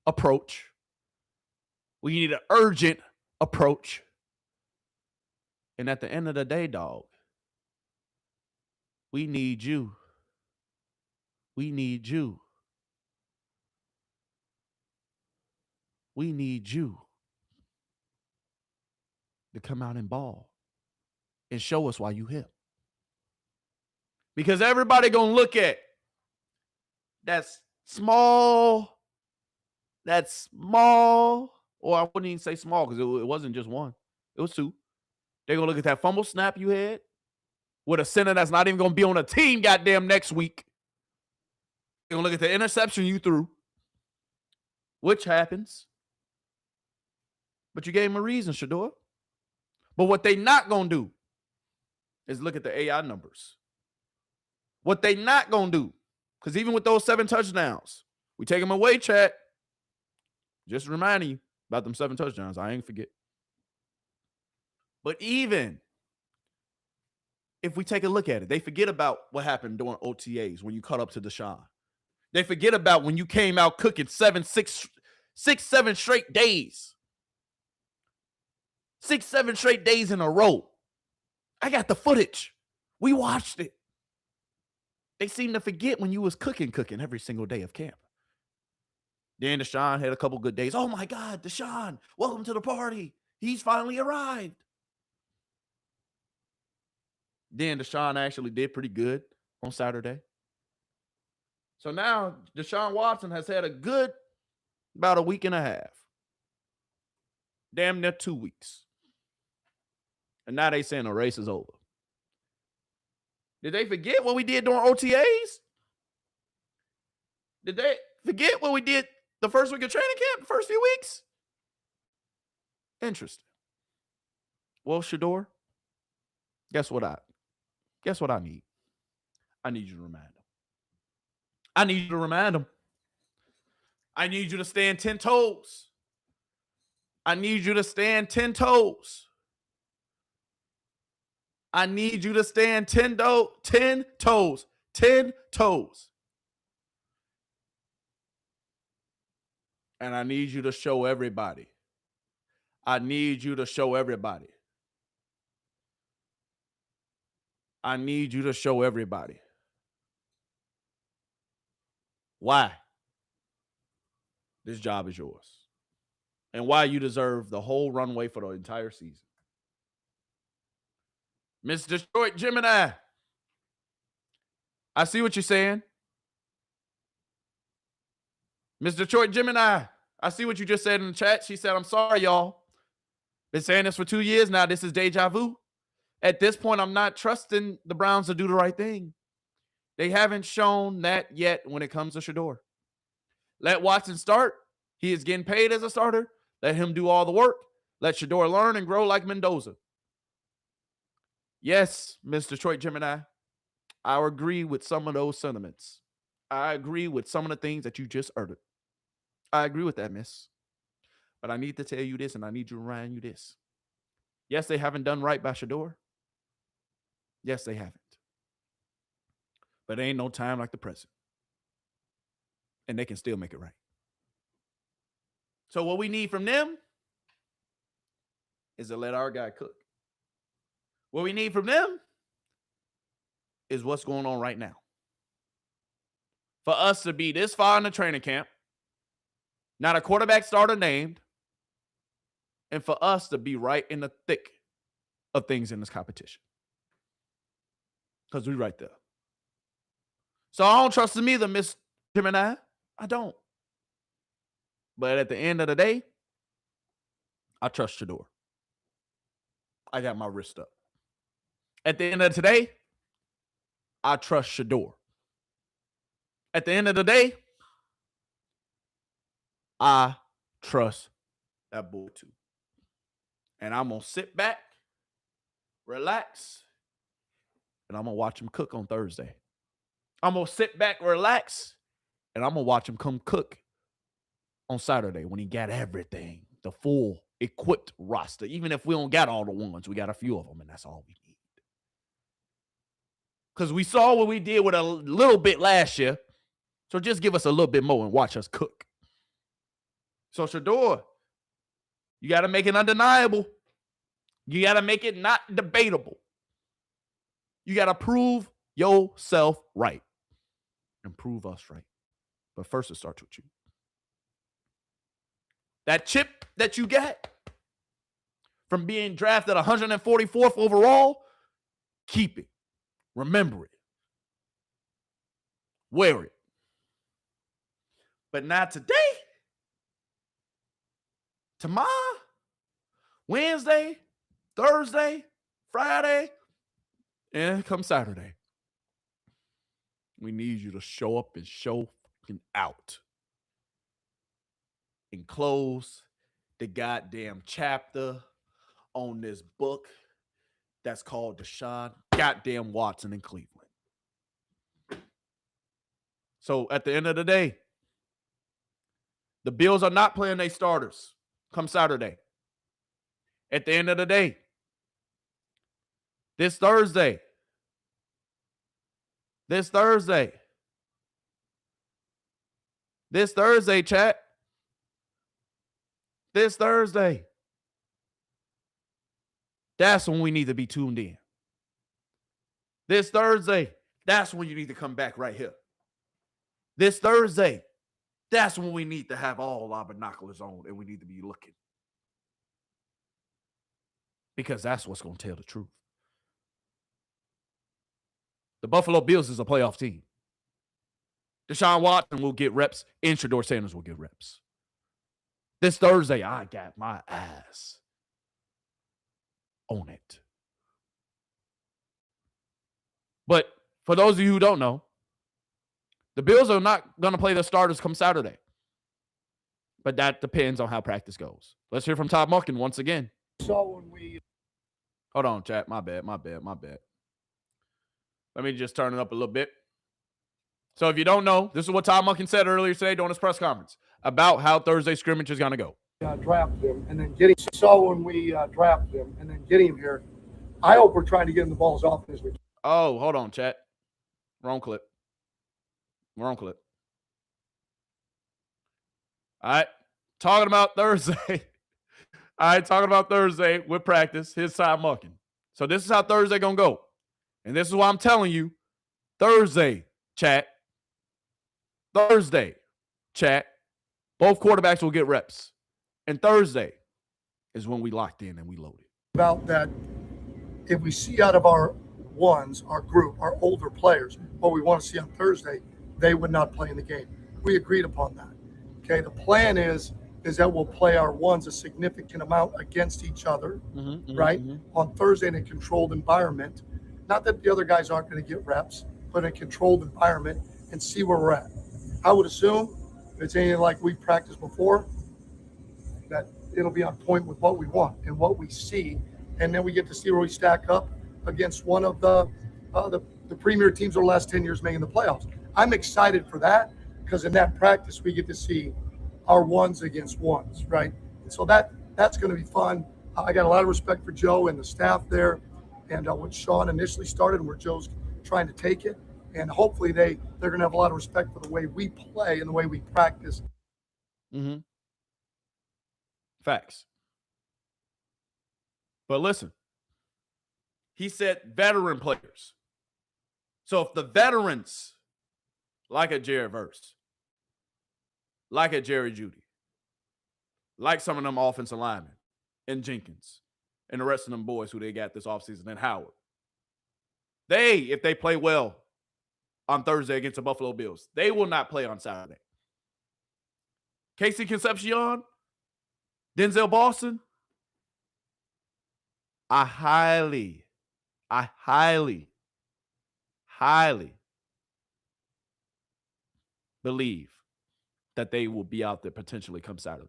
approach. We need an urgent approach. And at the end of the day, dog, we need you. We need you. We need you to come out and ball and show us why you hip. Because everybody gonna look at that's small, or I wouldn't even say small because it wasn't just one. It was two. They're gonna look at that fumble snap you had with a center that's not even gonna be on a team goddamn next week. They're gonna look at the interception you threw, which happens. But you gave him a reason, Shedeur. But what they not gonna do is look at the AI numbers. What they not gonna do, because even with those 7 touchdowns, we take them away, chat. Just reminding you about them 7 touchdowns. I ain't forget. But even if we take a look at it, they forget about what happened during OTAs when you caught up to Deshaun. They forget about when you came out cooking 7 straight days. 6, 7 straight days in a row. I got the footage. We watched it. They seem to forget when you was cooking every single day of camp. Then Deshaun had a couple good days. Oh my God, Deshaun, welcome to the party. He's finally arrived. Then Deshaun actually did pretty good on Saturday. So now Deshaun Watson has had about a week and a half. Damn near 2 weeks. And now they saying the race is over. Did they forget what we did during OTAs? Did they forget what we did the first week of training camp, the first few weeks? Interesting. Well, Shedeur, guess what I need? I need you to remind them. I need you to remind them. I need you to stand 10 toes. I need you to stand 10 toes. I need you to stand 10 toes. 10 toes. And I need you to show everybody. I need you to show everybody. I need you to show everybody. Why this job is yours. And why you deserve the whole runway for the entire season. Miss Detroit Gemini, I see what you're saying. Miss Detroit Gemini, I see what you just said in the chat. She said, I'm sorry, y'all. Been saying this for 2 years now. This is deja vu. At this point, I'm not trusting the Browns to do the right thing. They haven't shown that yet when it comes to Shedeur. Let Watson start. He is getting paid as a starter. Let him do all the work. Let Shedeur learn and grow like Mendoza. Yes, Miss Detroit Gemini, I agree with some of those sentiments. I agree with some of the things that you just uttered. I agree with that, miss. But I need to tell you this, and I need to remind you this. Yes, they haven't done right by Shedeur. Yes, they haven't. But there ain't no time like the present. And they can still make it right. So what we need from them is to let our guy cook. What we need from them is what's going on right now. For us to be this far in the training camp, not a quarterback starter named, and for us to be right in the thick of things in this competition. Because we're right there. So I don't trust them either, Miss Gemini. I don't. But at the end of the day, I trust Shedeur. I got my wrist up. At the end of today, I trust Shedeur. At the end of the day, I trust that boy too. And I'm going to sit back, relax, and I'm going to watch him cook on Thursday. I'm going to sit back, relax, and I'm going to watch him come cook on Saturday when he got everything, the full equipped roster. Even if we don't got all the ones, we got a few of them, and that's all we need. Because we saw what we did with a little bit last year. So just give us a little bit more and watch us cook. So Shedeur, you got to make it undeniable. You got to make it not debatable. You got to prove yourself right and prove us right. But first, it starts with you. That chip that you got from being drafted 144th overall, keep it. Remember it. Wear it. But not today. Tomorrow, Wednesday, Thursday, Friday, and come Saturday. We need you to show up and show fucking out. And close the goddamn chapter on this book that's called Deshaun goddamn Watson in Cleveland. So at the end of the day, the Bills are not playing their starters come Saturday. At the end of the day, this Thursday, chat. This Thursday. That's when we need to be tuned in. This Thursday, that's when you need to come back right here. This Thursday, that's when we need to have all our binoculars on and we need to be looking. Because that's what's going to tell the truth. The Buffalo Bills is a playoff team. Deshaun Watson will get reps and Shedeur Sanders will get reps. This Thursday, I got my ass on it. But for those of you who don't know, the Bills are not going to play their starters come Saturday. But that depends on how practice goes. Let's hear from Todd Monken once again. So when we... Hold on, chat. My bad. Let me just turn it up a little bit. So if you don't know, this is what Todd Monken said earlier today during his press conference about how Thursday scrimmage is going to go. Draft him and then get him. So when we draft him and then get him here, I hope we're trying to get him the ball as often as we can. Oh, hold on, chat. Wrong clip. All right. Talking about Thursday. All right, talking about Thursday with practice, his side mucking. So this is how Thursday going to go. And this is why I'm telling you, Thursday, chat. Thursday, chat. Both quarterbacks will get reps. And Thursday is when we locked in and we loaded. About that, if we see out of our ones, our group, our older players, what we want to see on Thursday, they would not play in the game. We agreed upon that. Okay, the plan is that we'll play our ones a significant amount against each other, right? On Thursday in a controlled environment. Not that the other guys aren't going to get reps, but in a controlled environment and see where we're at. I would assume if it's anything like we practiced before, that it'll be on point with what we want and what we see. And then we get to see where we stack up against one of the premier teams over the last 10 years making the playoffs. I'm excited for that because in that practice, we get to see our ones against ones, right? And so that's going to be fun. I got a lot of respect for Joe and the staff there and what Sean initially started and where Joe's trying to take it. And hopefully they're going to have a lot of respect for the way we play and the way we practice. Facts. But listen, he said veteran players. So if the veterans, like a Jared Verse, like a Jerry Jeudy, like some of them offensive linemen, and Jenkins, and the rest of them boys who they got this offseason, and Howard, if they play well on Thursday against the Buffalo Bills, they will not play on Saturday. Casey Concepcion, Denzel Boston, I highly believe that they will be out there potentially come Saturday.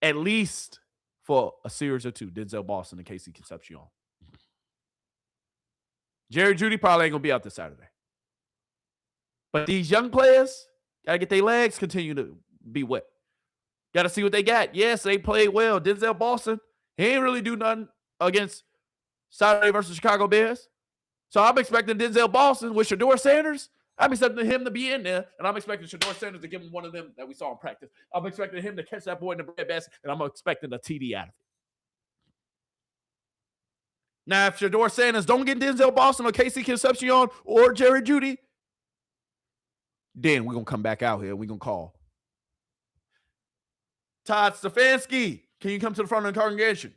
At least for a series or two, Denzel Boston and Casey Concepcion. Jerry Jeudy probably ain't going to be out this Saturday. But these young players got to get their legs continue to be wet. Got to see what they got. Yes, they played well. Denzel Boston, he ain't really do nothing against Saturday versus Chicago Bears. So I'm expecting Denzel Boston with Shedeur Sanders. I'm expecting him to be in there, and I'm expecting Shedeur Sanders to give him one of them that we saw in practice. I'm expecting him to catch that boy in the breadbasket, and I'm expecting a TD out of it. Now, if Shedeur Sanders don't get Denzel Boston or Casey Concepcion or Jerry Jeudy, then we're going to come back out here and we're going to call Todd Stefanski. Can you come to the front of the congregation?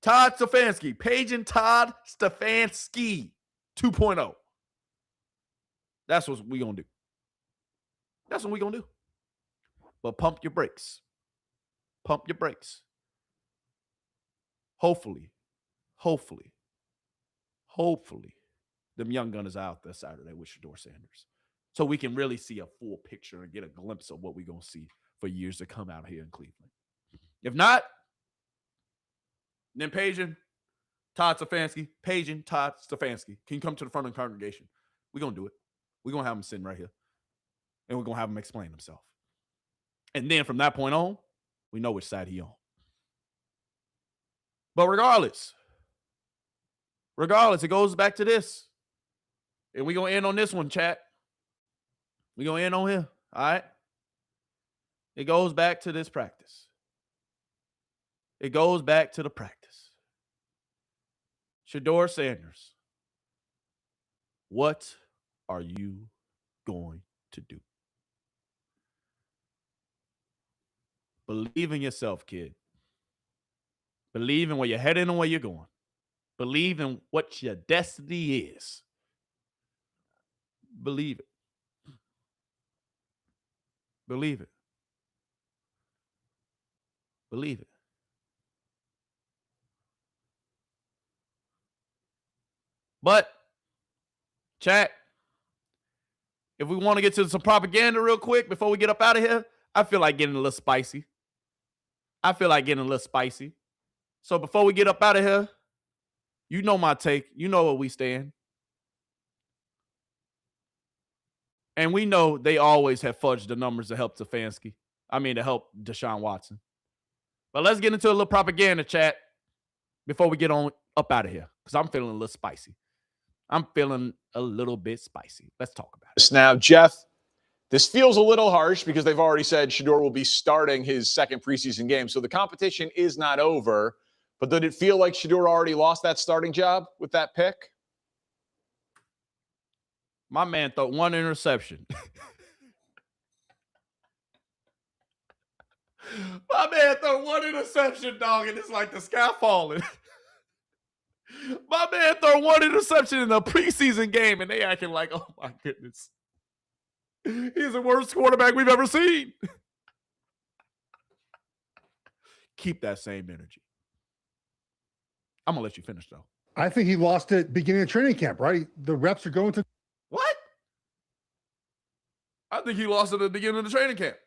Todd Stefanski. Paging Todd Stefanski 2.0. That's what we're going to do. That's what we're going to do. But pump your brakes. Pump your brakes. Hopefully, them young gunners are out there Saturday with Shedeur Sanders. So we can really see a full picture and get a glimpse of what we're going to see for years to come out here in Cleveland. If not, then Paging Todd Stefanski. Can you come to the front of the congregation? We're going to do it. We're going to have him sitting right here. And we're going to have him explain himself. And then from that point on, we know which side he on. But regardless, it goes back to this. And we're going to end on this one, chat. We're going to end on here. All right? It goes back to this practice. It goes back to the practice. Shedeur Sanders, what are you going to do? Believe in yourself, kid. Believe in where you're heading and where you're going. Believe in what your destiny is. Believe it. Believe it. Believe it. But, chat, if we want to get to some propaganda real quick before we get up out of here, I feel like getting a little spicy. So before we get up out of here, you know my take. You know where we stand. And we know they always have fudged the numbers to help Stefanski. To help Deshaun Watson. But let's get into a little propaganda, chat, before we get on up out of here. Because I'm feeling a little spicy. I'm feeling a little bit spicy. Let's talk about it. Now, Jeff, This feels a little harsh because they've already said Shedeur will be starting his second preseason game. So the competition is not over. But did it feel like Shedeur already lost that starting job with that pick? My man threw one interception. My man threw one interception, dog, and it's like the sky falling. My man threw one interception in a preseason game, and they acting like, oh my goodness. He's the worst quarterback we've ever seen. Keep that same energy. I'm going to let you finish, though. I think he lost it beginning of training camp, right? The reps are going to. What? I think he lost it at the beginning of the training camp.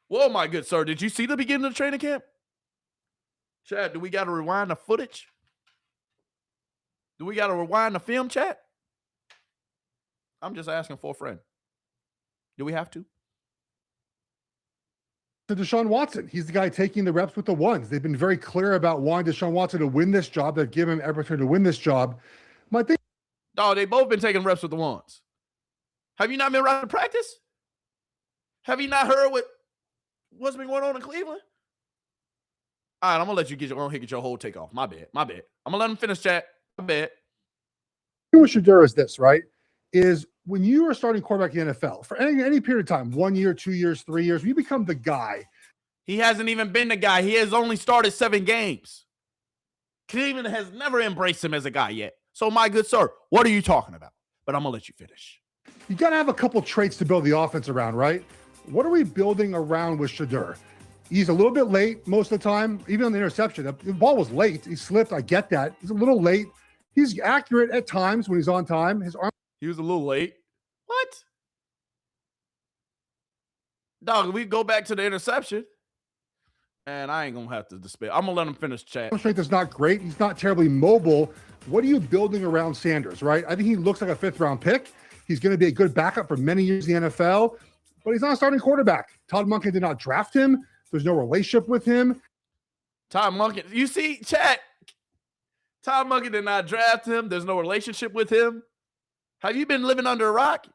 Whoa, my good sir. Did you see the beginning of the training camp? Chad, do we got to rewind the footage? Do we got to rewind the film, chat? I'm just asking for a friend. Do we have to? To Deshaun Watson. He's the guy taking the reps with the ones. They've been very clear about wanting Deshaun Watson to win this job. They've given him every opportunity to win this job. My thing. No, they both been taking reps with the ones. Have you not been around practice? Have you not heard what's been going on in Cleveland? All right, I'm gonna let you get your whole take off. My bad. I'm gonna let him finish, chat. My bad. What Shedeur is this, right? Is when you are starting quarterback in the NFL for any period of time, 1 year, 2 years, 3 years, you become the guy. He hasn't even been the guy. He has only started 7 games. Cleveland has never embraced him as a guy yet. So, my good sir, what are you talking about? But I'm gonna let you finish. You got to have a couple traits to build the offense around, right? What are we building around with Shedeur? He's a little bit late most of the time, even on the interception. The ball was late. He slipped. I get that. He's a little late. He's accurate at times when he's on time. His arm. He was a little late. What? Dog, we go back to the interception. And I ain't going to have to despair. I'm going to let him finish chat. Strength is not great. He's not terribly mobile. What are you building around Sanders, right? I think he looks like a 5th-round pick. He's going to be a good backup for many years in the NFL, but he's not a starting quarterback. Todd Monken did not draft him. There's no relationship with him. Todd Monken, you see, chat. Todd Monken did not draft him. There's no relationship with him. Have you been living under a rock?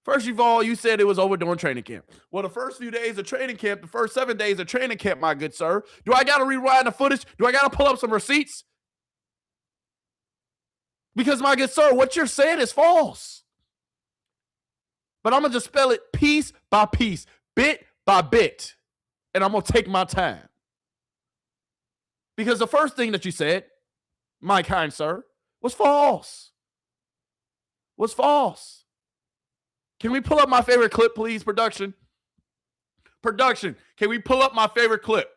First of all, you said it was over during training camp. Well, the first few days of training camp, the first 7 days of training camp, my good sir, do I got to rewind the footage? Do I got to pull up some receipts? Because, my good sir, what you're saying is false. But I'm going to just spell it piece by piece, bit by bit. And I'm going to take my time. Because the first thing that you said, my kind sir, was false. Was false. Can we pull up my favorite clip, please, production? Production, can we pull up my favorite clip?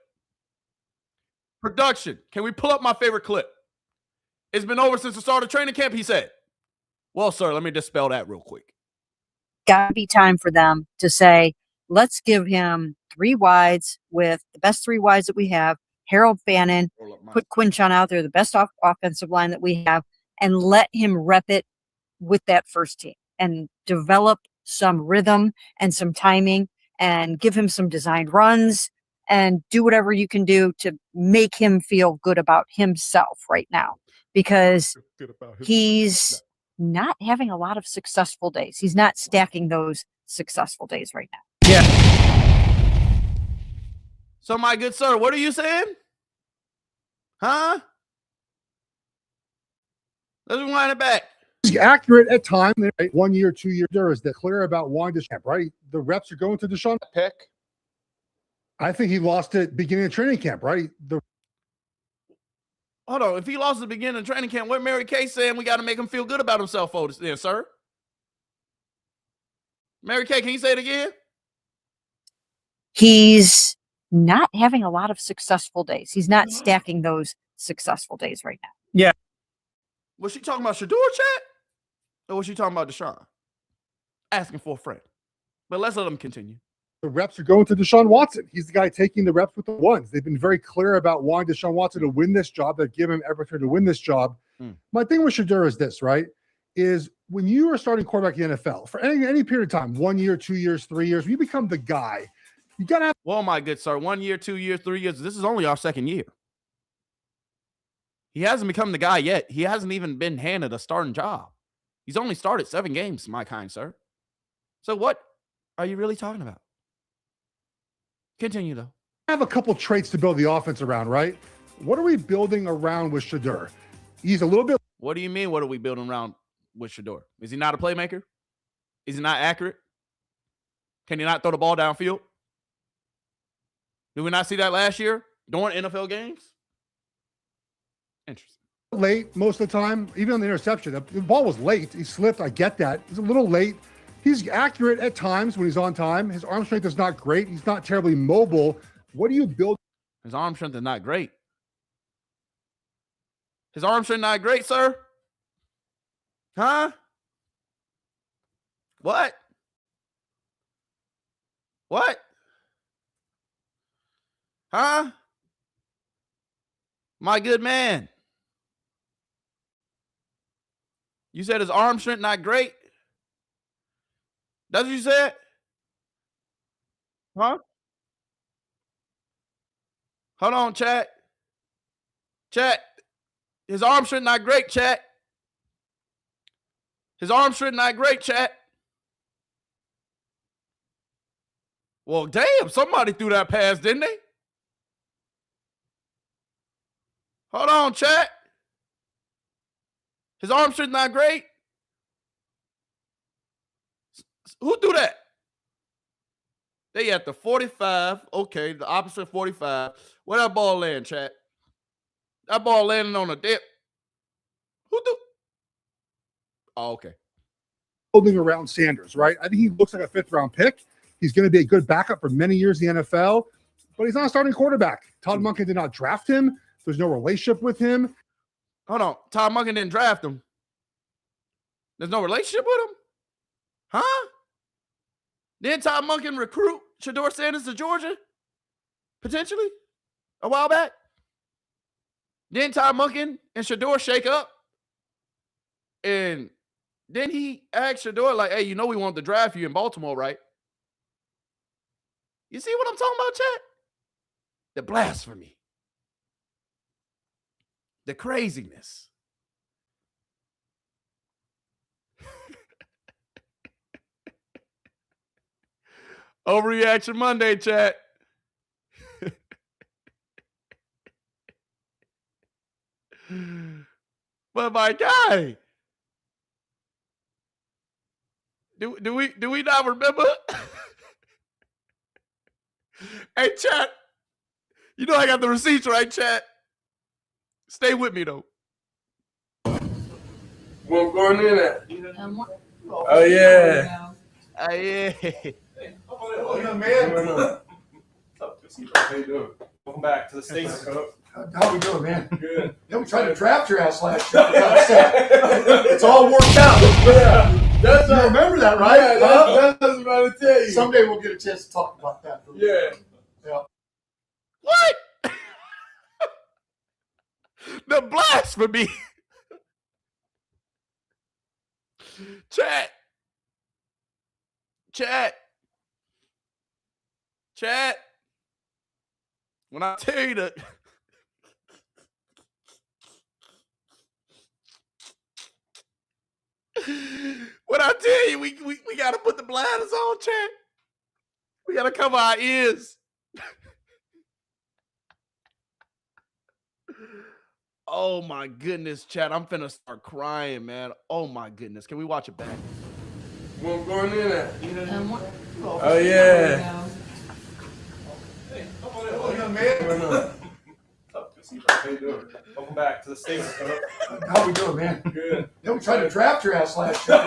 Production, can we pull up my favorite clip? It's been over since the start of training camp, he said. Well, sir, let me just spell that real quick. Got to be time for them to say, let's give him 3 wides with the best 3 wides that we have. Harold Bannon, put Quinchon out there, the best offensive line that we have, and let him rep it with that first team and develop some rhythm and some timing and give him some designed runs and do whatever you can do to make him feel good about himself right now, because he's not having a lot of successful days. He's not stacking those successful days right now. Yeah. So, my good sir, what are you saying? Huh? Let's rewind it back. He's accurate at times. 1 year, 2 years. There is that clear about wanting to, right? The reps are going to Deshaun. Pick. I think he lost it beginning of training camp, right? Hold on. If he lost at the beginning of training camp, what Mary Kay saying we got to make him feel good about himself for this, sir? Mary Kay, can you say it again? He's not having a lot of successful days. He's not stacking those successful days right now. Yeah. Was she talking about Shedeur, chat? Or was she talking about Deshaun? Asking for a friend. But let's let them continue. The reps are going to Deshaun Watson. He's the guy taking the reps with the ones. They've been very clear about wanting Deshaun Watson to win this job. They've given him every opportunity to win this job. My thing with Shedeur is this, right? Is when you are starting quarterback in the NFL for any period of time, 1 year, 2 years, 3 years, you become the guy. You got to have. Well, my good sir, 1 year, 2 years, 3 years. This is only our second year. He hasn't become the guy yet. He hasn't even been handed a starting job. He's only started 7 games, my kind sir. So what are you really talking about? Continue, though. I have a couple traits to build the offense around, right? What are we building around with Shedeur? He's a little bit. What do you mean? What are we building around with Shedeur? Is he not a playmaker? Is he not accurate? Can he not throw the ball downfield? Did we not see that last year during NFL games? Interesting. Late most of the time, even on the interception. The ball was late. He slipped. I get that. He's a little late. He's accurate at times when he's on time. His arm strength is not great. He's not terribly mobile. What do you build? His arm strength is not great. His arm strength not great, sir? Huh? What? What? Huh? My good man. You said his arm strength not great? That's what you said? Huh? Hold on, chat. Chat. His arm strength not great, chat. His arm strength not great, chat. Well, damn, somebody threw that pass, didn't they? Hold on, chat. His arm strength not great. Who threw that? They at the 45. Okay, the opposite 45. Where that ball land, chat? That ball landing on a dip. Who threw? Oh, okay. Building around Sanders, right? I think he looks like a 5th-round pick. He's going to be a good backup for many years in the NFL, but he's not a starting quarterback. Todd Monken did not draft him. There's no relationship with him. Hold on. Todd Monken didn't draft him. There's no relationship with him? Huh? Didn't Todd Monken recruit Shedeur Sanders to Georgia? Potentially? A while back? Didn't Todd Monken and Shedeur shake up? And then he asked Shedeur, like, hey, you know we want to draft you in Baltimore, right? You see what I'm talking about, chat? The blasphemy. The craziness. Overreaction Monday, chat. But my guy, do we not remember? Hey, chat. You know I got the receipts, right, chat? Stay with me though. What's going in at? Oh yeah. Oh yeah. Oh, man. How you doing? Welcome back to the States. How we doing, man? Good. Yeah, we tried to draft your ass last year. It's all worked out. Yeah. You remember that, right? Yeah, that's what I was about to tell you. Someday we'll get a chance to talk about that. Yeah. Yeah. What? The blasphemy. Chat. When I tell you that. When I tell you we got to put the blinders on, chat. We got to cover our ears. Oh my goodness, chat. I'm finna start crying, man. Oh my goodness. Can we watch it back? What's going in at? Oh yeah. Oh, man. How you doing? Welcome back to the States. How we doing, man? Good. Yeah, we tried to draft your ass last year.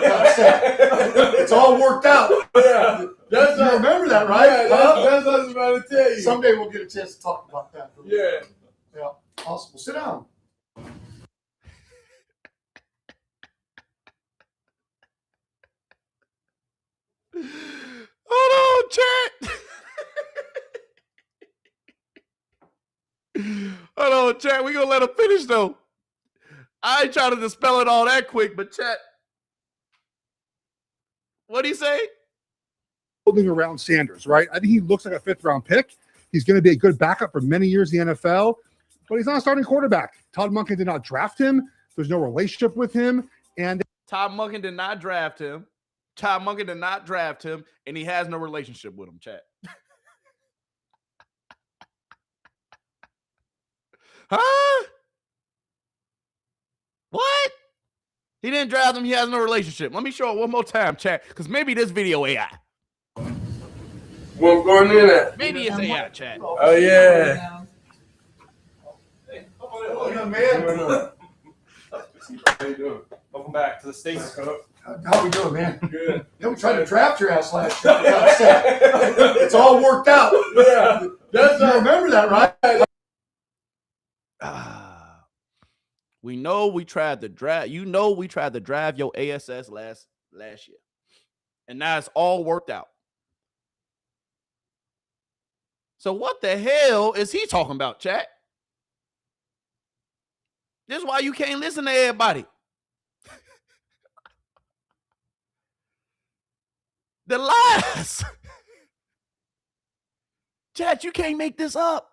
It's all worked out. Yeah. You remember that, right? Yeah, that's what I was about to tell you. Someday we'll get a chance to talk about that. Yeah. Yeah. Awesome. Well, sit down. Hold on, chat. Hold on, chat. We gonna let him finish though. I ain't trying to dispel it all that quick, but chat. What'd he say? Building around Sanders, right? I think he looks like a 5th-round pick. He's going to be a good backup for many years in the NFL, but he's not a starting quarterback. Todd Monken did not draft him. There's no relationship with him. And Todd Monken did not draft him. Child Monkey did not draft him, and he has no relationship with him, chat. Huh? What? He didn't draft him. He has no relationship. Let me show it one more time, chat, because maybe this video AI. What's going in at? Maybe it's AI, chat. Oh, yeah. Hey, young man. How you doing? Welcome back to the States. How we doing, man? Good. Yeah, we tried to draft your ass last year. It's all worked out. Yeah. You remember that, right? We know we tried to draft. You know we tried to draft your ASS last year. And now it's all worked out. So what the hell is he talking about, chat? This is why you can't listen to everybody. The lies. Chat, you can't make this up.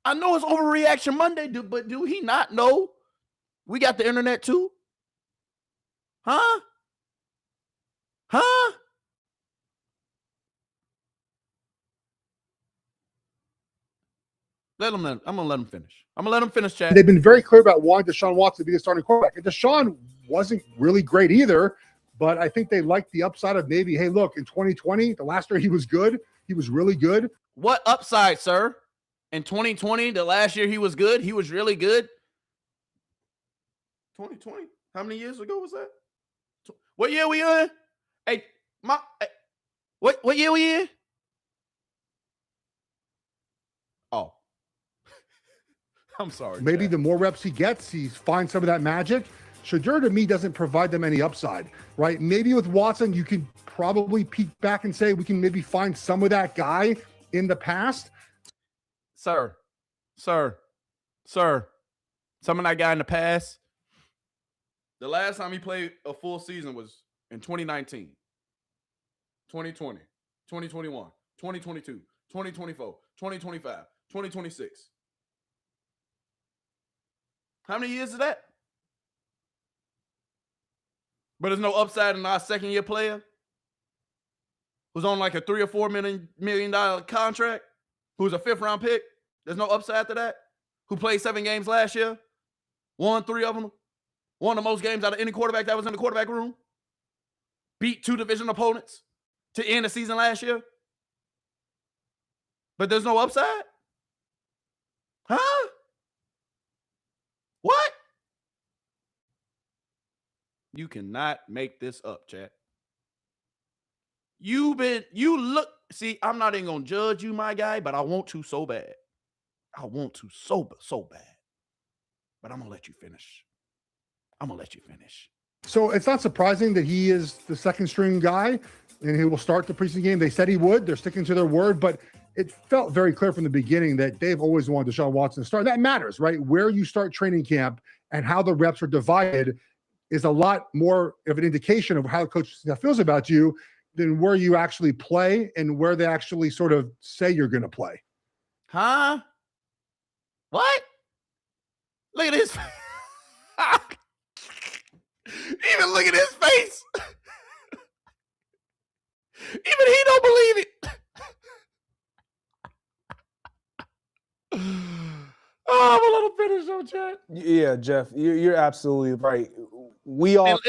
I know it's Overreaction Monday, but do he not know we got the internet too? Huh? Huh? I'm gonna let him finish. I'm gonna let him finish, chat. They've been very clear about wanting Deshaun Watson to be the starting quarterback. And Deshaun wasn't really great either, but I think they liked the upside of maybe, hey, look, in 2020, the last year he was good. He was really good. What upside, sir? In 2020, the last year he was good. He was really good. 2020? How many years ago was that? What year we in? Hey, what year we in? Oh. I'm sorry. Maybe the more reps he gets, he finds some of that magic. Shedeur, to me, doesn't provide them any upside, right? Maybe with Watson, you can probably peek back and say we can maybe find some of that guy in the past. Sir, some of that guy in the past. The last time he played a full season was in 2019, 2020, 2021, 2022, 2024, 2025, 2026. How many years is that? But there's no upside in our second-year player who's on like a $3 or $4 million contract, who's a fifth-round pick. There's no upside to that. Who played 7 games last year, won 3 of them, won the most games out of any quarterback that was in the quarterback room, beat 2 division opponents to end the season last year. But there's no upside? Huh? What? You cannot make this up, chat. See, I'm not even gonna judge you, my guy, but I want to so bad. I want to so bad. But I'm gonna let you finish. So it's not surprising that he is the second string guy and he will start the preseason game. They said he would. They're sticking to their word, but it felt very clear from the beginning that they've always wanted Deshaun Watson to start. That matters, right? Where you start training camp and how the reps are divided is a lot more of an indication of how the coach feels about you than where you actually play and where they actually sort of say you're going to play. Huh? What? Look at this. Even look at his face. Even he don't believe it. Oh, I'm a little finish on chat. Yeah, Jeff, you're absolutely right. We all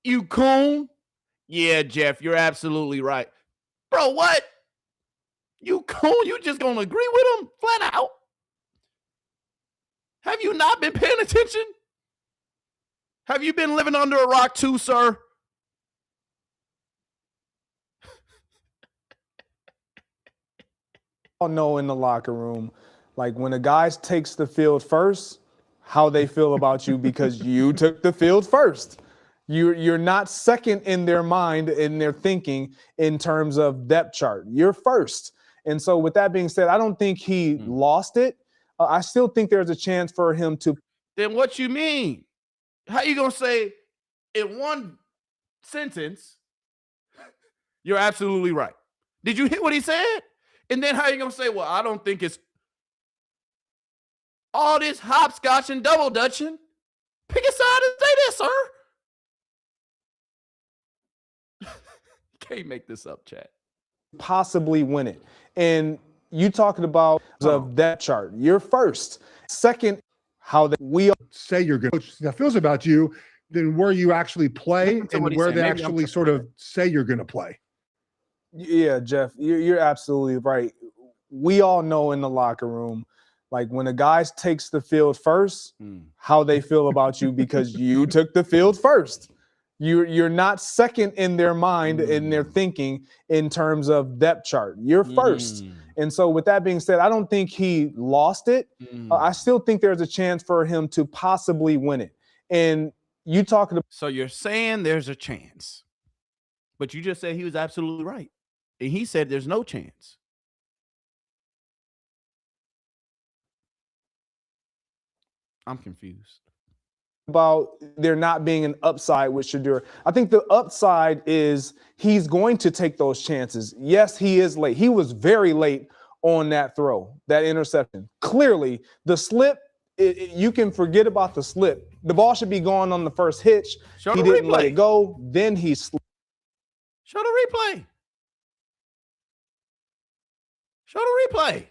you coon. Yeah, Jeff, you're absolutely right. Bro, what? You coon? You just gonna agree with him flat out? Have you not been paying attention? Have you been living under a rock too, sir? all know in the locker room, like when a guy takes the field first, how they feel about you because you took the field first. You're not second in their mind, in their thinking in terms of depth chart. You're first. And so with that being said, I don't think he lost it. I still think there's a chance for him to. Then what you mean? How you going to say in one sentence, you're absolutely right? Did you hear what he said? And then how you going to say, well, I don't think it's all this hopscotch and double dutching? Pick a side and say this, sir. can't make this up, chat. Possibly win it. And you talking about of that chart. You're first. Second, how we say you're good. That feels about you, then where you actually play So what and he's where saying, they maybe I'm actually tripping. sort of say you're going to play. Yeah, Jeff, you're absolutely right. We all know in the locker room, like when a guy takes the field first, how they feel about you because you took the field first. You're not second in their mind, in their thinking in terms of depth chart. You're first. And so with that being said, I don't think he lost it. I still think there's a chance for him to possibly win it. And you talking about. So you're saying there's a chance, but you just said he was absolutely right. And he said there's no chance. I'm confused. About there not being an upside with Shedeur. I think the upside is he's going to take those chances. Yes, he is late. He was very late on that throw, that interception. Clearly, the slip, you can forget about the slip. The ball should be going on the first hitch. Show He the didn't let replay. it go. Then he slipped. Show the replay. Show the replay.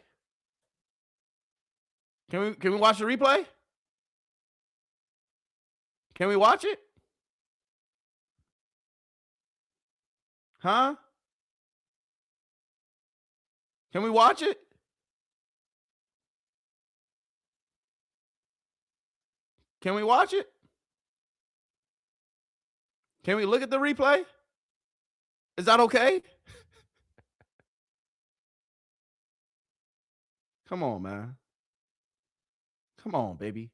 Can we watch the replay? Can we watch it? Huh? Can we watch it? Can we watch it? Can we look at the replay? Is that okay? Come on, man. Come on, baby.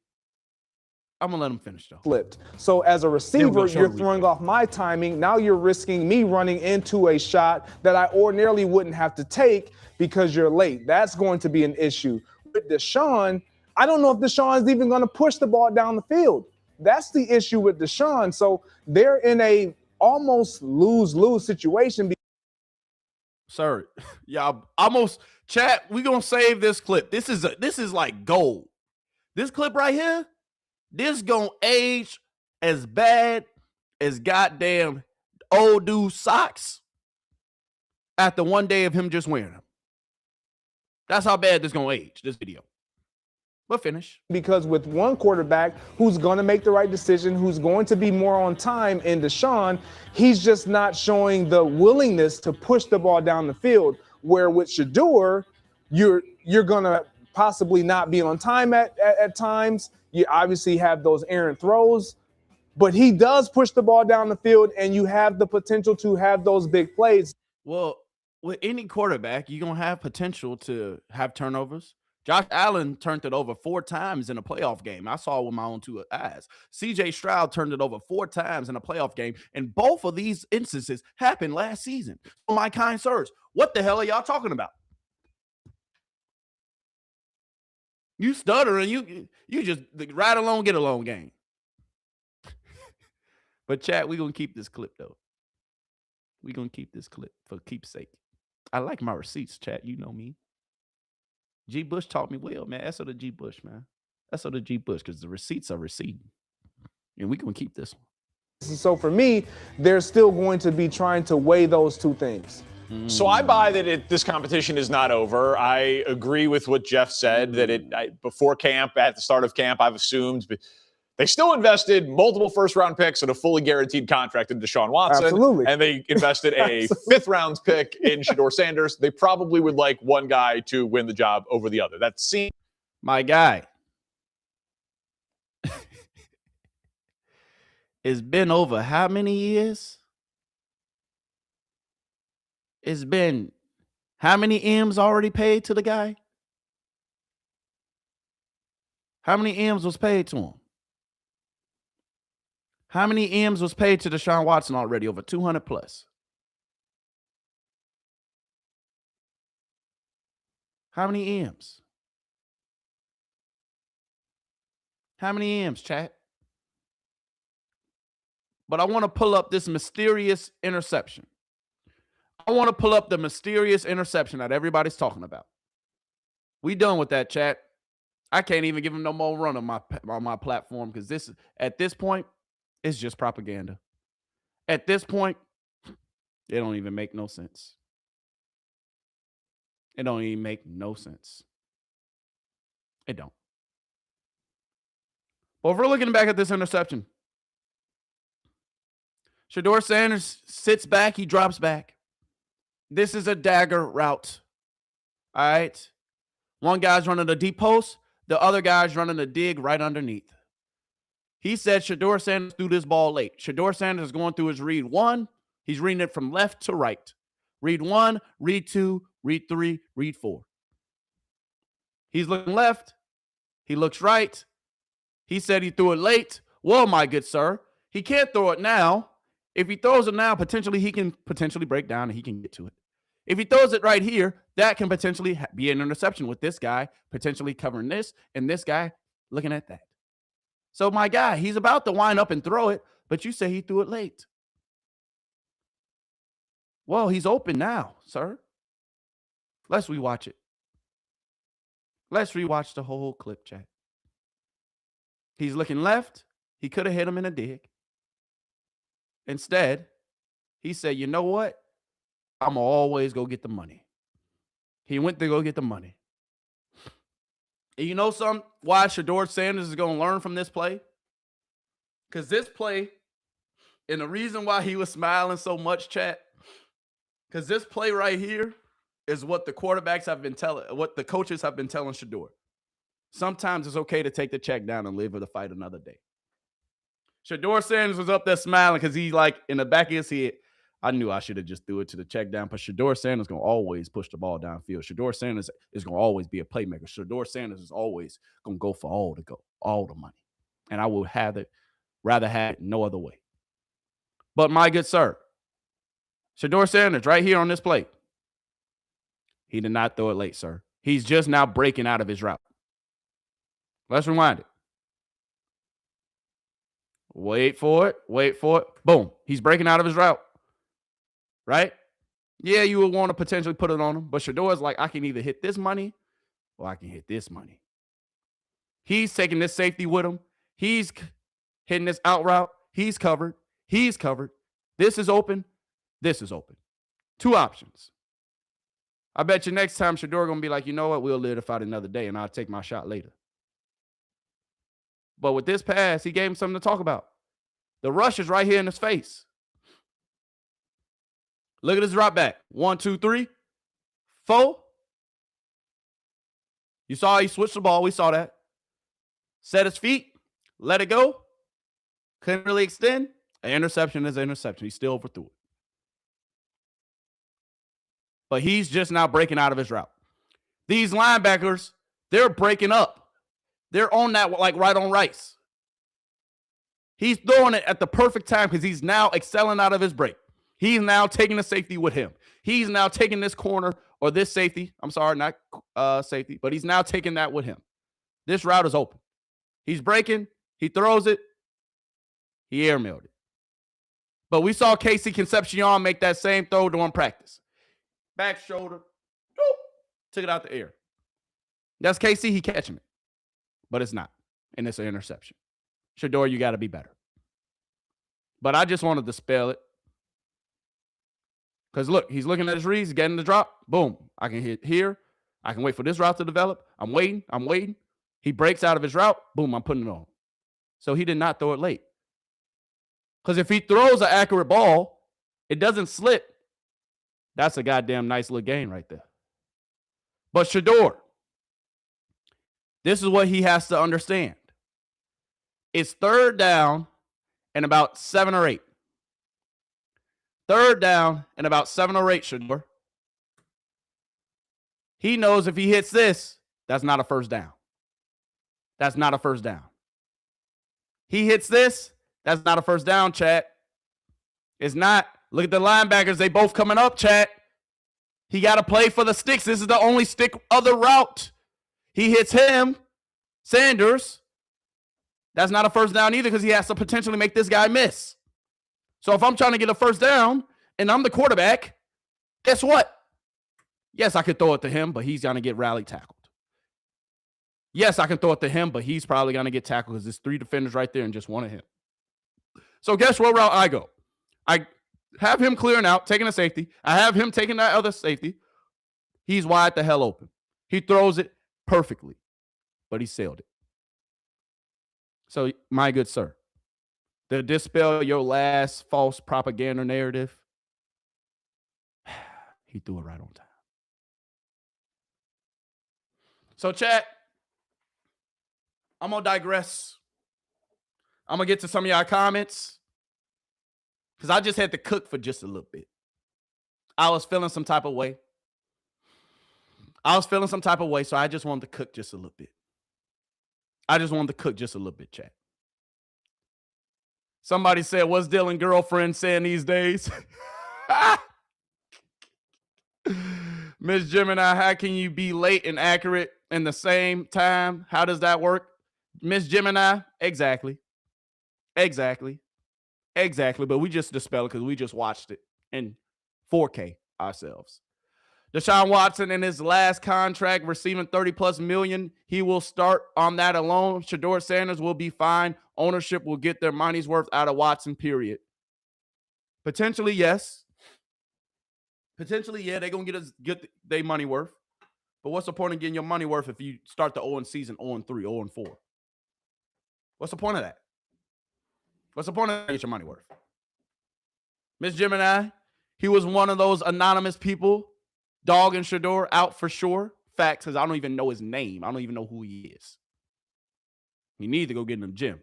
I'm going to let him finish, though. Flipped. So as a receiver, show you're the throwing off my timing. Now you're risking me running into a shot that I ordinarily wouldn't have to take because you're late. That's going to be an issue. With Deshaun, I don't know if Deshaun is even going to push the ball down the field. That's the issue with Deshaun. So they're in a almost lose-lose situation. Sir, y'all almost chat. We're gonna save this clip. This is like gold. This clip right here, this gonna age as bad as goddamn old dude socks after one day of him just wearing them. That's how bad this gonna age, this video. But finish. Because with one quarterback who's going to make the right decision, who's going to be more on time in Deshaun, he's just not showing the willingness to push the ball down the field. Where with Shedeur, you're going to possibly not be on time at times. You obviously have those errant throws, but he does push the ball down the field, and you have the potential to have those big plays. Well, with any quarterback, you're going to have potential to have turnovers. Josh Allen turned it over 4 times in a playoff game. I saw it with my own 2 eyes. CJ Stroud turned it over 4 times in a playoff game, and both of these instances happened last season. So my kind sirs, what the hell are y'all talking about? You stuttering, you just ride along, get along game. But chat, we're going to keep this clip, though. We're going to keep this clip for keepsake. I like my receipts, chat. You know me. G. Bush taught me well, man. That's the G. Bush, man. That's the G. Bush, because the receipts are receiving. And we're going to keep this one. So for me, they're still going to be trying to weigh those 2 things. So I buy that this competition is not over. I agree with what Jeff said, that before camp, at the start of camp, I've assumed they still invested multiple first-round picks and a fully guaranteed contract in Deshaun Watson. Absolutely. And they invested a 5th-round pick in Shedeur Sanders. They probably would like one guy to win the job over the other. That seems... My guy. It's been over how many years? It's been how many M's already paid to the guy? How many M's was paid to him? How many M's was paid to Deshaun Watson already? Over 200 plus. How many M's? How many M's, chat? But I want to pull up this mysterious interception. I want to pull up the mysterious interception that everybody's talking about. We done with that, chat. I can't even give him no more run on my platform because at this point, it's just propaganda. At this point, It don't even make no sense. It don't even make no sense. It don't. Well, if we're looking back at this interception, Shedeur Sanders sits back, he drops back. This is a dagger route. All right. One guy's running a deep post, the other guy's running a dig right underneath. He said Shedeur Sanders threw this ball late. Shedeur Sanders is going through his read 1. He's reading it from left to right. Read 1, read 2, read 3, read 4. He's looking left. He looks right. He said he threw it late. Well, my good sir, he can't throw it now. If he throws it now, potentially he can break down and he can get to it. If he throws it right here, that can potentially be an interception with this guy potentially covering this and this guy looking at that. So my guy, he's about to wind up and throw it, but you say he threw it late. Well, he's open now, sir. Let's rewatch it. Let's rewatch the whole clip, chat. He's looking left. He could have hit him in a dig. Instead, he said, you know what? I'm going to always go get the money. He went to go get the money. And you know something? Why Shedeur Sanders is going to learn from this play? Because this play, and the reason why he was smiling so much, chat, because this play right here is what the quarterbacks have been telling, what the coaches have been telling Shedeur. Sometimes it's okay to take the check down and live with the fight another day. Shedeur Sanders was up there smiling because he, like, in the back of his head, I knew I should have just threw it to the check down, but Shedeur Sanders is going to always push the ball downfield. Shedeur Sanders is going to always be a playmaker. Shedeur Sanders is always going to go for all the money. And I would rather have it no other way. But my good sir, Shedeur Sanders right here on this play, he did not throw it late, sir. He's just now breaking out of his route. Let's rewind it. Wait for it. Wait for it. Boom. He's breaking out of his route. Right? Yeah, you would want to potentially put it on him. But Shedeur's like, I can either hit this money or I can hit this money. He's taking this safety with him. He's hitting this out route. He's covered. He's covered. This is open. This is open. 2 options. I bet you next time Shedeur going to be like, you know what? We'll live to fight another day and I'll take my shot later. But with this pass, he gave him something to talk about. The rush is right here in his face. Look at his drop back. 1, 2, 3, 4. You saw he switched the ball. We saw that. Set his feet. Let it go. Couldn't really extend. An interception is an interception. He still overthrew it. But he's just now breaking out of his route. These linebackers, they're breaking up. They're on that like right on Rice. He's throwing it at the perfect time because he's now excelling out of his break. He's now taking the safety with him. He's now taking this corner or this safety. I'm sorry, not safety, but he's now taking that with him. This route is open. He's breaking. He throws it. He airmailed it. But we saw Casey Concepcion make that same throw during practice. Back shoulder. Whoop, took it out the air. That's Casey. He catching it. But it's not. And it's an interception. Shedeur, you got to be better. But I just wanted to spell it. Because look, he's looking at his reads, getting the drop. Boom. I can hit here. I can wait for this route to develop. I'm waiting. I'm waiting. He breaks out of his route. Boom, I'm putting it on. So he did not throw it late. Because if he throws an accurate ball, it doesn't slip. That's a goddamn nice little gain right there. But Shedeur, this is what he has to understand. It's 3rd down and about 7 or 8. 3rd down and about 7 or 8, Shedeur. He knows if he hits this, that's not a first down. That's not a first down. He hits this, that's not a first down, chat. It's not. Look at the linebackers. They both coming up, chat. He got to play for the sticks. This is the only stick other route. He hits him, Sanders. That's not a first down either because he has to potentially make this guy miss. So if I'm trying to get a first down and I'm the quarterback, guess what? Yes, I could throw it to him, but he's going to get rally tackled. Yes, I can throw it to him, but he's probably going to get tackled because there's 3 defenders right there and just one of him. So guess what route I go? have him clearing out, taking a safety. I have him taking that other safety. He's wide the hell open. He throws it perfectly, but he sailed it. So, my good sir, to dispel your last false propaganda narrative, he threw it right on time. So, chat, I'm going to digress. I'm going to get to some of y'all comments because I just had to cook for just a little bit. I was feeling some type of way. So I just wanted to cook just a little bit. Chat. Somebody said, what's Dylan girlfriend saying these days? Miss Gemini, how can you be late and accurate in the same time? How does that work? Miss Gemini, exactly. But we just dispel it because we just watched it in 4K ourselves. Deshaun Watson in his last contract receiving $30+ million. He will start on that alone. Shedeur Sanders will be fine. Ownership will get their money's worth out of Watson, period. Potentially, yes. Potentially, yeah, they're going to get their money worth. But what's the point of getting your money worth if you start the 0 season 0-3, 0-4? What's the point of that? What's the point of getting your money worth? Miss Gemini, he was one of those anonymous people. Dog and Shedeur out for sure. Facts, because I don't even know his name. I don't even know who he is. He needs to go get in the gym.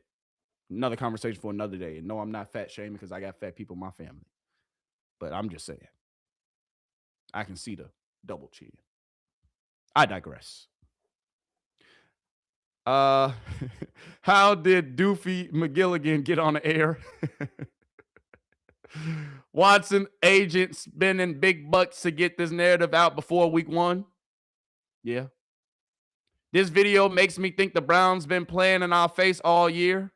Another conversation for another day. And no, I'm not fat shaming because I got fat people in my family. But I'm just saying. I can see the double chin. I digress. How did Doofy McGilligan get on the air? Watson agent spending big bucks to get this narrative out before week 1. Yeah. This video makes me think the Browns been playing in our face all year.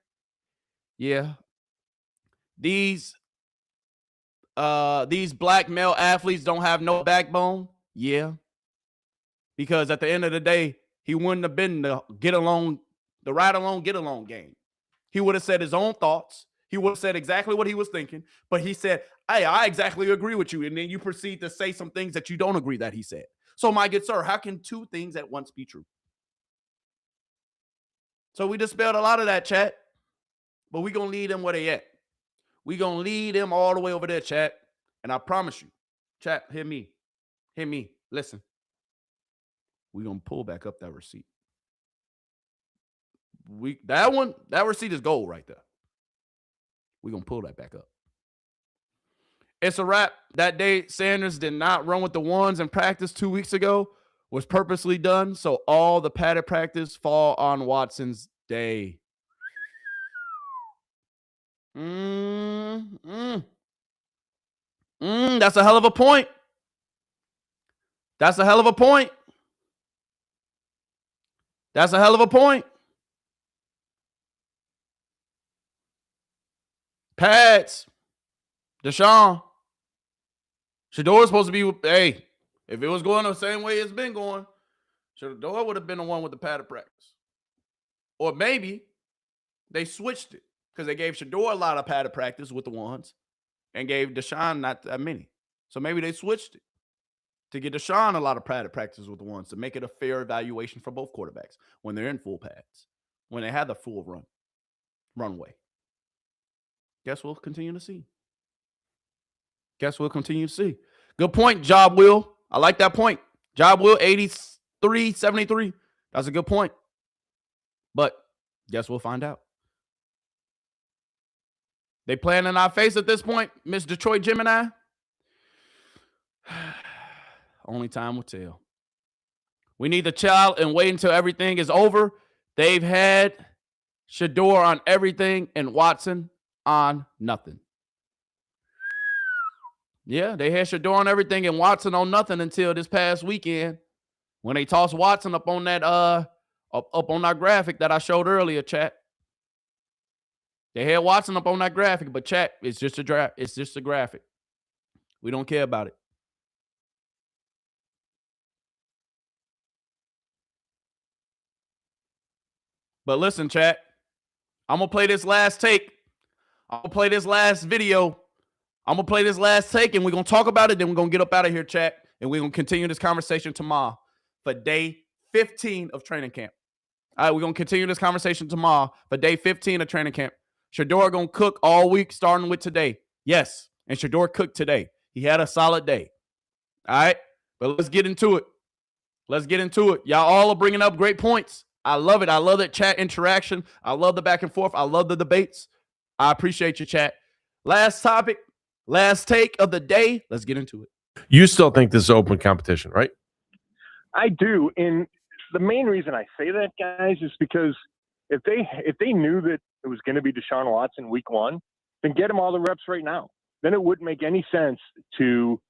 Yeah. These black male athletes don't have no backbone. Yeah. Because at the end of the day, he wouldn't have been the ride along, get along game. He would have said his own thoughts. He would have said exactly what he was thinking, but he said, hey, I exactly agree with you. And then you proceed to say some things that you don't agree that he said. So, my good sir, how can two things at once be true? So we dispelled a lot of that, chat, but we're going to lead them where they at. We're going to lead them all the way over there, chat. And I promise you, chat, hear me, listen. We're going to pull back up that receipt. That receipt is gold right there. We're going to pull that back up. It's a wrap. That day, Sanders did not run with the ones in practice 2 weeks ago. Was purposely done, so all the padded practice fall on Watson's day. That's a hell of a point. That's a hell of a point. That's a hell of a point. Pads. Deshaun. Shedeur is supposed to be, hey, if it was going the same way it's been going, Shedeur would have been the one with the padded practice. Or maybe they switched it because they gave Shedeur a lot of padded practice with the ones and gave Deshaun not that many. So maybe they switched it to get Deshaun a lot of padded practice with the ones to make it a fair evaluation for both quarterbacks when they're in full pads, when they have the full runway. Guess we'll continue to see. Good point, Job Will. I like that point. Job Will, 83-73. That's a good point. But guess we'll find out. They playing in our face at this point, Miss Detroit Gemini. Only time will tell. We need to chill and wait until everything is over. They've had Shedeur on everything and Watson on nothing. Yeah, they had Shedeur on everything and Watson on nothing until this past weekend when they tossed Watson up on that up on that graphic that I showed earlier, chat. They had Watson up on that graphic, but chat, it's just a graphic. We don't care about it. But listen, chat, I'm going to play this last take. I'm going to play this last video I'm going to play this last take, and we're going to talk about it, then we're going to get up out of here, chat, and we're going to continue this conversation tomorrow for day 15 of training camp. All right, we're going to continue this conversation tomorrow for day 15 of training camp. Shedeur going to cook all week, starting with today. Yes, and Shedeur cooked today. He had a solid day. All right, but let's get into it. Let's get into it. Y'all all are bringing up great points. I love it. I love that chat interaction. I love the back and forth. I love the debates. I appreciate you, chat. Last topic, last take of the day. Let's get into it. You still think this is open competition, right? I do. And the main reason I say that, guys, is because if they knew that it was going to be Deshaun Watson week 1, then get him all the reps right now. Then it wouldn't make any sense to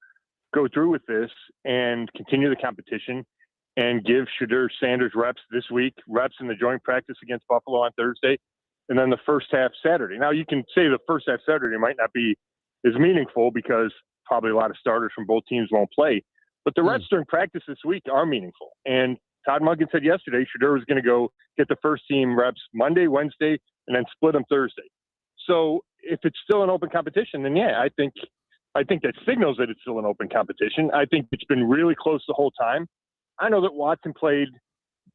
go through with this and continue the competition and give Shedeur Sanders reps this week, reps in the joint practice against Buffalo on Thursday, and then the first half Saturday. Now, you can say the first half Saturday might not be as meaningful because probably a lot of starters from both teams won't play, but the reps during practice this week are meaningful. And Todd Monken said yesterday Shedeur was going to go get the first team reps Monday, Wednesday, and then split them Thursday. So if it's still an open competition, then yeah, I think that signals that it's still an open competition. I think it's been really close the whole time. I know that Watson played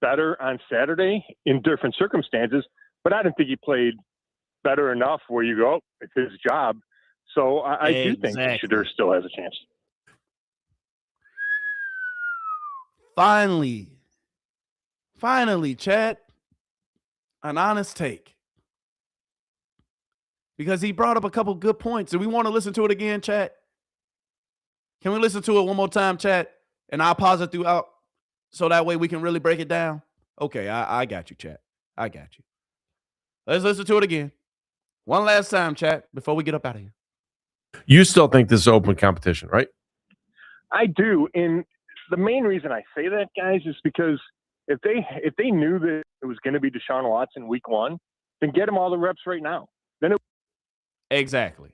better on Saturday in different circumstances, but I didn't think he played better enough where you go, it's his job. So I do think that Shedeur still has a chance. Finally, Chad, an honest take. Because he brought up a couple good points. Do we want to listen to it again, Chad? Can we listen to it one more time, Chad? And I'll pause it throughout so that way we can really break it down. Okay, I got you, Chad. I got you. Let's listen to it again. One last time, Chad, before we get up out of here. You still think this is open competition, right? I do. And the main reason I say that, guys, is because if they knew that it was going to be Deshaun Watson week 1, then get him all the reps right now. Then it Exactly.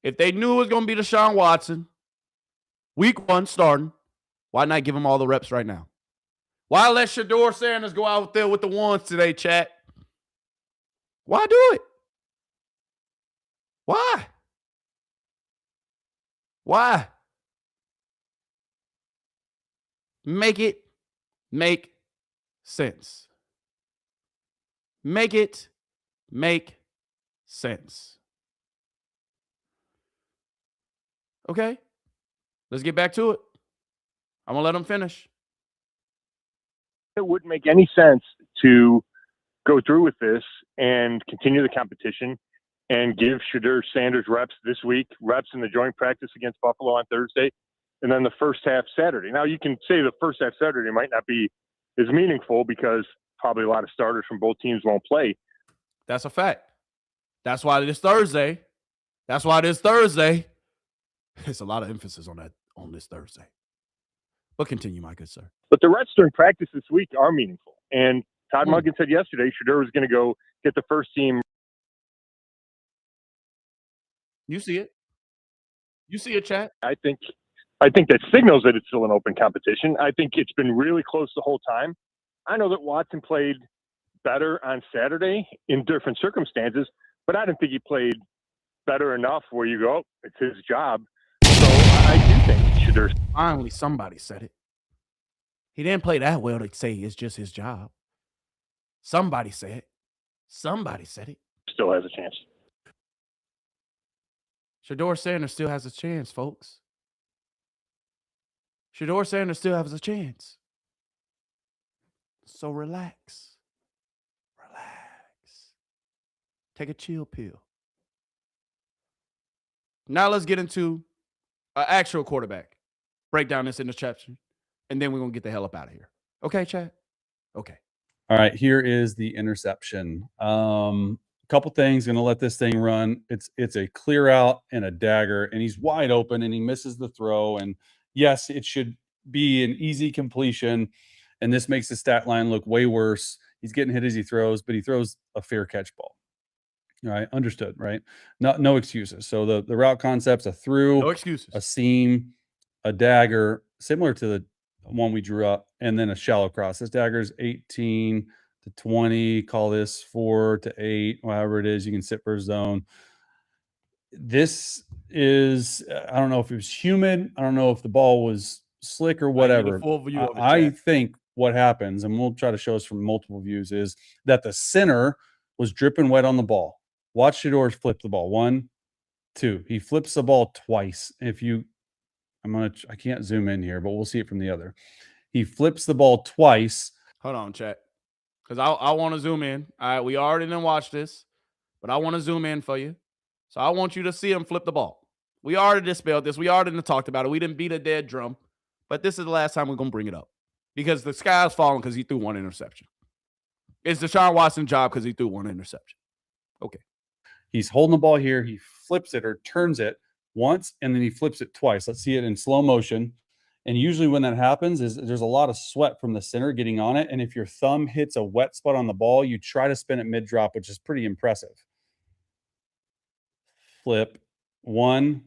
If they knew it was going to be Deshaun Watson, week 1 starting, why not give him all the reps right now? Why let Shedeur Sanders go out there with the ones today, chat? Why do it? Why? Why? Make it make sense. Make it make sense. Okay, let's get back to it. I'm going to let him finish. It wouldn't make any sense to go through with this and continue the competition and give Shedeur Sanders reps this week, reps in the joint practice against Buffalo on Thursday, and then the first half Saturday. Now, you can say the first half Saturday might not be as meaningful because probably a lot of starters from both teams won't play. That's a fact. That's why it is Thursday. That's why it is Thursday. There's a lot of emphasis on that on this Thursday. But continue, my good sir. But the reps during practice this week are meaningful. And Todd Monken said yesterday Shedeur was going to go get the first team. You see it. You see it, chat. I think that signals that it's still an open competition. I think it's been really close the whole time. I know that Watson played better on Saturday in different circumstances, but I didn't think he played better enough where you go, it's his job. So I do think Shedeur. Finally, somebody said it. He didn't play that well to say it's just his job. Somebody said it. Somebody said it. Still has a chance. Shedeur Sanders still has a chance, folks. Shedeur Sanders still has a chance. So relax. Relax. Take a chill pill. Now let's get into an actual quarterback. Break down this interception, and then we're going to get the hell up out of here. Okay, Chad? Okay. All right, here is the interception. Couple things, going to let this thing run. It's a clear out and a dagger, and he's wide open, and he misses the throw. And yes, it should be an easy completion, and this makes the stat line look way worse. He's getting hit as he throws, but he throws a fair catch ball. All right, understood, right? No excuses. So the route concept's a through, no excuses, a seam, a dagger, similar to the one we drew up, and then a shallow cross. This dagger is 18 to 20. Call this 4 to 8, however it is. You can sit for a zone. this is, I don't know if it was humid. I don't know if the ball was slick or whatever. full view of it, I Jack. think what happens, and we'll try to show us from multiple views, is that the center was dripping wet on the ball. Watch Shedeur flip the ball. 1, 2. He flips the ball twice. I can't zoom in here, but we'll see it from the other. He flips the ball twice. Hold on, chat. Because I want to zoom in. All right, we already didn't watch this, but I want to zoom in for you. So I want you to see him flip the ball. We already dispelled this. We already done talked about it. We didn't beat a dead drum. But this is the last time we're going to bring it up. Because the sky's falling because he threw one interception. It's Deshaun Watson's job because he threw one interception. Okay. He's holding the ball here. He flips it or turns it once, and then he flips it twice. Let's see it in slow motion. And usually when that happens is there's a lot of sweat from the center getting on it. And if your thumb hits a wet spot on the ball, you try to spin it mid-drop, which is pretty impressive. Flip. 1.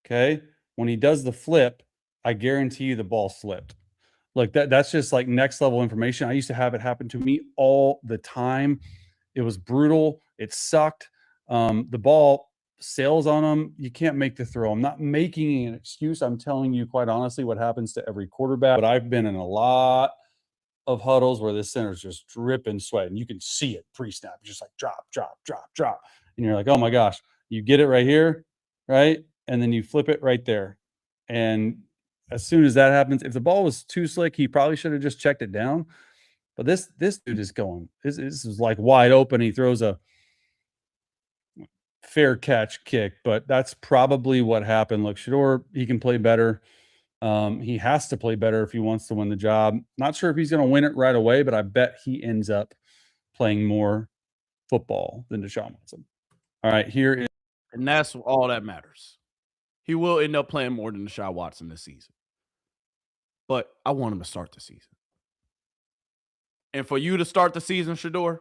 Okay. When he does the flip, I guarantee you the ball slipped. Like that's just like next level information. I used to have it happen to me all the time. It was brutal. It sucked. The ball sails on him. You can't make the throw. I'm not making an excuse. I'm telling you quite honestly what happens to every quarterback. But I've been in a lot of huddles where this center's just dripping sweat, and you can see it pre-snap. It's just like drop, drop, drop, drop. And you're like, oh my gosh, you get it right here, right? And then you flip it right there. And as soon as that happens, if the ball was too slick, he probably should have just checked it down. But this dude is going. This is like wide open. He throws a fair catch kick, but that's probably what happened. Look, Shedeur, he can play better. He has to play better if he wants to win the job. Not sure if he's going to win it right away, but I bet he ends up playing more football than Deshaun Watson. All right, here is. And that's all that matters. He will end up playing more than Deshaun Watson this season. But I want him to start the season. And for you to start the season, Shedeur,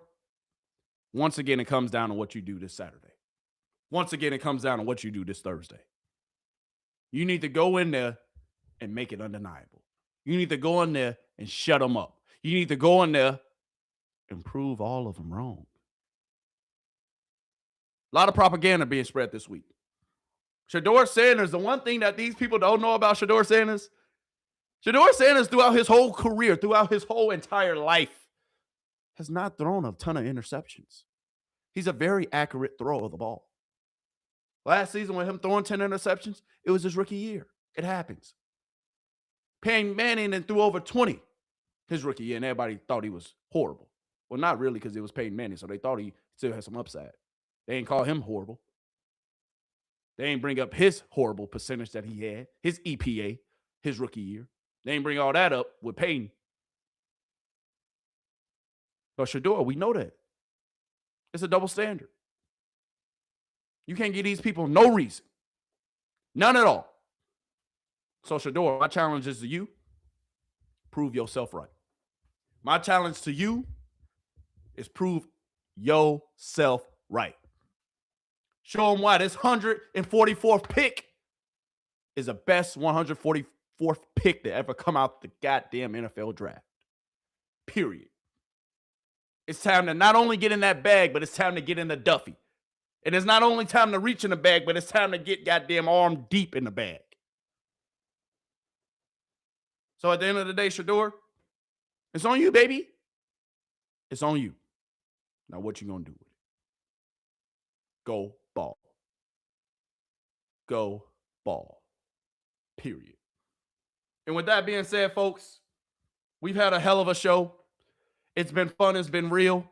once again, it comes down to what you do this Saturday. Once again, it comes down to what you do this Thursday. You need to go in there and make it undeniable. You need to go in there and shut them up. You need to go in there and prove all of them wrong. A lot of propaganda being spread this week. Shedeur Sanders, the one thing that these people don't know about Shedeur Sanders throughout his whole career, throughout his whole entire life, has not thrown a ton of interceptions. He's a very accurate thrower of the ball. Last season with him throwing 10 interceptions, it was his rookie year. It happens. Peyton Manning and threw over 20 his rookie year, and everybody thought he was horrible. Well, not really, because it was Peyton Manning, so they thought he still had some upside. They ain't call him horrible. They ain't bring up his horrible percentage that he had, his EPA, his rookie year. They ain't bring all that up with Peyton. But Shedeur, we know that. It's a double standard. You can't give these people no reason. None at all. So Shedeur, my challenge is to you, prove yourself right. My challenge to you is prove yourself right. Show them why this 144th pick is the best 144th pick to ever come out the goddamn NFL draft. Period. It's time to not only get in that bag, but it's time to get in the Duffy. And it's not only time to reach in the bag, but it's time to get goddamn arm deep in the bag. So at the end of the day, Shedeur, it's on you, baby. It's on you. Now what you gonna do with it? Go ball. Go ball. Period. And with that being said, folks, we've had a hell of a show. It's been fun. It's been real.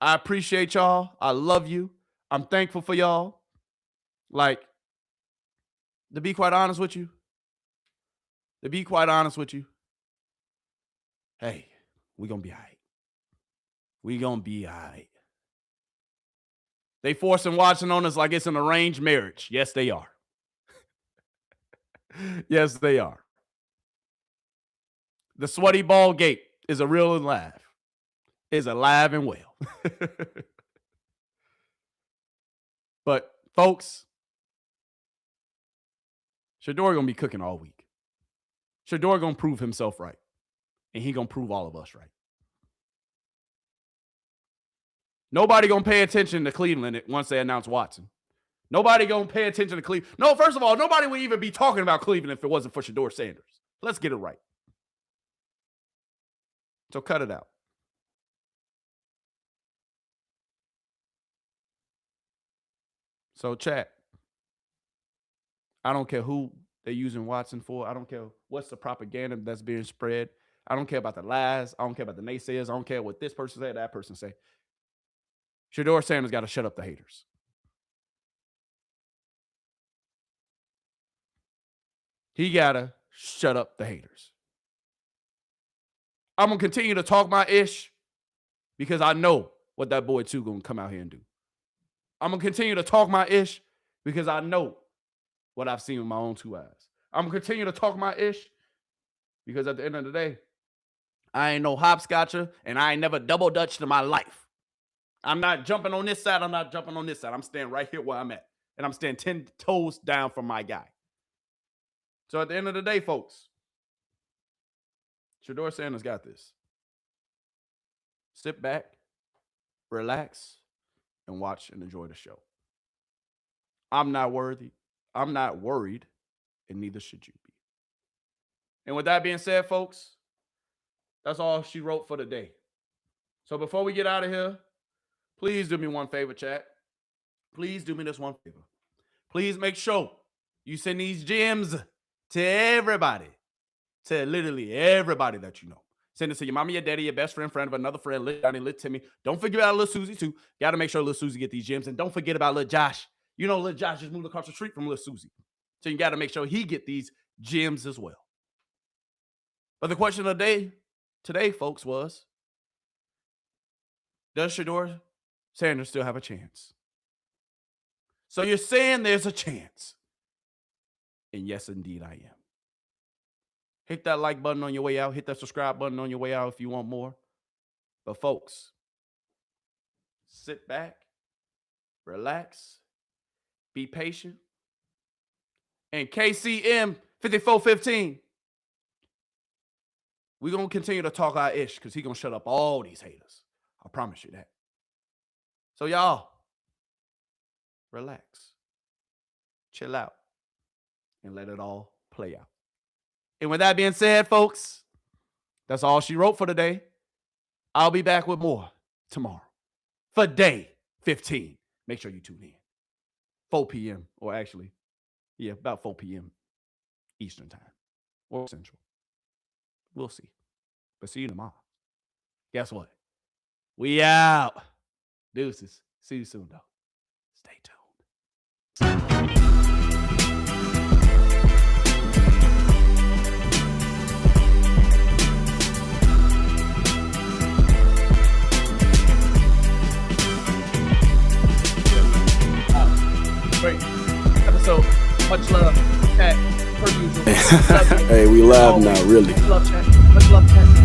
I appreciate y'all. I love you. I'm thankful for y'all. Like, to be quite honest with you, hey, we're going to be all right. We're going to be all right. They forcing Watson on us like it's an arranged marriage. Yes, they are. Yes, they are. The sweaty ball gate is a real and live. Is alive and well. But, folks, Shedeur going to be cooking all week. Shedeur going to prove himself right. And he going to prove all of us right. Nobody going to pay attention to Cleveland once they announce Watson. Nobody gonna pay attention to Cleveland. No, first of all, nobody would even be talking about Cleveland if it wasn't for Shedeur Sanders. Let's get it right. So cut it out. So chat. I don't care who they're using Watson for. I don't care what's the propaganda that's being spread. I don't care about the lies. I don't care about the naysayers. I don't care what this person say, that person say. Shedeur Sanders got to shut up the haters. He got to shut up the haters. I'm going to continue to talk my ish because I know what that boy too going to come out here and do. I'm going to continue to talk my ish because I know what I've seen with my own two eyes. I'm going to continue to talk my ish because at the end of the day, I ain't no hopscotcher and I ain't never double dutched in my life. I'm not jumping on this side. I'm not jumping on this side. I'm staying right here where I'm at. And I'm staying 10 toes down from my guy. So at the end of the day, folks, Shedeur Sanders got this. Sit back, relax, and watch and enjoy the show. I'm not worthy. I'm not worried, and neither should you be. And with that being said, folks, that's all she wrote for today. So before we get out of here, please do me one favor, chat. Please do me this one favor. Please make sure you send these gems to everybody, to literally everybody that you know. Send it to your mama, your daddy, your best friend, friend of another friend, Lil Johnny, Lil Timmy. Don't forget about Lil Susie, too. Got to make sure Lil Susie get these gems. And don't forget about Lil Josh. You know Lil Josh just moved across the street from Lil Susie. So you got to make sure he get these gems as well. But the question of the day today, folks, was, does Shedeur Sanders still have a chance? So you're saying there's a chance. And yes, indeed, I am. Hit that like button on your way out. Hit that subscribe button on your way out if you want more. But folks, sit back, relax, be patient. And KCM 5415, we're going to continue to talk our ish because he's going to shut up all these haters. I promise you that. So y'all, relax, chill out, and let it all play out. And with that being said, folks, that's all she wrote for today. I'll be back with more tomorrow for day 15. Make sure you tune in. 4 p.m. or actually, yeah, about 4 p.m. Eastern time or Central. We'll see. But see you tomorrow. Guess what? We out. Deuces. See you soon, though. Stay tuned. Great episode. Much love. Chat. Per usual. Hey, we live now, really. Much love, chat. Much love, chat.